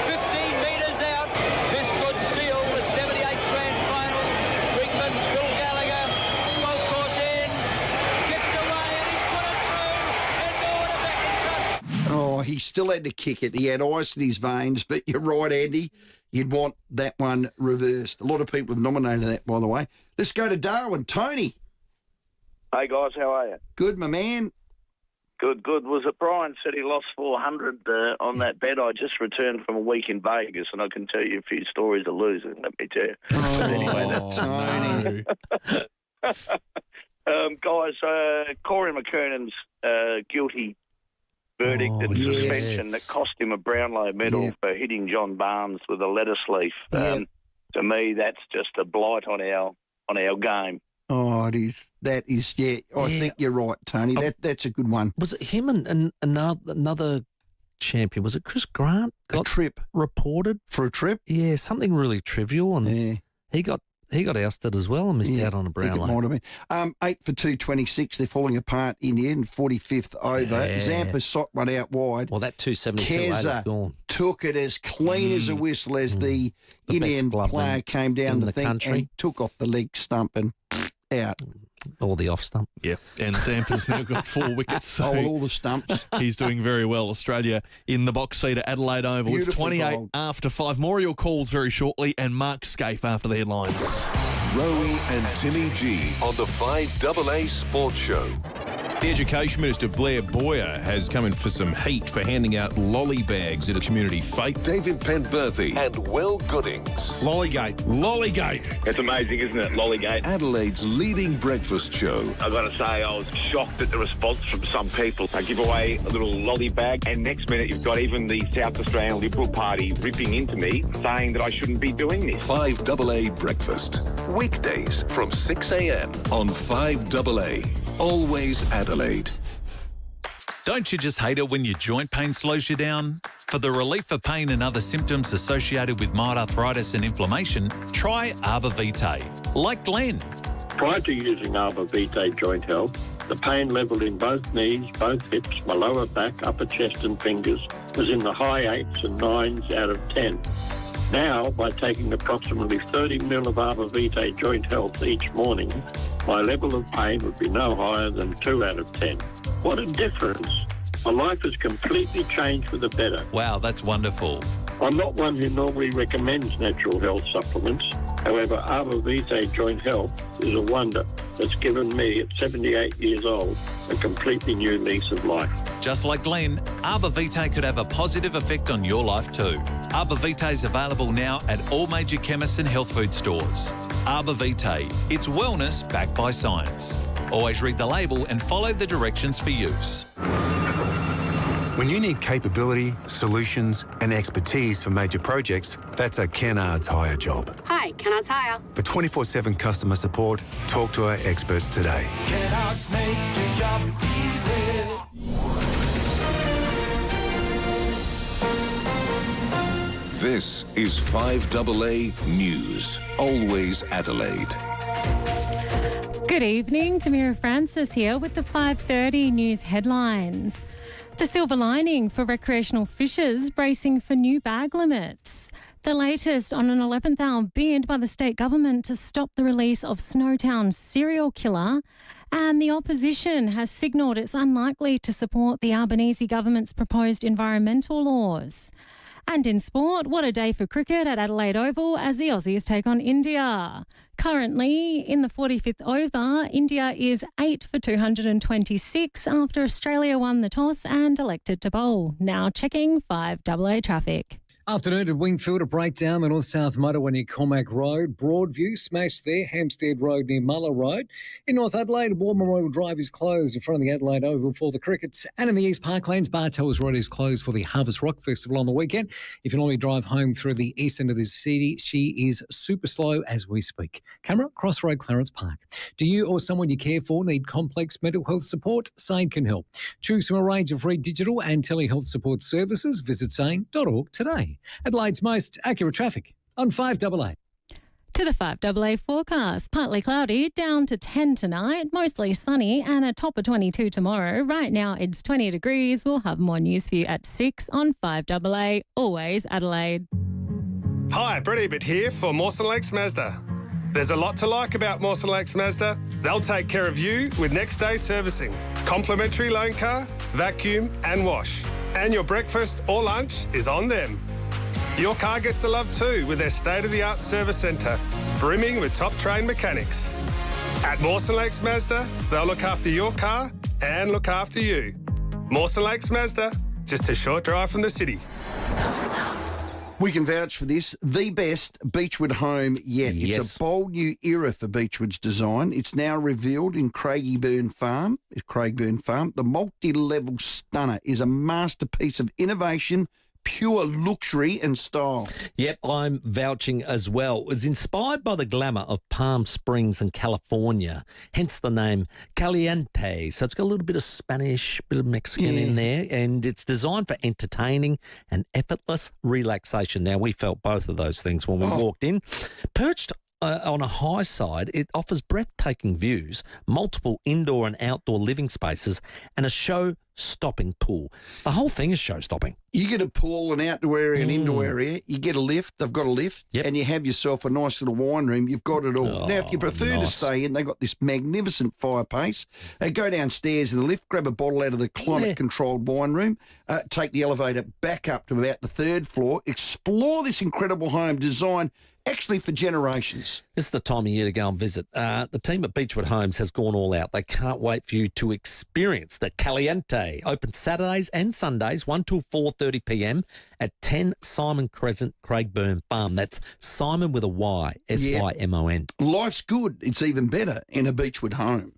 15 metres out. This could seal the 78 grand final. Brigman, Phil Gallagher, golf course in, chips away and he's put it through. And Norwood back in front. Oh, he still had to kick it. He had ice in his veins, but you're right, Andy. You'd want that one reversed. A lot of people have nominated that, by the way. Let's go to Darwin. Tony. Hey, guys, how are you? Good, my man. Good. Was it Brian said he lost 400 on that bet? I just returned from a week in Vegas, and I can tell you a few stories of losing, let me tell you. But anyway, Tony. Guys, Corey McKernan's guilty verdict and suspension that cost him a Brownlow medal for hitting John Barnes with a lettuce leaf. To me, that's just a blight on our game. Oh, it is. That is, I think you're right, Tony. That's a good one. Was it him and another champion? Was it Chris Grant? Got a trip reported for a trip. Yeah, something really trivial, and he got ousted as well and missed out on a Brownlow. It might have been. 8 for 226. They're falling apart in the end. 45th over. Zampa socked one out wide. Well, that 272 is gone. Took it as clean as a whistle as the Indian player came down the thing country. and took off the leg stump and out. Or the off stump. Yeah, and Tampa's now got 4 wickets. So all the stumps. He's doing very well. Australia in the box seat at Adelaide Oval. Beautiful It's 28 goal. after 5. More of your calls very shortly, and Mark Scaife after the headlines. Rowey and Timmy G on the 5AA Sports Show. The Education Minister, Blair Boyer, has come in for some heat for handing out lolly bags at a community fete. David Penberthy and Will Goodings. Lollygate. Lollygate. It's amazing, isn't it? Lollygate. Adelaide's leading breakfast show. I've got to say, I was shocked at the response from some people. They give away a little lolly bag, and next minute you've got even the South Australian Liberal Party ripping into me, saying that I shouldn't be doing this. 5AA Breakfast. Weekdays from 6 a.m. on 5AA. Always Adelaide. Don't you just hate it when your joint pain slows you down? For the relief of pain and other symptoms associated with mild arthritis and inflammation, try Arbor Vitae. Like Glenn. Prior to using Arbor Vitae Joint Health, the pain level in both knees, both hips, my lower back, upper chest and fingers was in the high 8s and 9s out of 10. Now, by taking approximately 30 ml of Arbor Vitae Joint Health each morning, my level of pain would be no higher than 2 out of 10. What a difference. My life has completely changed for the better. Wow, that's wonderful. I'm not one who normally recommends natural health supplements. However, Arbor Vitae Joint Health is a wonder that's given me, at 78 years old, a completely new lease of life. Just like Glenn, Arbor Vitae could have a positive effect on your life too. Arbor Vitae is available now at all major chemists and health food stores. Arbor Vitae, it's wellness backed by science. Always read the label and follow the directions for use. When you need capability, solutions and expertise for major projects, that's a Kennards Hire job. Hi, Kennards Hire. For 24/7 customer support, talk to our experts today. Kennards make your job easy. This is 5AA News. Always Adelaide. Good evening, Tamira Francis here with the 5:30 news headlines. The silver lining for recreational fishers bracing for new bag limits. The latest on an 11th hour bid by the state government to stop the release of Snowtown's serial killer. And the opposition has signalled it's unlikely to support the Albanese government's proposed environmental laws. And in sport, what a day for cricket at Adelaide Oval as the Aussies take on India. Currently, in the 45th over, India is 8 for 226 after Australia won the toss and elected to bowl. Now checking 5AA traffic. Afternoon at Wingfield, a breakdown the north-south motorway near Cormac Road. Broadview smashed there, Hampstead Road near Muller Road. In North Adelaide, War Memorial Drive is closed in front of the Adelaide Oval for the cricket. And in the East Parklands, Bartels Road is closed for the Harvest Rock Festival on the weekend. If you normally drive home through the east end of the city, she is super slow as we speak. Camera, Crossroad, Clarence Park. Do you or someone you care for need complex mental health support? SANE can help. Choose from a range of free digital and telehealth support services. Visit sane.org today. Adelaide's most accurate traffic on 5AA. To the 5AA forecast, partly cloudy, down to 10 tonight, mostly sunny and a top of 22 tomorrow. Right now it's 20 degrees. We'll have more news for you at 6 on 5AA, always Adelaide. Hi, Brett Ebert here for Mawson Lakes Mazda. There's a lot to like about Mawson Lakes Mazda. They'll take care of you with next day servicing, complimentary loan car, vacuum and wash. And your breakfast or lunch is on them. Your car gets the love too with their state-of-the-art service centre, brimming with top-trained mechanics. At Mawson Lakes Mazda, they'll look after your car and look after you. Mawson Lakes Mazda, just a short drive from the city. We can vouch for this. The best Beechwood home yet. Yes. It's a bold new era for Beechwood's design. It's now revealed in Craigburn Farm. The multi-level stunner is a masterpiece of innovation, pure luxury and style. Yep, I'm vouching as well. It was inspired by the glamour of Palm Springs and California, hence the name Caliente. So it's got a little bit of Spanish, bit of Mexican in there, and it's designed for entertaining and effortless relaxation. Now, we felt both of those things when we walked in. Perched on a high side, it offers breathtaking views, multiple indoor and outdoor living spaces, and a show-stopping pool. The whole thing is show-stopping. You get a pool, an outdoor area, an indoor area. You get a lift. They've got a lift. And you have yourself a nice little wine room. You've got it all. Now, if you prefer to stay in, they've got this magnificent fireplace. Go downstairs in the lift, grab a bottle out of the climate-controlled wine room, take the elevator back up to about the 3rd floor, explore this incredible home designed actually for generations. This is the time of year to go and visit. The team at Beechwood Homes has gone all out. They can't wait for you to experience the Caliente. Open Saturdays and Sundays, 1 till 4:30 p.m. at 10 Simon Crescent, Craigburn Farm. That's Simon with a Y, S-Y-M-O-N. Life's good. It's even better in a Beechwood home.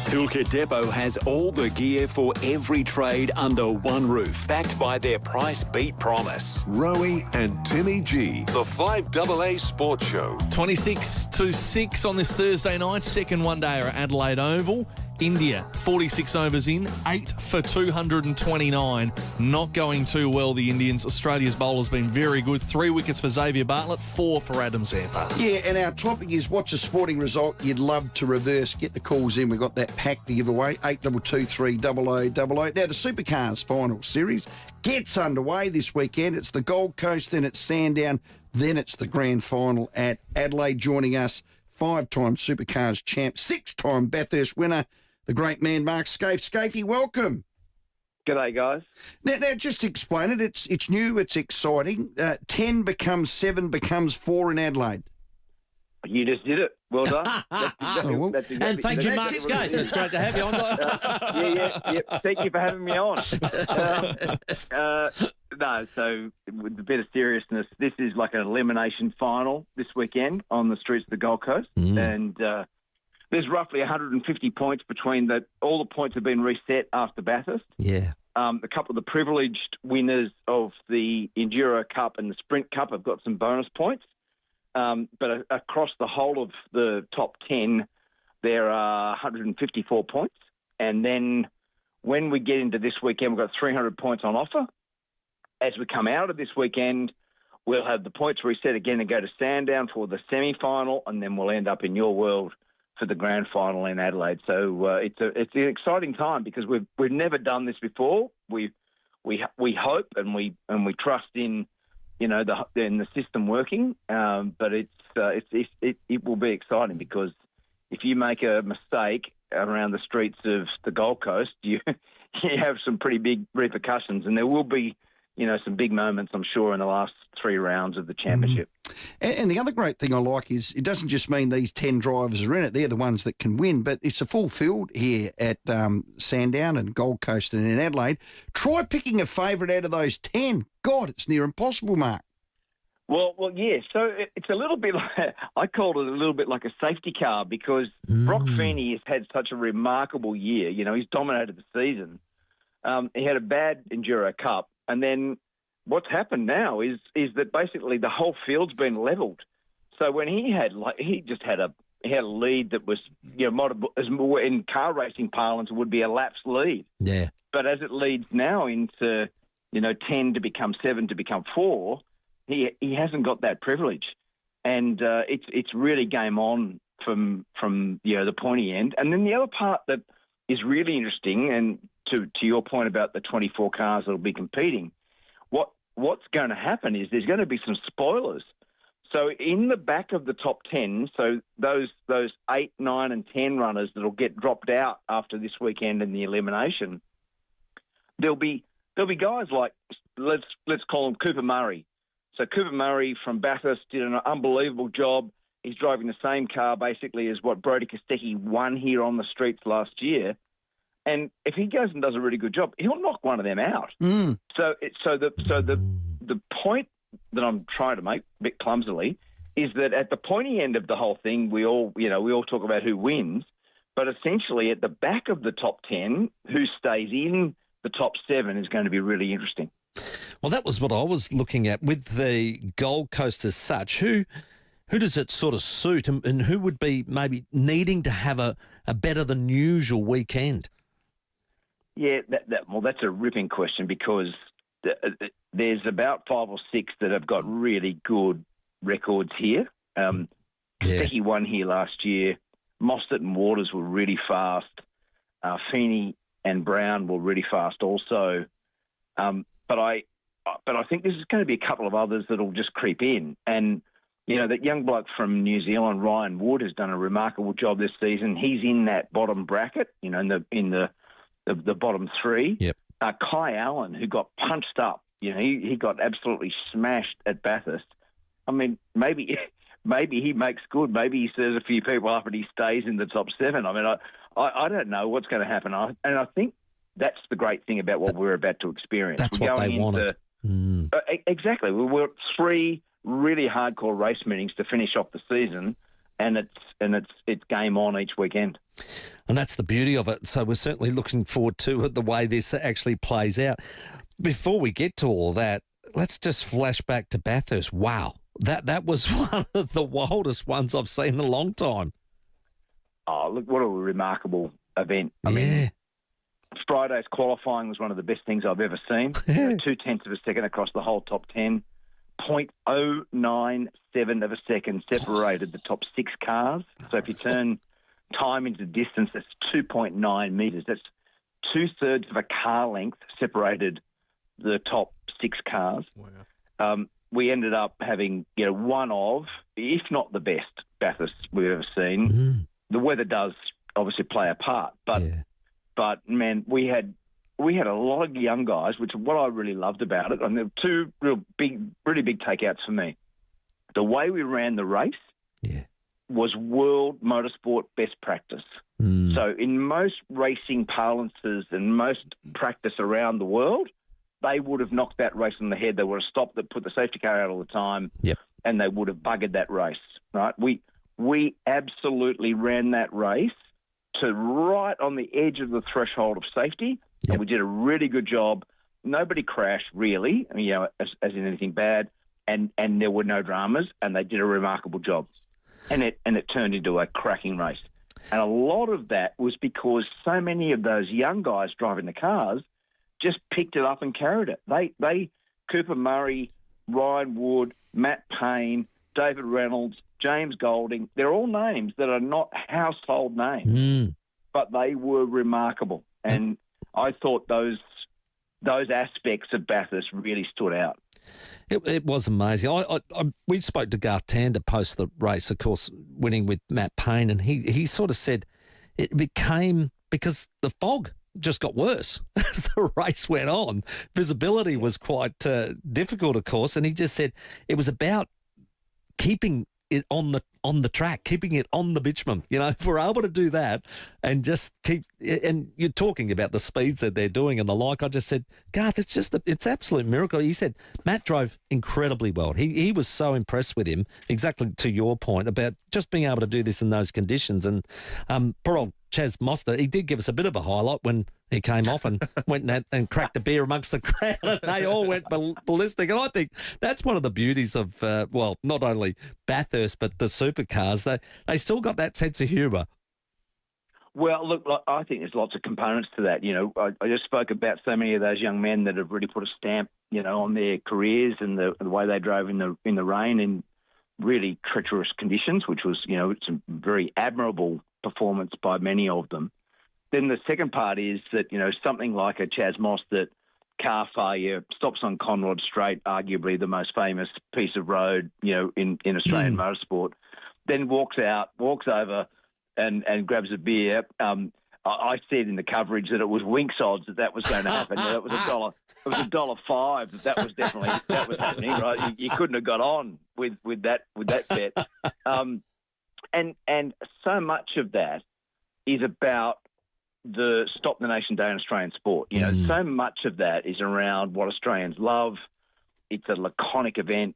Toolkit Depot has all the gear for every trade under one roof, backed by their price beat promise. Rowey and Timmy G, the 5AA Sports Show. 26-6 on this Thursday night, second one-dayer at Adelaide Oval. India, 46 overs in, 8 for 229. Not going too well, the Indians. Australia's bowler's been very good. 3 wickets for Xavier Bartlett, 4 for Adam Zampa. Yeah, and our topic is what's a sporting result you'd love to reverse? Get the calls in. We've got that pack to give away, 8223 0000. Now, the Supercars Final Series gets underway this weekend. It's the Gold Coast, then it's Sandown, then it's the grand final at Adelaide. Joining us, 5-time Supercars champ, 6-time Bathurst winner, the great man Mark Scaife. Scaife, welcome. G'day, guys. Now, just to explain it, it's new, it's exciting. 10 becomes 7 becomes 4 in Adelaide. You just did it. Well done. That's exactly, and thank you, Mark Scaife. It's great to have you on. Yeah. Thank you for having me on. No, so with a bit of seriousness, this is like an elimination final this weekend on the streets of the Gold Coast. And there's roughly 150 points between all the points have been reset after Bathurst. Yeah. A couple of the privileged winners of the Enduro Cup and the Sprint Cup have got some bonus points. But across the whole of the top 10, there are 154 points. And then when we get into this weekend, we've got 300 points on offer. As we come out of this weekend, we'll have the points reset again and go to Sandown for the semi-final, and then we'll end up in your world for the grand final in Adelaide. So it's an exciting time because we've never done this before. We hope and we trust in in the system working, but it will be exciting because if you make a mistake around the streets of the Gold Coast, you have some pretty big repercussions, and there will be some big moments, I'm sure, in the last 3 rounds of the championship. And the other great thing I like is it doesn't just mean these 10 drivers are in it. They're the ones that can win, but it's a full field here at Sandown and Gold Coast and in Adelaide. Try picking a favourite out of those 10. God, it's near impossible, Mark. Well, yeah. So it's a little bit like, I called it a little bit like a safety car because Brock Feeney has had such a remarkable year. He's dominated the season. He had a bad Enduro Cup. And then what's happened now is that basically the whole field's been levelled. So when he had a lead that was in car racing parlance would be a lapsed lead. Yeah. But as it leads now into 10 to become 7 to become 4, he hasn't got that privilege, and it's really game on from the pointy end. And then the other part that is really interesting, and to your point about the 24 cars that will be competing, what's going to happen is there's going to be some spoilers. So in the back of the top 10, so those 8, 9 and 10 runners that will get dropped out after this weekend in the elimination, there'll be guys like, let's call him Cooper Murray. So Cooper Murray from Bathurst did an unbelievable job. He's driving the same car basically as what Brodie Kostecki won here on the streets last year. And if he goes and does a really good job, he'll knock one of them out. So the point that I'm trying to make, a bit clumsily, is that at the pointy end of the whole thing, we all talk about who wins, but essentially at the back of the top 10, who stays in the top 7 is going to be really interesting. Well, that was what I was looking at with the Gold Coast as such. Who does it sort of suit, and who would be maybe needing to have a better than usual weekend? Yeah, that's a ripping question because there's about 5 or 6 that have got really good records here. He won here last year. Mostert and Waters were really fast. Feeney and Brown were really fast also. But I think there's going to be a couple of others that'll just creep in. And, you know, that young bloke from New Zealand, Ryan Wood, has done a remarkable job this season. He's in that bottom bracket, you know, in the bottom three. Yep. Kai Allen, who got punched up, you know, he got absolutely smashed at Bathurst. I mean, maybe he makes good. Maybe he stirs a few people up and he stays in the top 7. I mean, I don't know what's going to happen. And I think that's the great thing about what we're about to experience. That's what they wanted. Exactly. We're at 3 really hardcore race meetings to finish off the season, and it's game on each weekend. And that's the beauty of it. So we're certainly looking forward to the way this actually plays out. Before we get to all that, let's just flash back to Bathurst. Wow. That was one of the wildest ones I've seen in a long time. Oh, look, what a remarkable event. I mean, Friday's qualifying was one of the best things I've ever seen. 0.2 of a second across the whole top 10. 0.097 of a second separated the top 6 cars. So if you turn time into distance, that's 2.9 metres. That's 2/3 of a car length separated the top 6 cars. Wow. We ended up having, you know, one of, if not the best Bathurst we've ever seen. Mm-hmm. The weather does obviously play a part, but man, we had a lot of young guys, which is what I really loved about it. And there were 2 really big takeouts for me. The way we ran the race was world motorsport best practice. So in most racing parlances and most practice around the world, they would have knocked that race on the head. They would have stopped it, put the safety car out all the time, and they would have buggered that race, right? We absolutely ran that race to right on the edge of the threshold of safety, and we did a really good job. Nobody crashed, really, I mean, you know, as in anything bad, and there were no dramas, and they did a remarkable job. And it turned into a cracking race. And a lot of that was because so many of those young guys driving the cars just picked it up and carried it. They Cooper Murray, Ryan Wood, Matt Payne, David Reynolds, James Golding, they're all names that are not household names, but they were remarkable. And I thought those aspects of Bathurst really stood out. It was amazing. We spoke to Garth Tander post the race, of course, winning with Matt Payne, and he sort of said it became, because the fog just got worse as the race went on. Visibility was quite difficult, of course, and he just said it was about keeping it on the track, keeping it on the bitumen. You know, if we're able to do that and just keep, and you're talking about the speeds that they're doing and the like, I just said, Garth, it's absolute miracle. He said Matt drove incredibly well. He was so impressed with him, exactly to your point about just being able to do this in those conditions. And poor old Chaz Mostert, he did give us a bit of a highlight when he came off and went and cracked a beer amongst the crowd, and they all went ballistic. And I think that's one of the beauties of, not only Bathurst, but the supercars. They still got that sense of humour. Well, look, I think there's lots of components to that. You know, I just spoke about so many of those young men that have really put a stamp, you know, on their careers and the way they drove in the rain in really treacherous conditions, which was, you know, it's a very admirable performance by many of them. Then the second part is that, you know, something like a Chaz Mostert car failure, stops on Conrod Straight, arguably the most famous piece of road, you know, in Australian motorsport, then walks over and grabs a beer. I said in the coverage that it was Winks odds that was going to happen. It was $1.05 that was definitely happening. Right, you couldn't have got on with that bet. And so much of that is about the Stop the Nation Day in Australian sport. You know, so much of that is around what Australians love. It's a laconic event.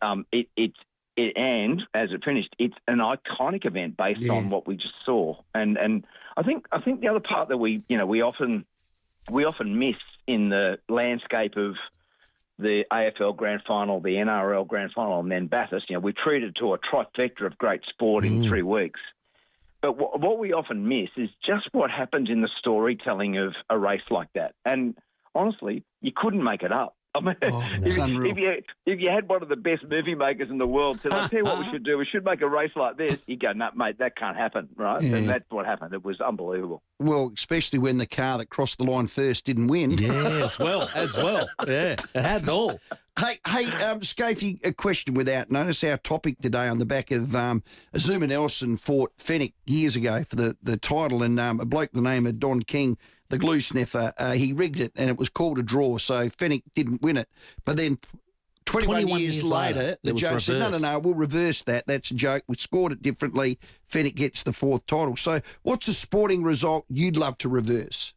And as it finished, it's an iconic event based on what we just saw. And I think the other part that we often miss in the landscape of the AFL Grand Final, the NRL Grand Final, and then Bathurst, you know, we treated to a trifecta of great sport in 3 weeks. But what we often miss is just what happens in the storytelling of a race like that. And honestly, you couldn't make it up. I mean, if you had one of the best movie makers in the world said, I'll tell you what we should do, we should make a race like this, you go, no, mate, that can't happen, right? Yeah. And that's what happened. It was unbelievable. Well, especially when the car that crossed the line first didn't win. Yeah, as well. Yeah, it had it all. Hey, Scafey, a question without notice. Our topic today on the back of Azuma Nelson fought Fennick years ago for the title, and a bloke the name of Don King, the glue sniffer, he rigged it and it was called a draw, so Fennick didn't win it. But then 21 years later, the judge said, no, we'll reverse that. That's a joke. We scored it differently. Fennick gets the fourth title. So what's a sporting result you'd love to reverse?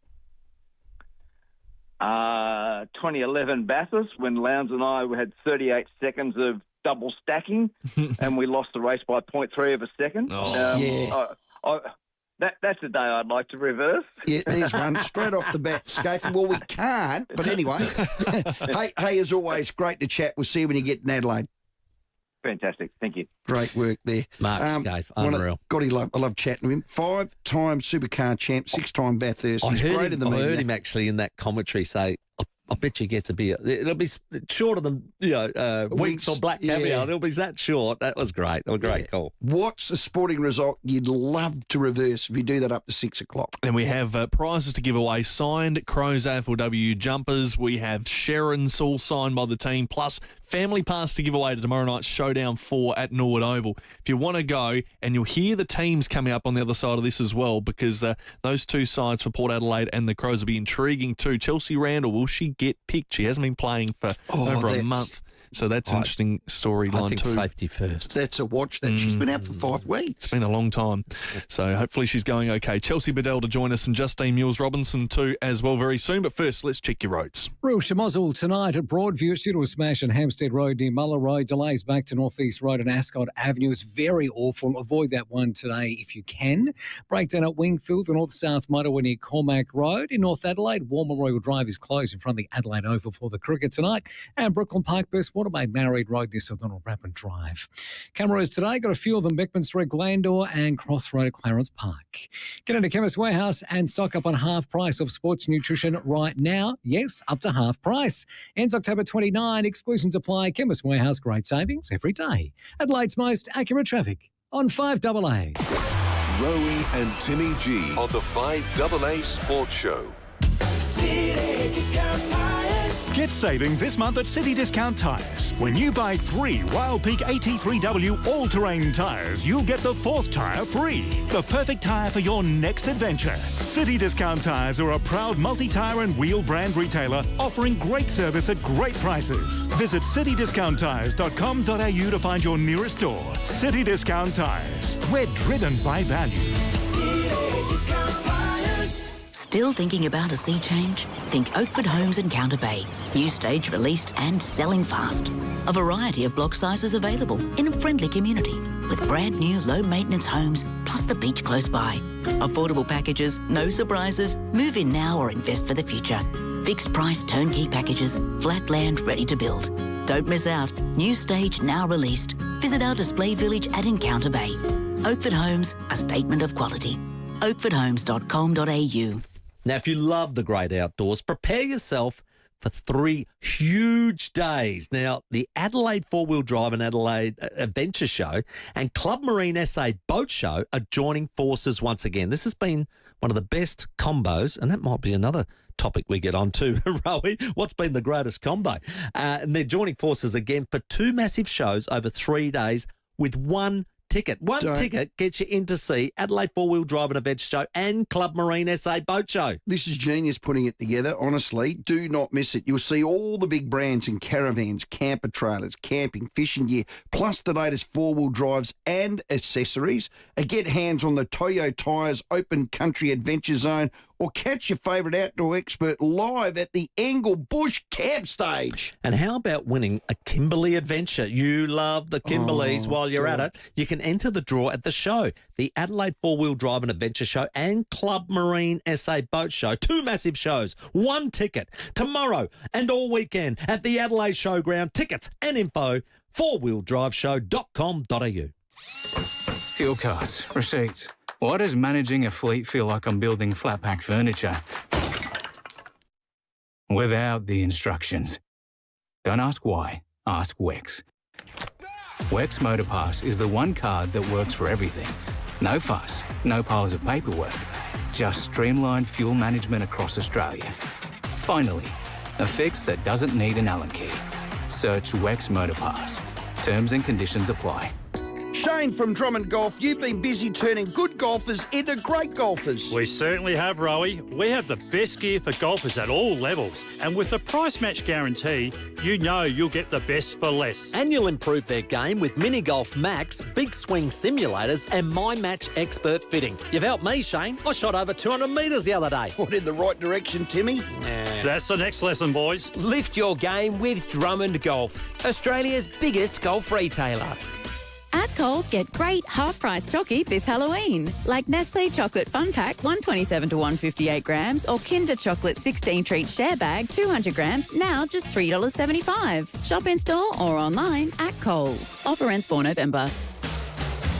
2011 Bathurst, when Lowndes and I had 38 seconds of double stacking and we lost the race by 0.3 of a second. That's the day I'd like to reverse. Yeah, there's one straight off the bat, Scafey. Well, we can't, but anyway. hey, as always, great to chat. We'll see you when you get in Adelaide. Fantastic. Thank you. Great work there. Mark Scaife, unreal. I love chatting to him. 5-time supercar champ, 6-time Bathurst. He's great in the media. I heard him actually in that commentary say, I bet you gets a beer. It'll be shorter than Winks or Black Caviar. It'll be that short. That was great. That was a great call. What's a sporting result you'd love to reverse if you do that up to 6 o'clock? And we have prizes to give away, signed Crows AFLW jumpers. We have Sharon's all signed by the team, plus family pass to give away to tomorrow night's Showdown 4 at Norwood Oval. If you want to go, and you'll hear the teams coming up on the other side of this as well, because those two sides for Port Adelaide and the Crows will be intriguing too. Chelsea Randall, will she get picked? She hasn't been playing for over a month. So that's an interesting storyline too. I think safety first. That's a watch. She's been out for 5 weeks. It's been a long time. So hopefully she's going okay. Chelsea Bedell to join us and Justine Mules-Robinson too as well very soon. But first, let's check your roads. Real Shamozzle tonight at Broadview. Due to a smash on Hampstead Road near Muller Road. Delays back to North East Road and Ascot Avenue. It's very awful. Avoid that one today if you can. Breakdown at Wingfield, the North-South motorway near Cormac Road. In North Adelaide, War Memorial Drive is closed in front of the Adelaide Oval for the cricket tonight. And Brooklyn Park Burst Watermaid Married Road near St Donald Rapid Drive. Cameras today, got a few of them, Beckman Street, Glandor and Crossroad at Clarence Park. Get into Chemist Warehouse and stock up on half price of sports nutrition right now. Yes, up to half price. Ends October 29. Exclusions apply. Chemist Warehouse, great savings every day. Adelaide's most accurate traffic on 5AA. Rowey and Timmy G on the 5AA Sports Show. City Discount Tires. Get saving this month at City Discount Tires. When you buy 3 Wild Peak AT3W all-terrain tyres, you'll get the 4th tyre free. The perfect tyre for your next adventure. City Discount Tires are a proud multi-tyre and wheel brand retailer offering great service at great prices. Visit citydiscounttires.com.au to find your nearest store. City Discount Tires. We're driven by value. City Discount Tires. Still thinking about a sea change? Think Oakford Homes in Counter Bay. New stage released and selling fast. A variety of block sizes available in a friendly community with brand new low maintenance homes plus the beach close by. Affordable packages, no surprises. Move in now or invest for the future. Fixed price turnkey packages, flat land ready to build. Don't miss out. New stage now released. Visit our display village at Encounter Bay. Oakford Homes, a statement of quality. oakfordhomes.com.au. Now, if you love the great outdoors, prepare yourself for 3 huge days. Now, the Adelaide Four-Wheel Drive and Adelaide Adventure Show and Club Marine SA Boat Show are joining forces once again. This has been one of the best combos, and that might be another topic we get on to, Rowey. What's been the greatest combo? And they're joining forces again for 2 massive shows over 3 days with one ticket. One ticket gets you in to see Adelaide Four-Wheel Drive and Adventure Show and Club Marine SA Boat Show. This is genius putting it together, honestly. Do not miss it. You'll see all the big brands in caravans, camper trailers, camping, fishing gear, plus the latest four-wheel drives and accessories. Get hands on the Toyo Tyres Open Country Adventure Zone or catch your favourite outdoor expert live at the Angle Bush Camp Stage. And how about winning a Kimberley adventure? You love the Kimberleys while you're at it. You can enter the draw at the show, the Adelaide Four-Wheel Drive and Adventure Show and Club Marine SA Boat Show. 2 massive shows, 1 ticket. Tomorrow and all weekend at the Adelaide Showground. Tickets and info, fourwheeldriveshow.com.au. Fuel cards, receipts. Why does managing a fleet feel like I'm building flat pack furniture? Without the instructions. Don't ask why, ask Wex. Wex Motor Pass is the one card that works for everything. No fuss, no piles of paperwork, just streamlined fuel management across Australia. Finally, a fix that doesn't need an Allen key. Search Wex Motor Pass. Terms and conditions apply. Shane from Drummond Golf, you've been busy turning good golfers into great golfers. We certainly have, Rowey. We have the best gear for golfers at all levels. And with the price match guarantee, you know you'll get the best for less. And you'll improve their game with Mini Golf Max, big swing simulators and My Match Expert fitting. You've helped me, Shane. I shot over 200 metres the other day. What, in the right direction, Timmy? That's the next lesson, boys. Lift your game with Drummond Golf, Australia's biggest golf retailer. At Coles, get great half-price chocky this Halloween. Like Nestle Chocolate Fun Pack, 127 to 158 grams, or Kinder Chocolate 16-treat share bag, 200 grams, now just $3.75. Shop in-store or online at Coles. Offer ends 4 November.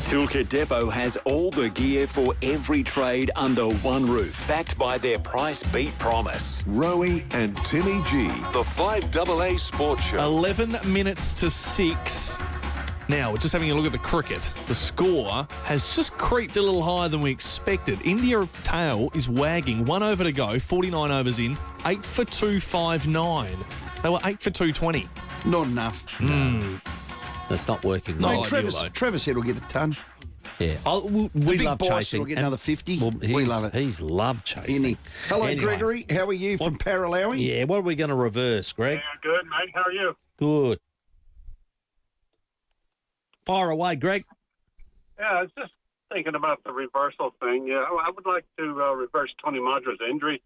Toolkit Depot has all the gear for every trade under one roof, backed by their price beat promise. Rowey and Timmy G, the 5AA Sports Show. 11 minutes to 6. Now, we're just having a look at the cricket. The score has just creeped a little higher than we expected. India tail is wagging. 1 over to go, 49 overs in, 8 for 259. They were 8 for 220. Not enough. It's not working. No, Trevor said he'll get a ton. Yeah. We the love big chasing. will get another 50. Well, we love it. He's love chasing. Isn't he? Hello, Anyway. Gregory. How are you from Paralowie? Yeah, what are we going to reverse, Greg? Good, mate. How are you? Good. Fire away, Greg. Yeah, I was just thinking about the reversal thing. Yeah, I would like to reverse Tony Madra's injury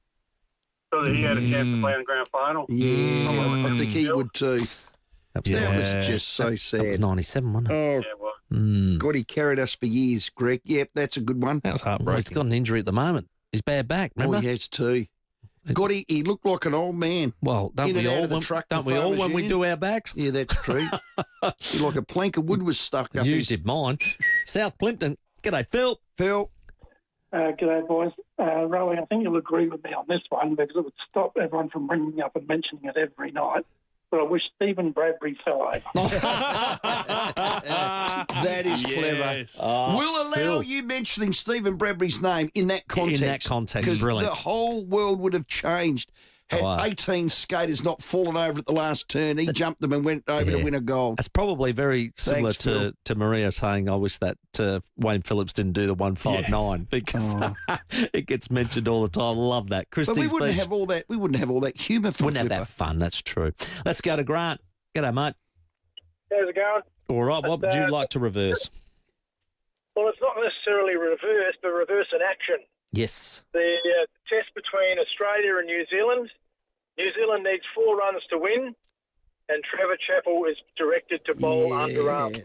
so that he had a chance to play in the grand final. Yeah, I think he would too. That was just so sad. That was 97, wasn't it? Oh, God, he carried us for years, Greg. Yep, that's a good one. That was heartbreaking. Well, he's got an injury at the moment. His bad back, remember? Oh, he has too. God, he looked like an old man. Well, don't we all when we do our backs? Yeah, that's true. Like a plank of wood was stuck up You did mine. South Plimpton. G'day, Phil. Phil. G'day, boys. Rowey, I think you'll agree with me on this one because it would stop everyone from ringing up and mentioning it every night. But I wish Stephen Bradbury fell over. That is clever. We'll allow you mentioning Stephen Bradbury's name in that context. In that context, because brilliant. the whole world would have changed had 18 skaters not fallen over at the last turn. He jumped them and went over to win a gold. It's probably very similar Thanks, to Maria saying, I wish that Wayne Phillips didn't do the 159 because it gets mentioned all the time. Love that. Christie's But we wouldn't Beach. have all that. We wouldn't have all that humour for Wouldn't have that fun. That's true. Let's go to Grant. G'day, mate. How's it going? All right. What would you like to reverse? Well, it's not necessarily reverse, but reverse in action. Yes. The test between Australia and New Zealand. New Zealand needs 4 runs to win, and Trevor Chappell is directed to bowl underarm.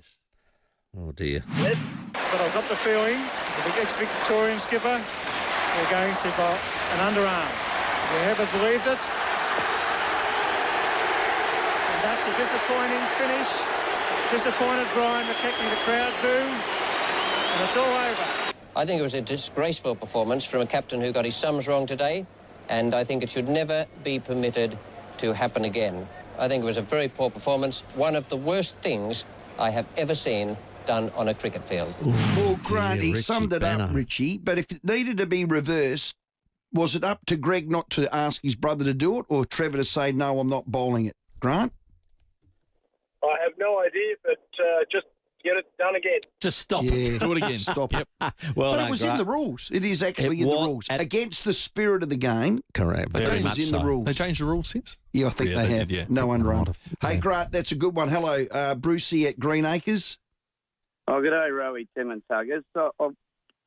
Oh, dear. But I've got the feeling, as a big ex-Victorian skipper, we're going to bowl an underarm. We haven't believed it. And that's a disappointing finish. Disappointed Brian McKechnie, the crowd boo, and it's all over. I think it was a disgraceful performance from a captain who got his sums wrong today, and I think it should never be permitted to happen again. I think it was a very poor performance, one of the worst things I have ever seen done on a cricket field. Well, Grant, he Richie summed it Banner. up, Richie, but if it needed to be reversed, was it up to Greg not to ask his brother to do it or Trevor to say, no, I'm not bowling it? Grant? I have no idea, but just get it done again. Just stop it. Do it again. Stop it. Well, but no, it was in Grant. the rules. It is actually in the rules. Against the spirit of the game. Correct. But Very it much was in the so. rules. They changed the rules since? Yeah, I think they have. did, yeah. No underarm. Hey, Grant, that's a good one. Hello, Brucey at Green Acres. Oh, good day, Rowey, Tim and Tuggers. So I'll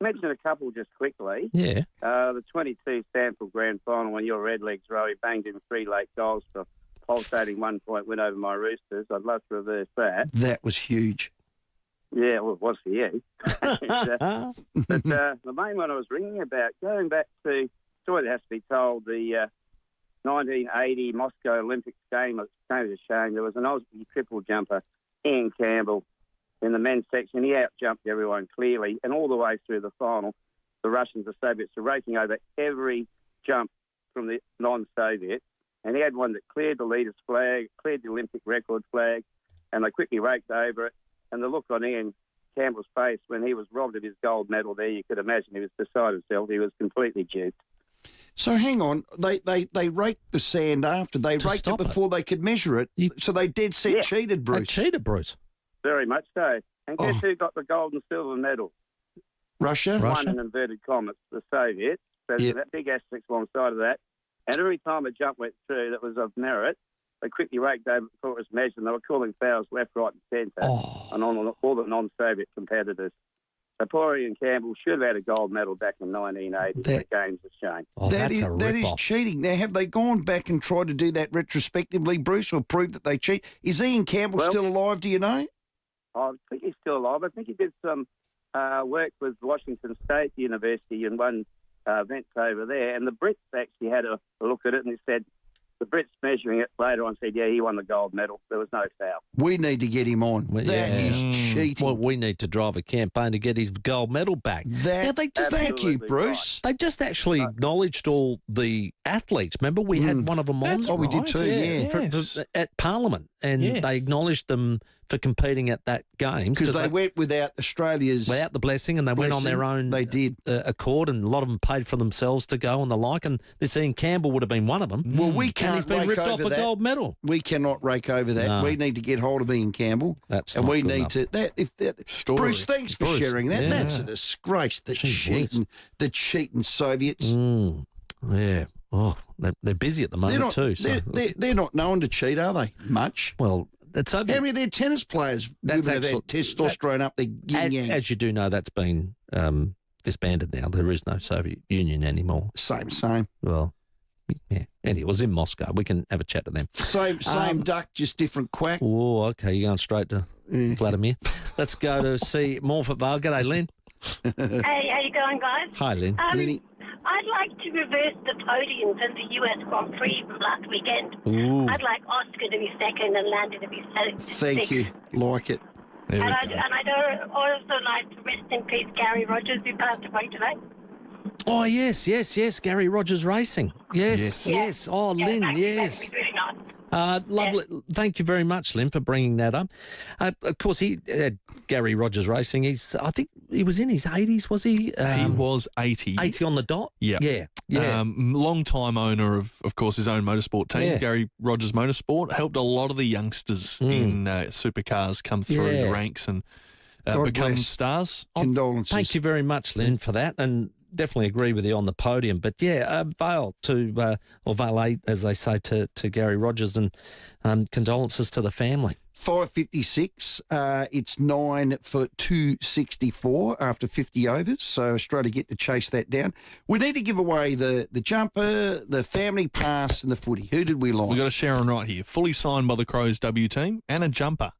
mention a couple just quickly. Yeah. The 22 Stanford Grand Final when your Redlegs, Rowey, banged in 3 late goals for pulsating 1 point win over my Roosters. I'd love to reverse that. That was huge. Yeah, well, it was for you. But the main one I was ringing about, going back to, story that has to be told, the 1980 Moscow Olympics game, it came as a shame. There was an Aussie triple jumper, Ian Campbell, in the men's section. He out-jumped everyone clearly, and all the way through the final, the Russians, the Soviets were racing over every jump from the non-Soviets, and he had one that cleared the leader's flag, cleared the Olympic record flag, and they quickly raked over it. And the look on Ian Campbell's face when he was robbed of his gold medal there, you could imagine he was beside himself. He was completely duped. So hang on, they raked the sand after. They raked it before they could measure it. So they dead set cheated, Bruce. They cheated, Bruce. Very much so. And guess who got the gold and silver medal? Russia? One in inverted commas, the Soviets. So there's that big asterisk alongside of that. And every time a jump went through that was of merit, they quickly raked over before it was measured, and they were calling fouls left, right and centre on all the non-Soviet competitors. So poor Ian Campbell should have had a gold medal back in 1980 at the Games of Shame. That is cheating. Now, have they gone back and tried to do that retrospectively, Bruce, or prove that they cheat? Is Ian Campbell still alive, do you know? I think he's still alive. I think he did some work with Washington State University and won events over there. And the Brits actually had a look at it and they said, the Brits measuring it later on said, he won the gold medal. There was no foul. We need to get him on. That is cheating. Well, we need to drive a campaign to get his gold medal back. Thank you, Bruce. They just actually acknowledged all the athletes. Remember, we had one of them on. We did too, at Parliament, and they acknowledged them for competing at that game. Because they went without Australia's... Without the blessing, and they went on their own accord, and a lot of them paid for themselves to go and the like, and this Ian Campbell would have been one of them. Well, we can't and he's been ripped off a gold medal. We cannot rake over that. No. We need to get hold of Ian Campbell. That's and not we good need enough. to... Bruce, thanks for sharing that. That's a disgrace, the cheating Soviets. Yeah. Oh, they're busy at the moment too. So. They're not known to cheat, are they? Much. Well, it's over. How many of their tennis players have had testosterone up their yin-yang? As you do know, that's been disbanded now. There is no Soviet Union anymore. Same. Well, yeah. Anyway, it was in Moscow. We can have a chat to them. Same duck, just different quack. Oh, okay. You're going straight to Vladimir. Let's go to see more for Val. G'day, Lynn. Hey, how you going, guys? Hi, Lynn. I'd like to reverse the podiums in the US Grand Prix from last weekend. Ooh. I'd like Oscar to be second and Landon to be sixth. Thank you. Like it. And I'd also like to rest in peace Gary Rogers, who passed away today. Oh, yes. Gary Rogers Racing. Yes. Oh, Lynn, yes. Really nice. Lovely. Thank you very much, Lynn, for bringing that up. Of course, he had Gary Rogers Racing. I think he was in his 80s, was he? He was 80. 80 on the dot? Yeah. Long-time owner of course, his own motorsport team, Gary Rogers Motorsport. Helped a lot of the youngsters in supercars come through the ranks and become stars. Condolences. Thank you very much, Lynn, for that. And definitely agree with you on the podium. But, Vale or Vale, as they say, to Gary Rogers, and condolences to the family. 5.56. It's 9 for 2.64 after 50 overs, so Australia get to chase that down. We need to give away the jumper, the family pass and the footy. Who did we like? We've got a Sharon right here, fully signed by the Crows W team, and a jumper.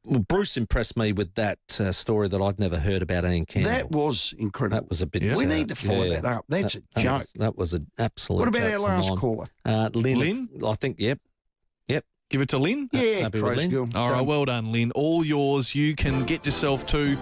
Bruce impressed me with that story that I'd never heard about Ian Campbell. That was incredible. That was a bit... We need to follow that up. That's a joke. That was an absolute... What about our last caller? Lynn? I think, yep. Give it to Lynn? Yeah, Crows girl. All right, well done, Lynn. All yours. You can get yourself to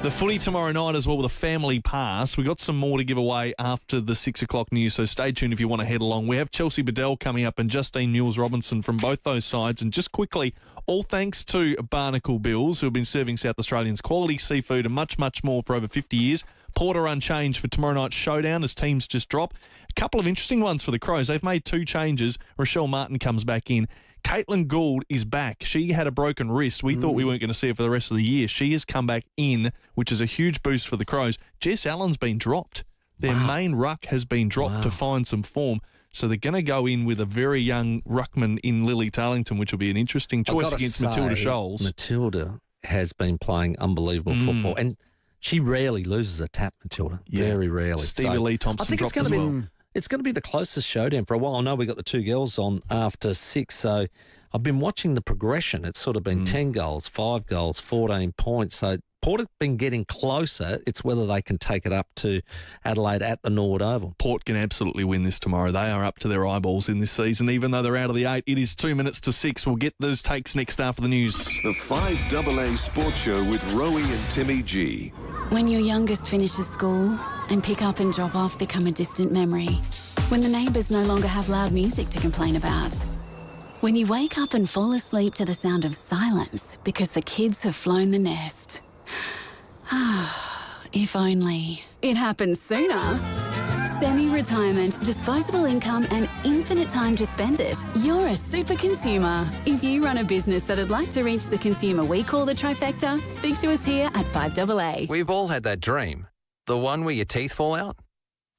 the footy tomorrow night as well with a family pass. We got some more to give away after the 6 o'clock news, so stay tuned if you want to head along. We have Chelsea Bedell coming up and Justine Mules-Robinson from both those sides. And just quickly, all thanks to Barnacle Bills, who have been serving South Australians quality seafood and much, much more for over 50 years. Porter unchanged for tomorrow night's showdown as teams just drop. A couple of interesting ones for the Crows. They've made 2 changes. Rochelle Martin comes back in. Caitlin Gould is back. She had a broken wrist. We thought we weren't going to see her for the rest of the year. She has come back in, which is a huge boost for the Crows. Jess Allen's been dropped. Their main ruck has been dropped to find some form. So they're going to go in with a very young ruckman in Lily Tarlington, which will be an interesting choice against Matilda Scholes. Matilda has been playing unbelievable football. And she rarely loses a tap, Matilda. Very rarely. Stevie Lee Thompson dropped as well. It's going to be the closest showdown for a while. I know we got the 2 girls on after 6, so I've been watching the progression. It's sort of been 10 goals, 5 goals, 14 points. So Port's been getting closer. It's whether they can take it up to Adelaide at the Norwood Oval. Port can absolutely win this tomorrow. They are up to their eyeballs in this season, even though they're out of the 8. It is 2 minutes to 6. We'll get those takes next after the news. The 5AA Sports Show with Rowey and Timmy G. When your youngest finishes school and pick up and drop off become a distant memory, When the neighbours no longer have loud music to complain about. When you wake up and fall asleep to the sound of silence because the kids have flown the nest. If only. It happens sooner. Semi-retirement, disposable income and infinite time to spend it. You're a super consumer. If you run a business that'd like to reach the consumer we call the trifecta, speak to us here at FIVEAA. We've all had that dream. The one where your teeth fall out.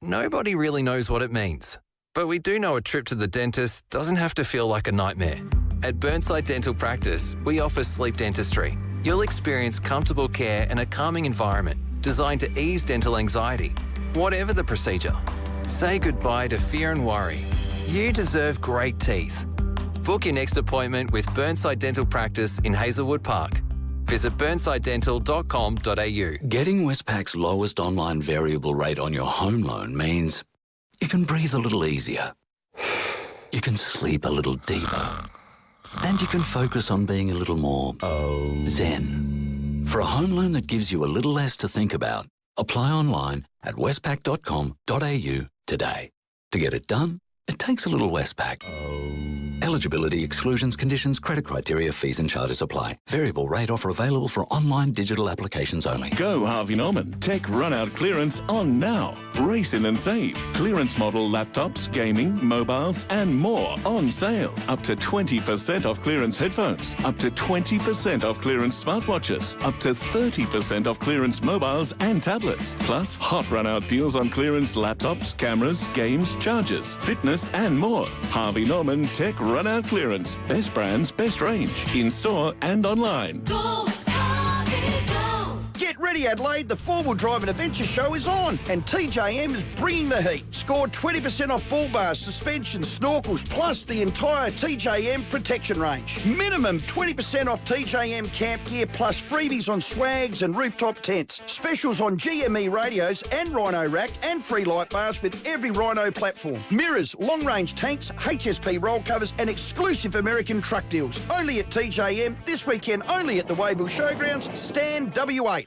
Nobody really knows what it means. But we do know a trip to the dentist doesn't have to feel like a nightmare. At Burnside Dental Practice, we offer sleep dentistry. You'll experience comfortable care and a calming environment designed to ease dental anxiety. Whatever the procedure, say goodbye to fear and worry. You deserve great teeth. Book your next appointment with Burnside Dental Practice in Hazelwood Park. Visit burnsidedental.com.au. Getting Westpac's lowest online variable rate on your home loan means you can breathe a little easier, you can sleep a little deeper, and you can focus on being a little more zen. For a home loan that gives you a little less to think about, apply online at westpac.com.au today. To get it done, it takes a little Westpac. Eligibility, exclusions, conditions, credit criteria, fees and charges apply. Variable rate offer available for online digital applications only. Go Harvey Norman. Tech run-out clearance on now. Race in and save. Clearance model laptops, gaming, mobiles and more on sale. Up to 20% off clearance headphones. Up to 20% off clearance smartwatches. Up to 30% off clearance mobiles and tablets. Plus hot run-out deals on clearance laptops, cameras, games, chargers, fitness and more. Harvey Norman Tech run-out clearance. Best brands, best range. In-store and online. Get ready, Adelaide. The four-wheel drive and adventure show is on, and TJM is bringing the heat. Score 20% off bull bars, suspensions, snorkels, plus the entire TJM protection range. Minimum 20% off TJM camp gear, plus freebies on swags and rooftop tents. Specials on GME radios and Rhino rack, and free light bars with every Rhino platform. Mirrors, long-range tanks, HSP roll covers, and exclusive American truck deals. Only at TJM, this weekend only at the Wayville Showgrounds, Stand W8.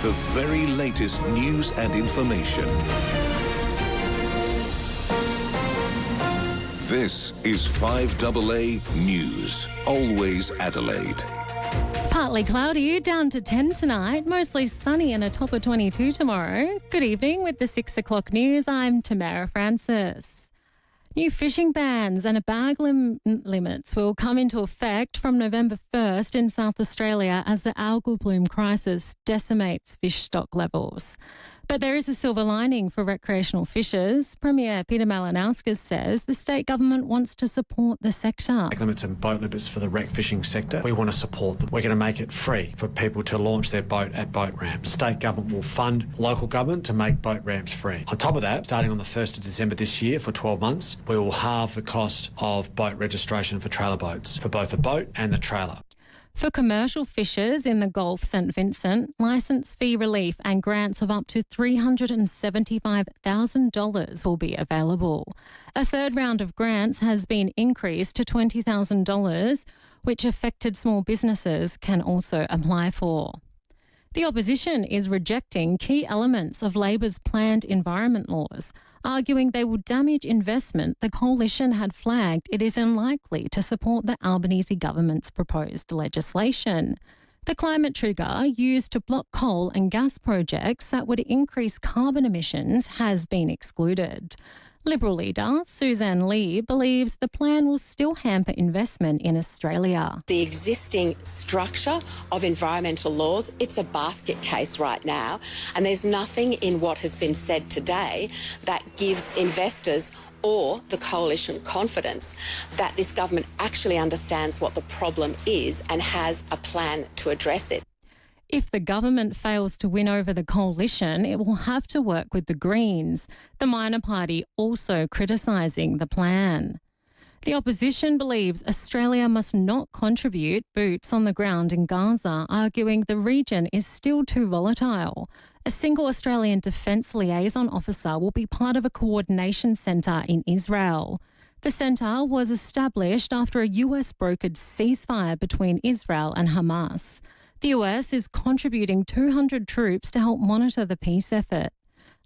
The very latest news and information. This is 5AA News. Always Adelaide. Partly cloudy, down to 10 tonight. Mostly sunny and a top of 22 tomorrow. Good evening with the 6 o'clock news. I'm Tamara Francis. New fishing bans and bag limits will come into effect from November 1st in South Australia as the algal bloom crisis decimates fish stock levels. But there is a silver lining for recreational fishers. Premier Peter Malinauskas says the state government wants to support the sector. Bag limits and boat limits for the rec fishing sector, we want to support them. We're going to make it free for people to launch their boat at boat ramps. State government will fund local government to make boat ramps free. On top of that, starting on the 1st of December this year for 12 months, we will halve the cost of boat registration for trailer boats, for both the boat and the trailer. For commercial fishers in the Gulf St Vincent, licence fee relief and grants of up to $375,000 will be available. A third round of grants has been increased to $20,000, which affected small businesses can also apply for. The opposition is rejecting key elements of Labor's planned environment laws, arguing they will damage investment. The coalition had flagged it is unlikely to support the Albanese government's proposed legislation. The climate trigger used to block coal and gas projects that would increase carbon emissions has been excluded. Liberal leader Suzanne Lee believes the plan will still hamper investment in Australia. The existing structure of environmental laws, it's a basket case right now, and there's nothing in what has been said today that gives investors or the coalition confidence that this government actually understands what the problem is and has a plan to address it. If the government fails to win over the coalition, it will have to work with the Greens, the minor party also criticising the plan. The opposition believes Australia must not contribute boots on the ground in Gaza, arguing the region is still too volatile. A single Australian Defence Liaison Officer will be part of a coordination centre in Israel. The centre was established after a US-brokered ceasefire between Israel and Hamas. The US is contributing 200 troops to help monitor the peace effort.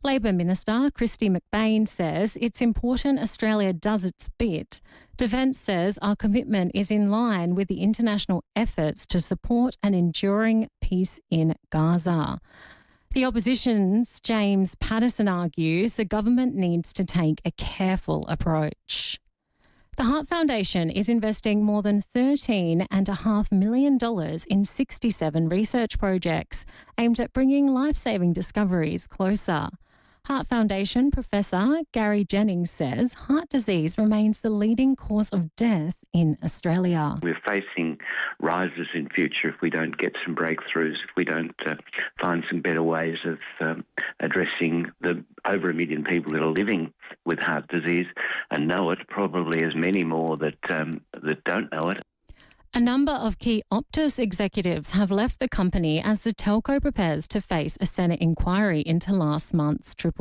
Labor Minister Christy McBain says it's important Australia does its bit. Defence says our commitment is in line with the international efforts to support an enduring peace in Gaza. The opposition's James Patterson argues the government needs to take a careful approach. The Heart Foundation is investing more than $13.5 million in 67 research projects aimed at bringing life-saving discoveries closer. Heart Foundation Professor Gary Jennings says heart disease remains the leading cause of death in Australia. We're facing rises in future if we don't get some breakthroughs, if we don't find some better ways of addressing the over 1 million people that are living with heart disease and know it, probably as many more that don't know it. A number of key Optus executives have left the company as the telco prepares to face a Senate inquiry into last month's 000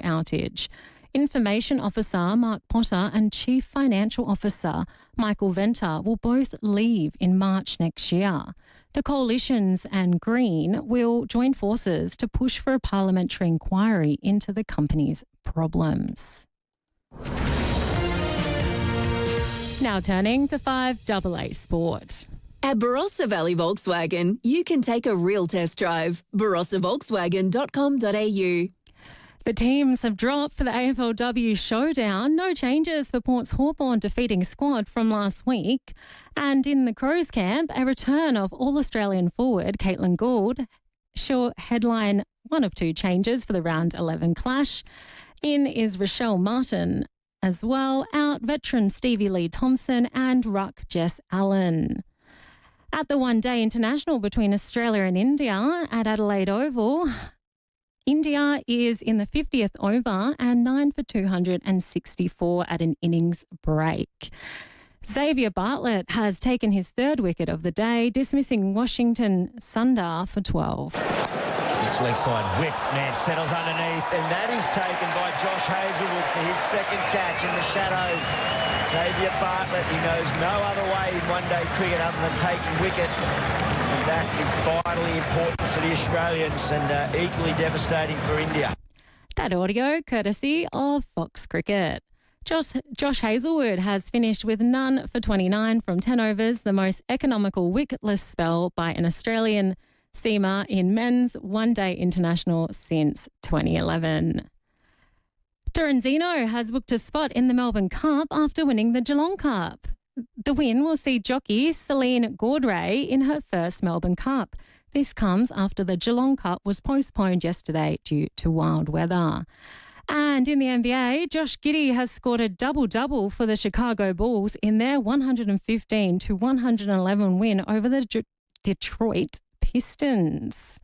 outage. Information Officer Mark Potter and Chief Financial Officer Michael Venter will both leave in March next year. The Coalitions and Green will join forces to push for a parliamentary inquiry into the company's problems. Now turning to 5AA Sport. At Barossa Valley Volkswagen, you can take a real test drive. BarossaVolkswagen.com.au. The teams have dropped for the AFLW showdown. No changes for Port's Hawthorn defeating squad from last week. And in the Crows camp, a return of All-Australian forward Caitlin Gould shall headline one of two changes for the round 11 clash. In is Rochelle Martin. As well, out veteran Stevie Lee Thompson and ruck Jess Allen. At the one-day international between Australia and India at Adelaide Oval, India is in the 50th over and 9 for 264 at an innings break. Xavier Bartlett has taken his third wicket of the day, dismissing Washington Sundar for 12. This leg side whip, man settles underneath, and that is taken by Josh Hazelwood for his second catch in the shadows. Xavier Bartlett, he knows no other way in one-day cricket other than taking wickets, and that is vitally important for the Australians and equally devastating for India. That audio courtesy of Fox Cricket. Josh Hazelwood has finished with none for 29 from 10 overs, the most economical wicketless spell by an Australian seamer in men's one-day international since 2011. Duranzino has booked a spot in the Melbourne Cup after winning the Geelong Cup. The win will see jockey Celine Gaudray in her first Melbourne Cup. This comes after the Geelong Cup was postponed yesterday due to wild weather. And in the NBA, Josh Giddey has scored a double-double for the Chicago Bulls in their 115-111 win over the Detroit Pistons.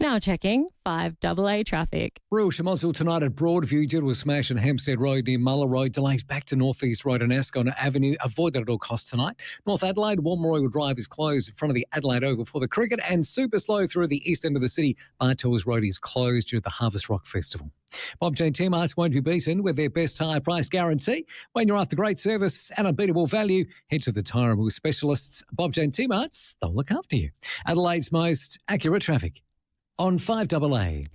Now checking 5AA traffic. Rural Shamozzle tonight at Broadview due to a smash in Hempstead Road near Muller Road. Delays back to North East Road and Ascot Avenue. Avoid that at all costs tonight. North Adelaide, Walmeroy Drive is closed in front of the Adelaide Oval for the cricket, and super slow through the east end of the city. Bartels Road is closed due to the Harvest Rock Festival. Bob Jane T-Marts won't be beaten with their best tyre price guarantee. When you're after great service and unbeatable value, head to the Tyre & Wheel specialists. Bob Jane T-Marts, they'll look after you. Adelaide's most accurate traffic on 5AA.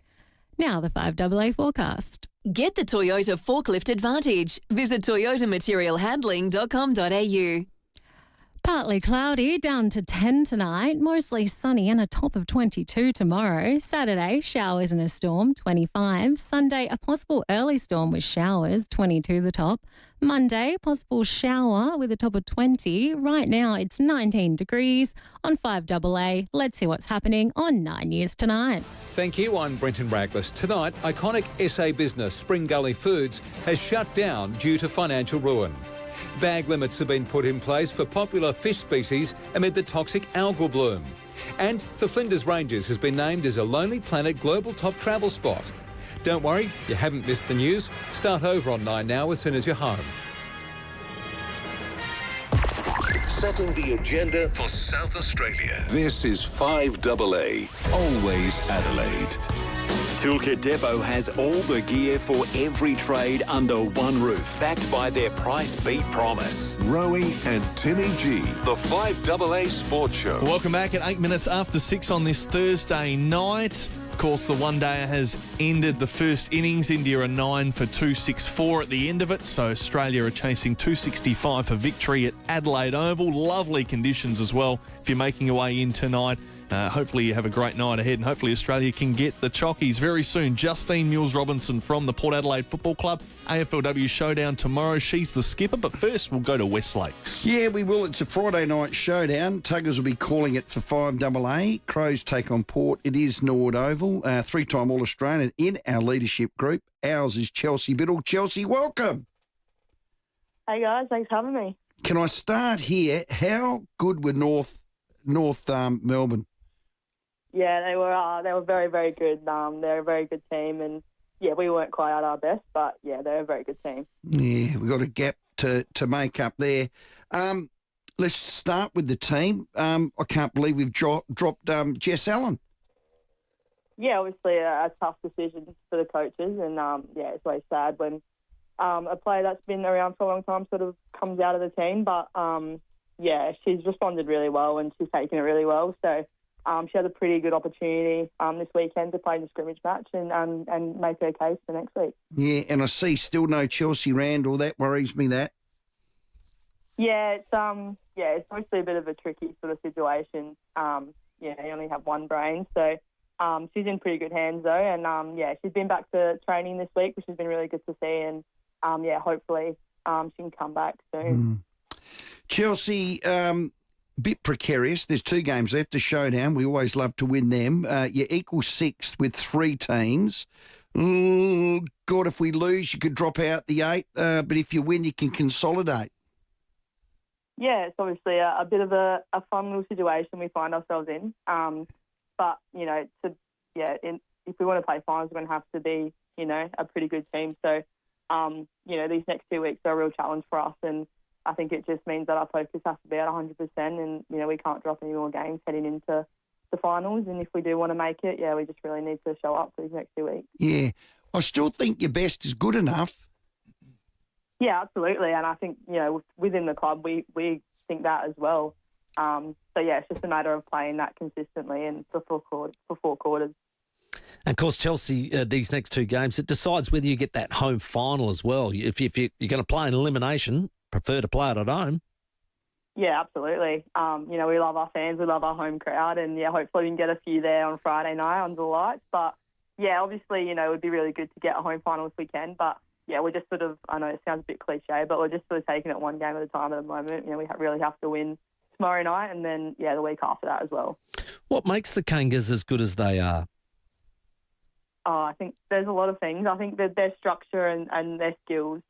Now the 5AA forecast. Get the Toyota Forklift Advantage. Visit toyotamaterialhandling.com.au. Partly cloudy, down to 10 tonight, mostly sunny and a top of 22 tomorrow. Saturday, showers and a storm, 25. Sunday, a possible early storm with showers, 22 the top. Monday, possible shower with a top of 20. Right now, it's 19 degrees on 5AA. Let's see what's happening on 9 News tonight. Thank you. I'm Brenton Raglas. Tonight, iconic SA business Spring Gully Foods has shut down due to financial ruin. Bag limits have been put in place for popular fish species amid the toxic algal bloom. And the Flinders Ranges has been named as a Lonely Planet global top travel spot. Don't worry, you haven't missed the news. Start over on 9 Now as soon as you're home. Setting the agenda for South Australia. This is 5AA, always Adelaide. Toolkit Depot has all the gear for every trade under one roof, backed by their price beat promise. Rowey and Timmy G, the 5AA Sports Show. Welcome back at 8 minutes after 6 on this Thursday night. Of course, the one-dayer has ended the first innings. India are 9 for 264 at the end of it, so Australia are chasing 265 for victory at Adelaide Oval. Lovely conditions as well if you're making your way in tonight. Hopefully you have a great night ahead, and hopefully Australia can get the chockies very soon. Justine Mills-Robinson from the Port Adelaide Football Club. AFLW showdown tomorrow. She's the skipper, but first we'll go to Westlake. Yeah, we will. It's a Friday night showdown. Tuggers will be calling it for 5AA. Crows take on Port. It is Norwood Oval. Three-time All-Australian in our leadership group. Ours is Chelsea Biddle. Chelsea, welcome. Hey guys, thanks for having me. Can I start here? How good were North Melbourne? Yeah, they were very, very good. They're a very good team, and yeah, we weren't quite at our best, but yeah, they're a very good team. Yeah, we've got a gap to make up there. Let's start with the team. I can't believe we've dropped Jess Allen. Yeah, obviously a tough decision for the coaches, and yeah, it's always sad when a player that's been around for a long time sort of comes out of the team, but yeah, she's responded really well and she's taken it really well, so she had a pretty good opportunity this weekend to play in the scrimmage match and make her case for next week. Yeah, and I see still no Chelsea Randall. That worries me, that. Yeah, it's obviously a bit of a tricky sort of situation. Yeah, you only have one brain, so she's in pretty good hands though, and yeah, she's been back to training this week, which has been really good to see, and yeah, hopefully she can come back soon. Chelsea, bit precarious. There's 2 games left, the showdown. We always love to win them. You equal 6th with 3 teams. God, if we lose, you could drop out the 8, but if you win, you can consolidate. Yeah, it's obviously a bit of a fun little situation we find ourselves in. But, you know, if we want to play finals, we're going to have to be, you know, a pretty good team. So, you know, these next 2 weeks are a real challenge for us, and I think it just means that our focus has to be at 100%, and, you know, we can't drop any more games heading into the finals. And if we do want to make it, yeah, we just really need to show up for these next 2 weeks. Yeah. I still think your best is good enough. Yeah, absolutely. And I think, you know, within the club, we think that as well. So, yeah, it's just a matter of playing that consistently and for 4 quarters. And of course, Chelsea, these next 2 games, it decides whether you get that home final as well. If you're going to play an elimination, prefer to play it at home. Yeah, absolutely. You know, we love our fans, we love our home crowd, and yeah, hopefully we can get a few there on Friday night under the lights. But yeah, obviously, you know, it would be really good to get a home final if we can. But yeah, we're just sort of, I know it sounds a bit cliche, but we're just sort of taking it one game at a time at the moment. You know, we really have to win tomorrow night, and then yeah, the week after that as well. What makes the Kangas as good as they are? Oh, I think there's a lot of things. I think that their structure and their skills,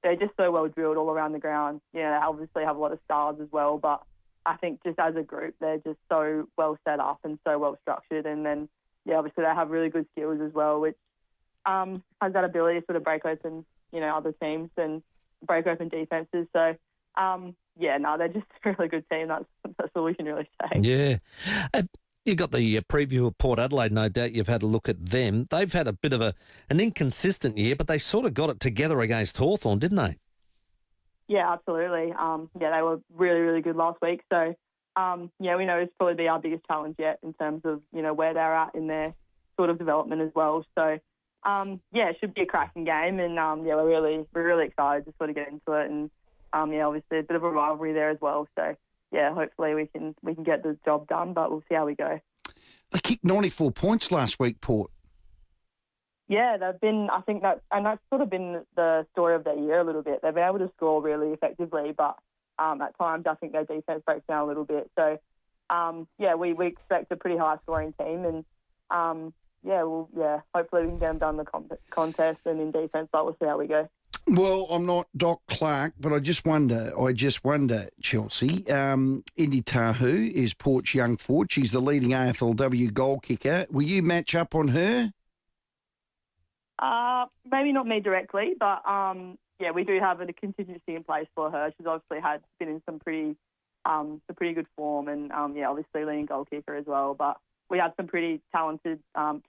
they're just so well drilled all around the ground. You know, they obviously have a lot of stars as well, but I think just as a group, they're just so well set up and so well structured. And then, yeah, obviously they have really good skills as well, which has that ability to sort of break open, you know, other teams and break open defences. So, yeah, no, they're just a really good team. That's all we can really say. Yeah. You got the preview of Port Adelaide, no doubt you've had a look at them. They've had a bit of an inconsistent year, but they sort of got it together against Hawthorn, didn't they? Yeah, absolutely. Yeah, they were really, really good last week. So, yeah, we know it's probably be our biggest challenge yet in terms of, you know, where they're at in their sort of development as well. So, yeah, it should be a cracking game, and yeah, we're really excited to sort of get into it, and yeah, obviously a bit of a rivalry there as well. So, yeah, hopefully we can get the job done, but we'll see how we go. They kicked 94 points last week, Port. Yeah, they've been, I think that's sort of been the story of their year a little bit. They've been able to score really effectively, but at times I think their defence breaks down a little bit. So, yeah, we expect a pretty high-scoring team, and yeah, hopefully we can get them done in the contest and in defence, but we'll see how we go. Well, I'm not Doc Clark, but I just wonder, Chelsea. Indy Tahu is Port's young forward. She's the leading AFLW goal kicker. Will you match up on her? Maybe not me directly, but yeah, we do have a contingency in place for her. She's obviously been in some pretty good form, and yeah, obviously leading goal kicker as well. But we have some pretty talented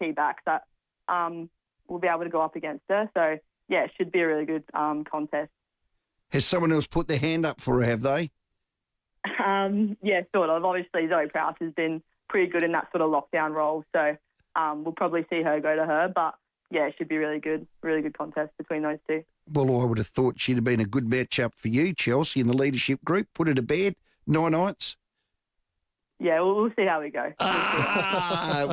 key backs that will be able to go up against her. So. Yeah, it should be a really good contest. Has someone else put their hand up for her, have they? Yeah, sort of. Obviously, Zoe Prowse has been pretty good in that sort of lockdown role. So, we'll probably see her go to her. But, yeah, it should be really good contest between those two. Well, I would have thought she'd have been a good matchup for you, Chelsea, in the leadership group. Put her to bed, 9 nights. Yeah, we'll see how we go.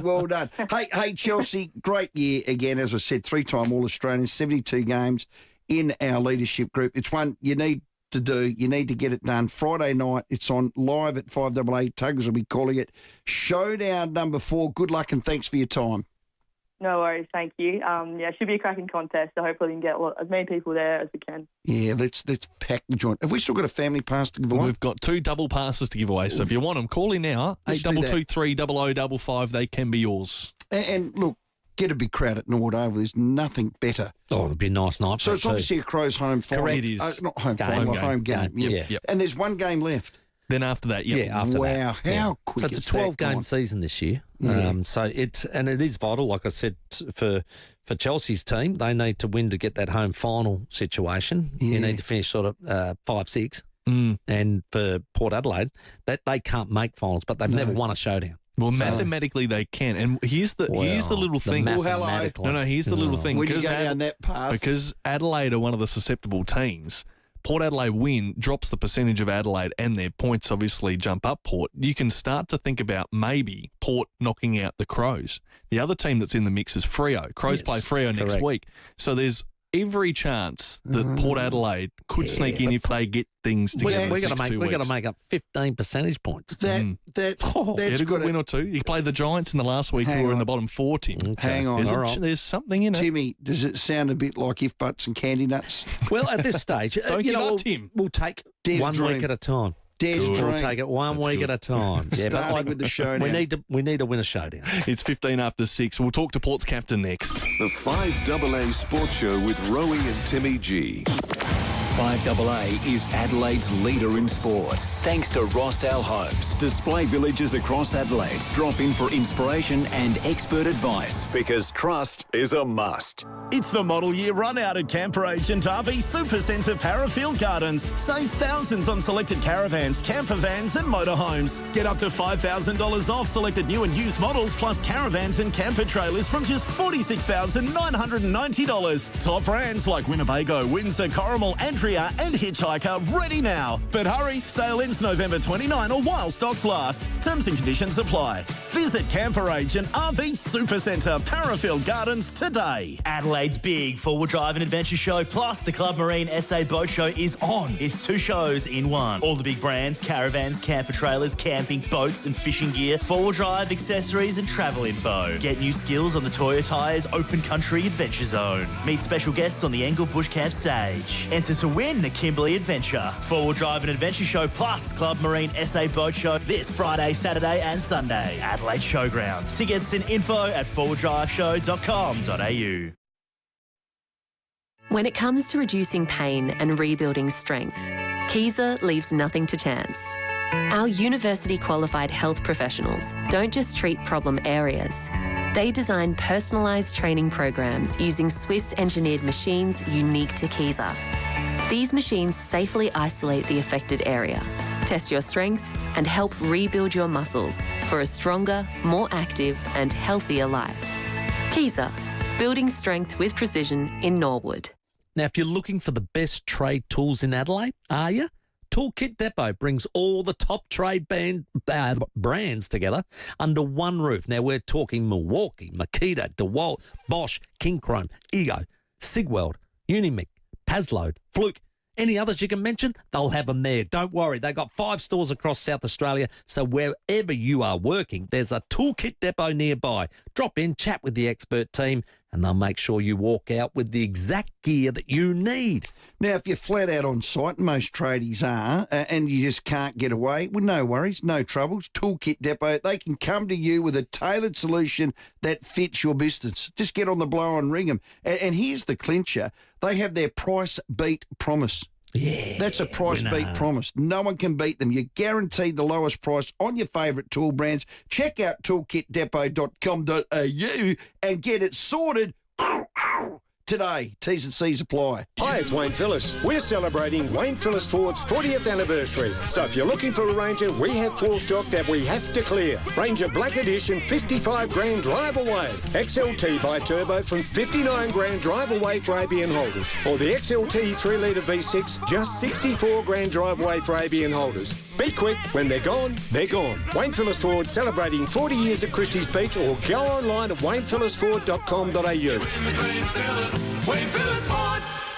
Well done. Hey, Chelsea, great year again. As I said, 3-time All-Australian, 72 games in our leadership group. It's one you need to do. You need to get it done. Friday night, it's on live at 5AA. Tuggers will be calling it Showdown number 4. Good luck and thanks for your time. No worries, thank you. It should be a cracking contest, so hopefully we can get as many people there as we can. Yeah, let's pack the joint. Have we still got a family pass to give away? We've got 2 double passes to give away, so if you want them, call in now. 8223 0055. They can be yours. And look, get a big crowd at Nordover. There's nothing better. Oh, it'll be a nice night. So it's obviously a Crows home final. Correct. It is. Not home final, home game. Yep. And there's one game left. Then after that, after that. Wow, how quick So it's a is that 12-game gone? season this year. Yeah. It is vital, like I said, for Chelsea's team. They need to win to get that home final situation. Yeah. You need to finish sort of 5-6. And for Port Adelaide, that they can't make finals, but they've never won a showdown. Well, mathematically they can. And here's the little thing. Well, hello. No, here's the little thing. When you go down that path. Because Adelaide are one of the susceptible teams. Port Adelaide win, drops the percentage of Adelaide, and their points obviously jump up Port. You can start to think about maybe Port knocking out the Crows. The other team that's in the mix is Freo. Crows play Freo next week. So there's every chance that Port Adelaide could sneak in if they get things together. We're going to make up 15 percentage points. That's a good win or two. You played the Giants in the last week who were in the bottom 40. Okay. Hang on. There's something in it. Timmy, does it sound a bit like If Butts and Candy Nuts? Well, at this stage, we'll take one week at a time. We'll take it one week at a time. Starting with the showdown. We need to win a showdown. It's 15 after 6. We'll talk to Port's captain next. The 5AA Sports Show with Rowey and Timmy G. 5AA is Adelaide's leader in sport. Thanks to Rossdale Homes, display villages across Adelaide. Drop in for inspiration and expert advice, because trust is a must. It's the model year run out at Camper Agent RV Supercentre Parafield Gardens. Save thousands on selected caravans, camper vans and motorhomes. Get up to $5,000 off selected new and used models, plus caravans and camper trailers from just $46,990. Top brands like Winnebago, Windsor, Corrimal, Andrea and Hitchhiker ready now. But hurry, sale ends November 29 or while stocks last. Terms and conditions apply. Visit Camper Agent RV Supercentre Parafield Gardens today. Adelaide's big four-wheel drive and adventure show plus the Club Marine SA Boat Show is on. It's 2 shows in one. All the big brands, caravans, camper trailers, camping, boats and fishing gear, four-wheel drive, accessories and travel info. Get new skills on the Toyo Tyres Open Country Adventure Zone. Meet special guests on the Engle Bush Camp stage. Enter to win the Kimberley Adventure. Four-wheel drive and adventure show plus Club Marine SA Boat Show this Friday, Saturday and Sunday. Adelaide Showground. Tickets and info at fourwheeldriveshow.com.au. When it comes to reducing pain and rebuilding strength, Kiesa leaves nothing to chance. Our university-qualified health professionals don't just treat problem areas. They design personalised training programs using Swiss-engineered machines unique to Kiesa. These machines safely isolate the affected area, test your strength, and help rebuild your muscles for a stronger, more active and healthier life. Kiesa, building strength with precision in Norwood. Now, if you're looking for the best trade tools in Adelaide, are you? Toolkit Depot brings all the top trade brands together under one roof. Now, we're talking Milwaukee, Makita, DeWalt, Bosch, King Chrome, Ego, Sigweld, Unimic, Paslode, Fluke. Any others you can mention, they'll have them there. Don't worry, they've got 5 stores across South Australia, so wherever you are working, there's a Toolkit Depot nearby. Drop in, chat with the expert team, and they'll make sure you walk out with the exact gear that you need. Now, if you're flat out on site, and most tradies are, and you just can't get away, well, no worries, no troubles. Toolkit Depot, they can come to you with a tailored solution that fits your business. Just get on the blower and ring them. And here's the clincher. They have their price beat promise. Yeah. That's a price beat promise. No one can beat them. You're guaranteed the lowest price on your favourite tool brands. Check out toolkitdepot.com.au and get it sorted today. T's and C's apply. Hi, it's Wayne Phillips. We're celebrating Wayne Phillips Ford's 40th anniversary. So if you're looking for a Ranger, we have floor stock that we have to clear. Ranger Black Edition, 55 grand drive away. XLT bi-turbo from 59 grand drive away for ABN holders. Or the XLT 3 litre V6, just 64 grand drive away for ABN holders. Be quick, when they're gone, they're gone. Wayne Phillips Ford celebrating 40 years at Christie's Beach, or go online at waynephillipsford.com.au.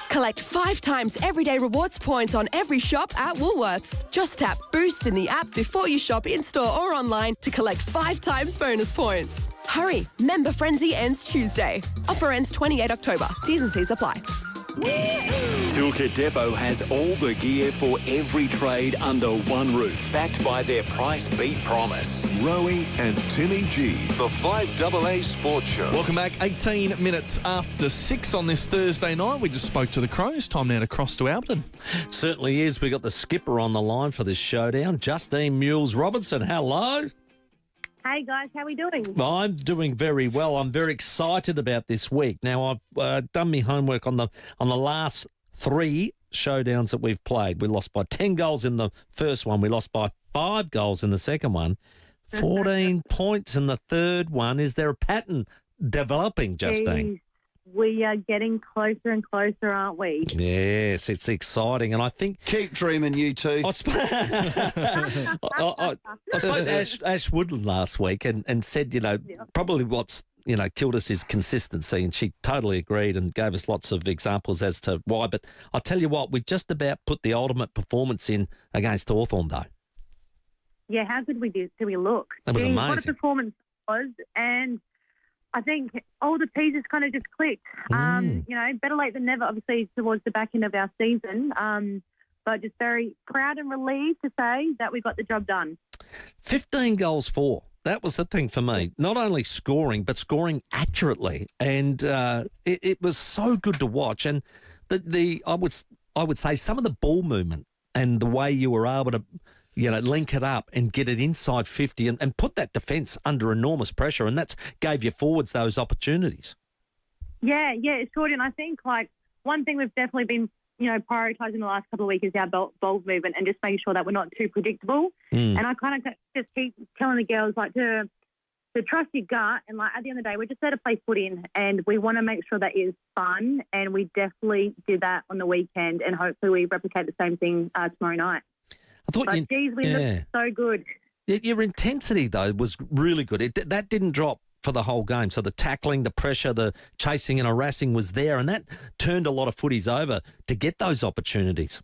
Collect 5 times everyday rewards points on every shop at Woolworths. Just tap Boost in the app before you shop in-store or online to collect 5 times bonus points. Hurry, Member Frenzy ends Tuesday. Offer ends 28 October. T's and C's apply. Toolkit Depot has all the gear for every trade under one roof, backed by their price beat promise. Rowey and Timmy G, the 5AA Sports Show. Welcome back. 18 minutes after 6 on this Thursday night. We just spoke to the Crows. Time now to cross to Albion. Certainly is. We got the skipper on the line for this showdown, Justine Mules-Robertson. Hello. Hey guys, how are we doing? I'm doing very well. I'm very excited about this week. Now, I've done my homework on the last 3 showdowns that we've played. We lost by 10 goals in the first one. We lost by 5 goals in the second one. 14 points in the third one. Is there a pattern developing, Justine? Jeez, we are getting closer and closer, aren't we? Yes, it's exciting. And I think... Keep dreaming, you two. I spoke to Ash Woodland last week and said, probably what's, killed us is consistency. And she totally agreed and gave us lots of examples as to why. But I'll tell you what, we just about put the ultimate performance in against Hawthorn, though. Yeah, how good do we look? That was amazing. What a performance it was. And I think all the pieces kind of just clicked. Better late than never, obviously, towards the back end of our season. But just very proud and relieved to say that we got the job done. 15 goals for. That was the thing for me. Not only scoring, but scoring accurately. And it was so good to watch. And I would say some of the ball movement and the way you were able to link it up and get it inside 50 and put that defence under enormous pressure, and that gave your forwards those opportunities. Yeah, it sure did. And I think, one thing we've definitely been, prioritising the last couple of weeks is our ball movement and just making sure that we're not too predictable. And I kind of just keep telling the girls, to trust your gut, and, at the end of the day, we're just there to play footy in, and we want to make sure that is fun, and we definitely did that on the weekend, and hopefully we replicate the same thing tomorrow night. We looked so good. Your intensity, though, was really good. That didn't drop for the whole game. So the tackling, the pressure, the chasing and harassing was there, and that turned a lot of footies over to get those opportunities.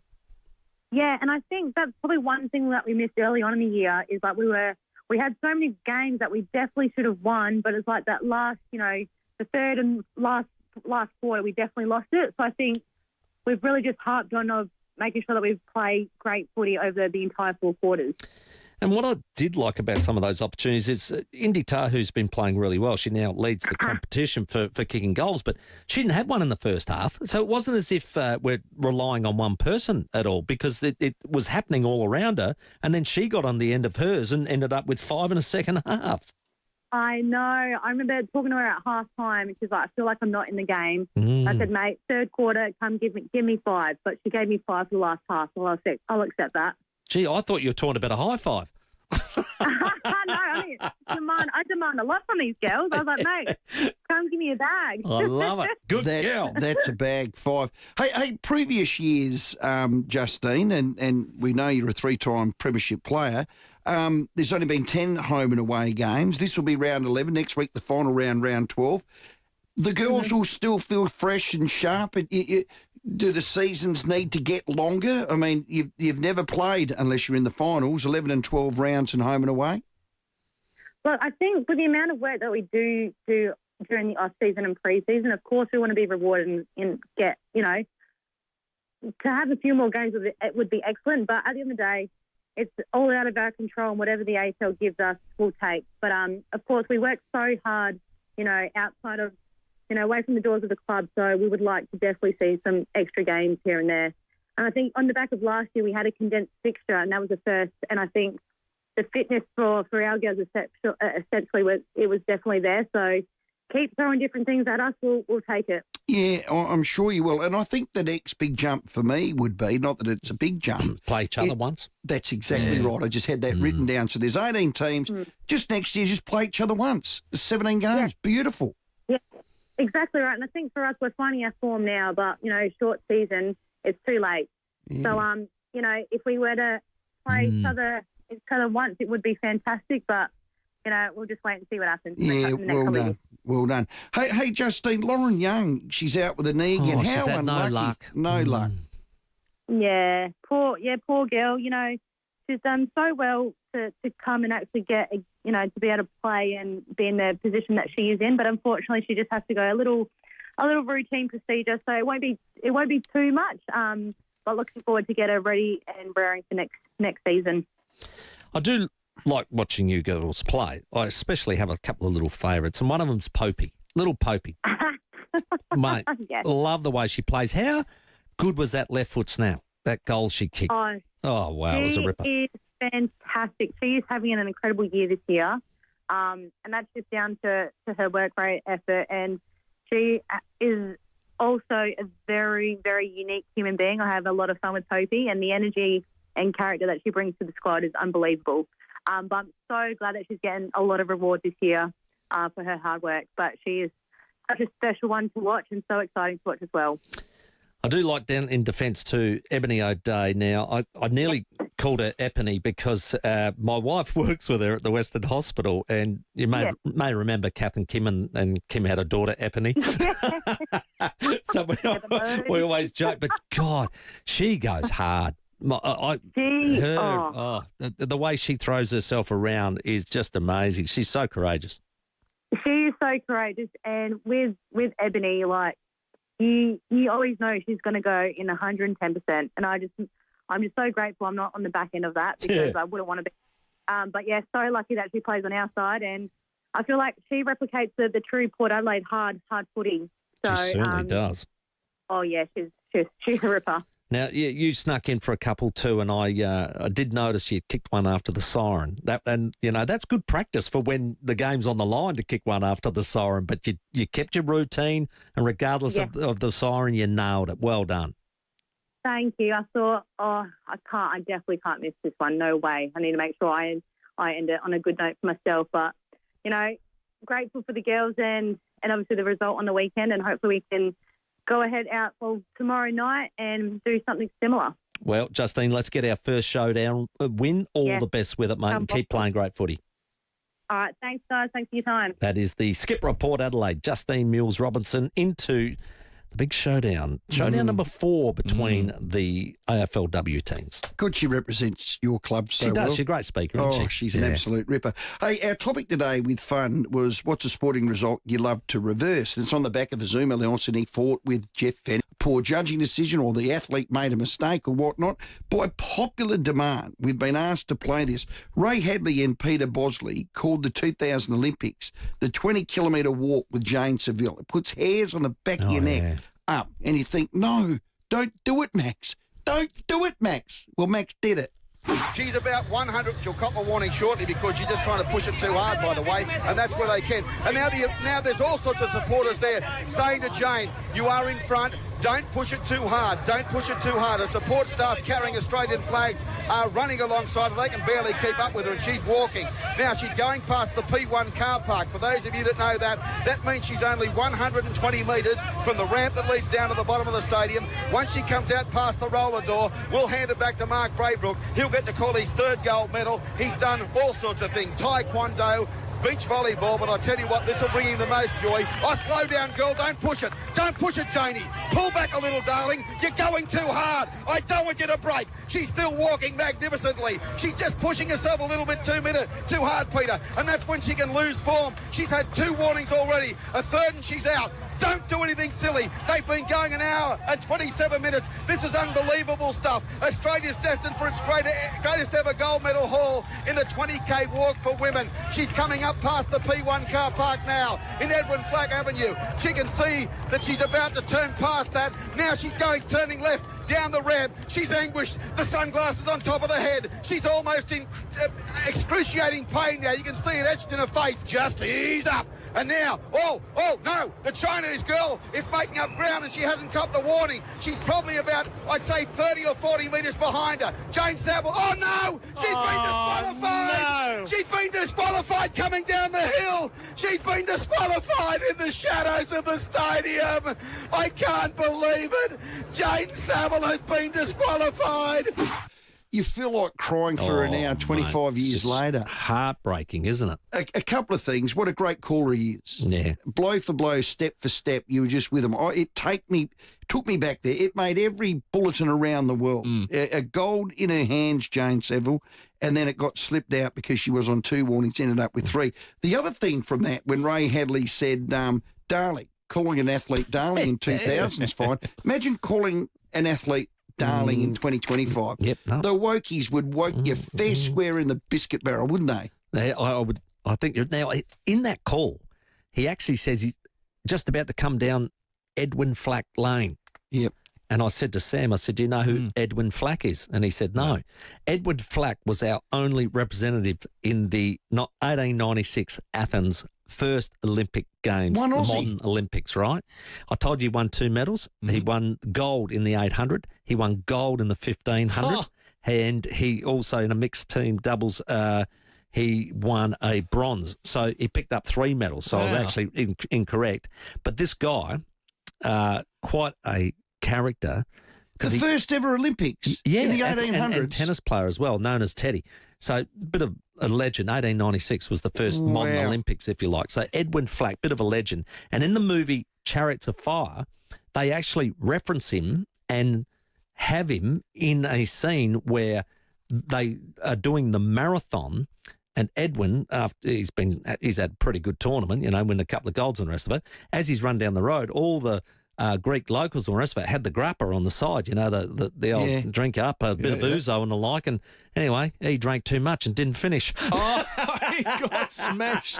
Yeah, and I think that's probably one thing that we missed early on in the year is we had so many games that we definitely should have won, but it's like that last, the third and last quarter, we definitely lost it. So I think we've really just harped on making sure that we play great footy over the entire 4 quarters. And what I did like about some of those opportunities is Indy Tahu's been playing really well. She now leads the competition for kicking goals, but she didn't have one in the first half. So it wasn't as if we're relying on one person at all, because it was happening all around her, and then she got on the end of hers and ended up with 5 in a second half. I know. I remember talking to her at half-time, and she's like, I feel like I'm not in the game. I said, mate, third quarter, come give me 5. But she gave me 5 for the last half, so I'll accept that. Gee, I thought you were talking about a high five. No, I demand a lot from these girls. I was like, mate, come give me a bag. I love it. Good girl. That's a bag, 5. Hey, previous years, Justine, and we know you're a 3-time premiership player, there's only been 10 home and away games. This will be round 11. Next week, the final round 12. The girls will still feel fresh and sharp. Do the seasons need to get longer? I mean, you've never played unless you're in the finals, 11 and 12 rounds and home and away. Well, I think with the amount of work that we do during the off-season and pre-season, of course we want to be rewarded and get, to have a few more games would be excellent. But at the end of the day, it's all out of our control, and whatever the AFL gives us, we'll take. But, of course, we work so hard, outside of, away from the doors of the club. So we would like to definitely see some extra games here and there. And I think on the back of last year, we had a condensed fixture, and that was a first. And I think the fitness for our girls essentially was definitely there. So keep throwing different things at us, we'll take it. Yeah, I'm sure you will. And I think the next big jump for me would be, not that it's a big jump. Play each other once. That's exactly right. I just had that written down. So there's 18 teams. Just next year, just play each other once. There's 17 games. Yeah. Beautiful. Yeah, exactly right. And I think for us, we're finding our form now, but, short season, it's too late. Yeah. So, if we were to play each other once, it would be fantastic, but, we'll just wait and see what happens. Yeah, well done. Well done. Hey, Justine, Lauren Young, she's out with a knee again. How she's had unlucky. no luck. No luck. Yeah, poor girl. She's done so well to come and actually get, to be able to play and be in the position that she is in. But unfortunately, she just has to go a little routine procedure. So it won't be too much. But looking forward to get her ready and raring for next season. I do like watching you girls play. I especially have a couple of little favourites, and one of them's Popey, little Popey. Mate, Yes. love the way she plays. How good was that left foot snap, that goal she kicked? Oh, wow, it was a ripper. She is fantastic. She is having an incredible year this year, and that's just down to her work rate, effort, and she is also a very, very unique human being. I have a lot of fun with Popey, and the energy and character that she brings to the squad is unbelievable. But I'm so glad that she's getting a lot of reward this year for her hard work. But she is such a special one to watch and so exciting to watch as well. I do like down in defence too, Ebony O'Day. Now, I nearly called her Epony because my wife works with her at the Western Hospital, and you may remember Kath and Kim, and Kim had a daughter, Epony. So we always joke, but God, she goes hard. The way she throws herself around is just amazing. She's so courageous. She is so courageous, and with Ebony, you always know she's going to go in 110%, and I'm just so grateful I'm not on the back end of that because I wouldn't want to be. But yeah, so lucky that she plays on our side, and I feel like she replicates the true Port Adelaide hard footy. So, she certainly does. Oh yeah, she's a ripper. Now, you snuck in for a couple too, and I did notice you kicked one after the siren. That's good practice for when the game's on the line to kick one after the siren, but you kept your routine, and regardless of the siren, you nailed it. Well done. Thank you. I thought, I definitely can't miss this one. No way. I need to make sure I end it on a good note for myself. But, grateful for the girls and obviously the result on the weekend, and hopefully we can go ahead out for tomorrow night and do something similar. Well, Justine, let's get our first showdown win. All the best with it, mate, and keep playing great footy. All right. Thanks, guys. Thanks for your time. That is the skipper of Port Adelaide, Justine Mills-Robinson, into the big showdown. Showdown number 4 between the AFLW teams. Good, she represents your club so well. She does. Well. She's a great speaker, isn't she? She's an absolute ripper. Hey, our topic today with fun was what's a sporting result you love to reverse? And it's on the back of a Zoom allowance, and he fought with Jeff Fenn. Poor judging decision, or the athlete made a mistake or whatnot. By popular demand, we've been asked to play this. Ray Hadley and Peter Bosley called the 2000 Olympics the 20-kilometre walk with Jane Seville. It puts hairs on the back of your neck up, and you think, no, don't do it, Max. Don't do it, Max. Well, Max did it. She's about 100. She'll cop a warning shortly because she's just trying to push it too hard, by the way, and that's where they can. And now there's all sorts of supporters there saying to Jane, you are in front. Don't push it too hard. Don't push it too hard. The support staff carrying Australian flags are running alongside her. They can barely keep up with her, and she's walking. Now she's going past the P1 car park. For those of you that know that means she's only 120 metres from the ramp that leads down to the bottom of the stadium. Once she comes out past the roller door, we'll hand it back to Mark Braybrook. He'll get to call his 3rd gold medal. He's done all sorts of things. Taekwondo, beach volleyball, but I tell you what, this will bring him the most joy. Slow down, girl, don't push it. Don't push it, Janie. Pull back a little, darling. You're going too hard. I don't want you to break. She's still walking magnificently. She's just pushing herself a little bit too hard, Peter, and that's when she can lose form. She's had 2 warnings already. A 3rd and she's out. Don't do anything silly. They've been going an hour and 27 minutes. This is unbelievable stuff. Australia's destined for its greatest ever gold medal haul in the 20K walk for women. She's coming up past the P1 car park now in Edwin Flack Avenue. She can see that she's about to turn past that. Now she's turning left down the ramp. She's anguished. The sunglasses on top of the head. She's almost in excruciating pain now. You can see it etched in her face. Just ease up. And now, oh, no, the Chinese girl is making up ground and she hasn't copped the warning. She's probably about, I'd say, 30 or 40 metres behind her. Jane Saville, oh no, she's been disqualified. No. She's been disqualified coming down the hill. She's been disqualified in the shadows of the stadium. I can't believe it. Jane Saville has been disqualified. You feel like crying for her now, 25 years later. Heartbreaking, isn't it? A couple of things. What a great caller he is. Yeah. Blow for blow, step for step, you were just with him. It took me back there. It made every bulletin around the world. A gold in her hands, Jane Saville, and then it got slipped out because she was on 2 warnings, ended up with 3. The other thing from that, when Ray Hadley said, darling, calling an athlete darling in 2000 is fine. Imagine calling an athlete darling in 2025. Yep. No. The wokies would woke you fair square in the biscuit barrel, wouldn't they? I think now in that call, he actually says he's just about to come down Edwin Flack Lane. Yep. And I said to Sam, do you know who Edwin Flack is? And he said, no. Edwin Flack was our only representative in the 1896 Athens first Olympic Games, the modern Olympics, right? I told you he won 2 medals. He won gold in the 800. He won gold in the 1500. And he also, in a mixed team doubles, he won a bronze. So he picked up 3 medals. So I was actually incorrect. But this guy, quite a character. The first ever Olympics in the 1800s. And tennis player as well, known as Teddy. So a bit of a legend. 1896 was the first modern Olympics, if you like. So Edwin Flack, bit of a legend. And in the movie Chariots of Fire, they actually reference him and have him in a scene where they are doing the marathon. And Edwin, after he's had a pretty good tournament, win a couple of golds and the rest of it. As he's run down the road, all the Greek locals and the rest of it had the grappa on the side, the old drink up, a bit of ouzo and the like. And anyway, he drank too much and didn't finish. He got smashed.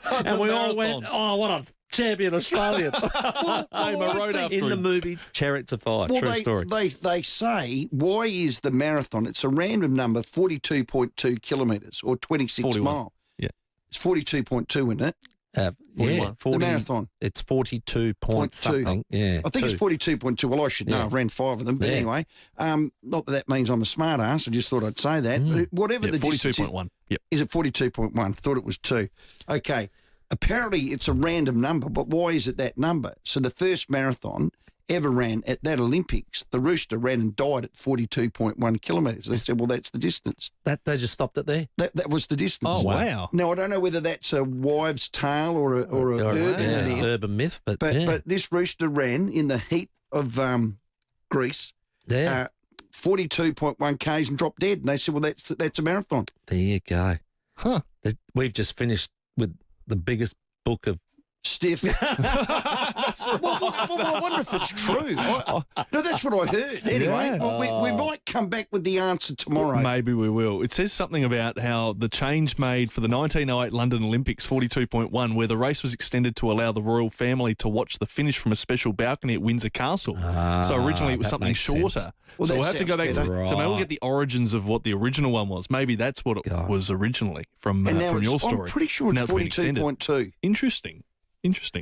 And we all went, oh, what a champion Australian. In the movie Chariots of Fire. True story. They say, why is the marathon, it's a random number, 42.2 kilometres or 26 miles. Yeah. It's 42.2, isn't it? 40, the marathon. It's 42 point something. Yeah, I think it's 42.2. Well, I should know. I've ran 5 of them. But anyway, not that means I'm a smart ass. I just thought I'd say that. But whatever the 42.1. Yep. Is it 42.1? Thought it was 2. Okay. Apparently, it's a random number, but why is it that number? So the first marathon ever ran at that Olympics, the rooster ran and died at 42.1 kilometres. They said, well, that's the distance. They just stopped it there? That was the distance. Oh, wow. Now, I don't know whether that's a wives' tale or a urban myth. But this rooster ran in the heat of Greece, 42.1 Ks and dropped dead. And they said, well, that's a marathon. There you go. Huh. We've just finished with the biggest book of stiff. That's right. Well, I wonder if it's true. No, that's what I heard. Anyway, we might come back with the answer tomorrow. Maybe we will. It says something about how the change made for the 1908 London Olympics, 42.1, where the race was extended to allow the royal family to watch the finish from a special balcony at Windsor Castle. So originally it was something shorter. Well, so we'll have to go back to so maybe we'll get the origins of what the original one was. Maybe that's what it was originally from your story. I'm pretty sure it's 42.2. Interesting.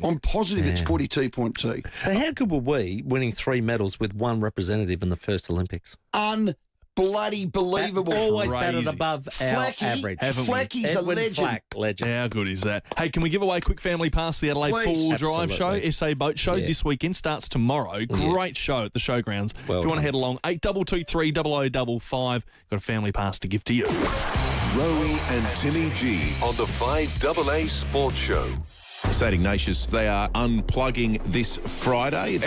I'm positive it's 42.2. So how good were we winning 3 medals with 1 representative in the first Olympics? Unbelievable. Always batted above our average. Flackie's a legend. Flack, legend. How good is that? Hey, can we give away a quick family pass to the Adelaide Four-Wheel Drive Show, SA Boat Show, this weekend? Starts tomorrow. Great show at the showgrounds. If you want to head along, 8223 0055. Got a family pass to give to you. Rowey and Timmy G on the 5AA Sports Show. St Ignatius, they are unplugging this Friday.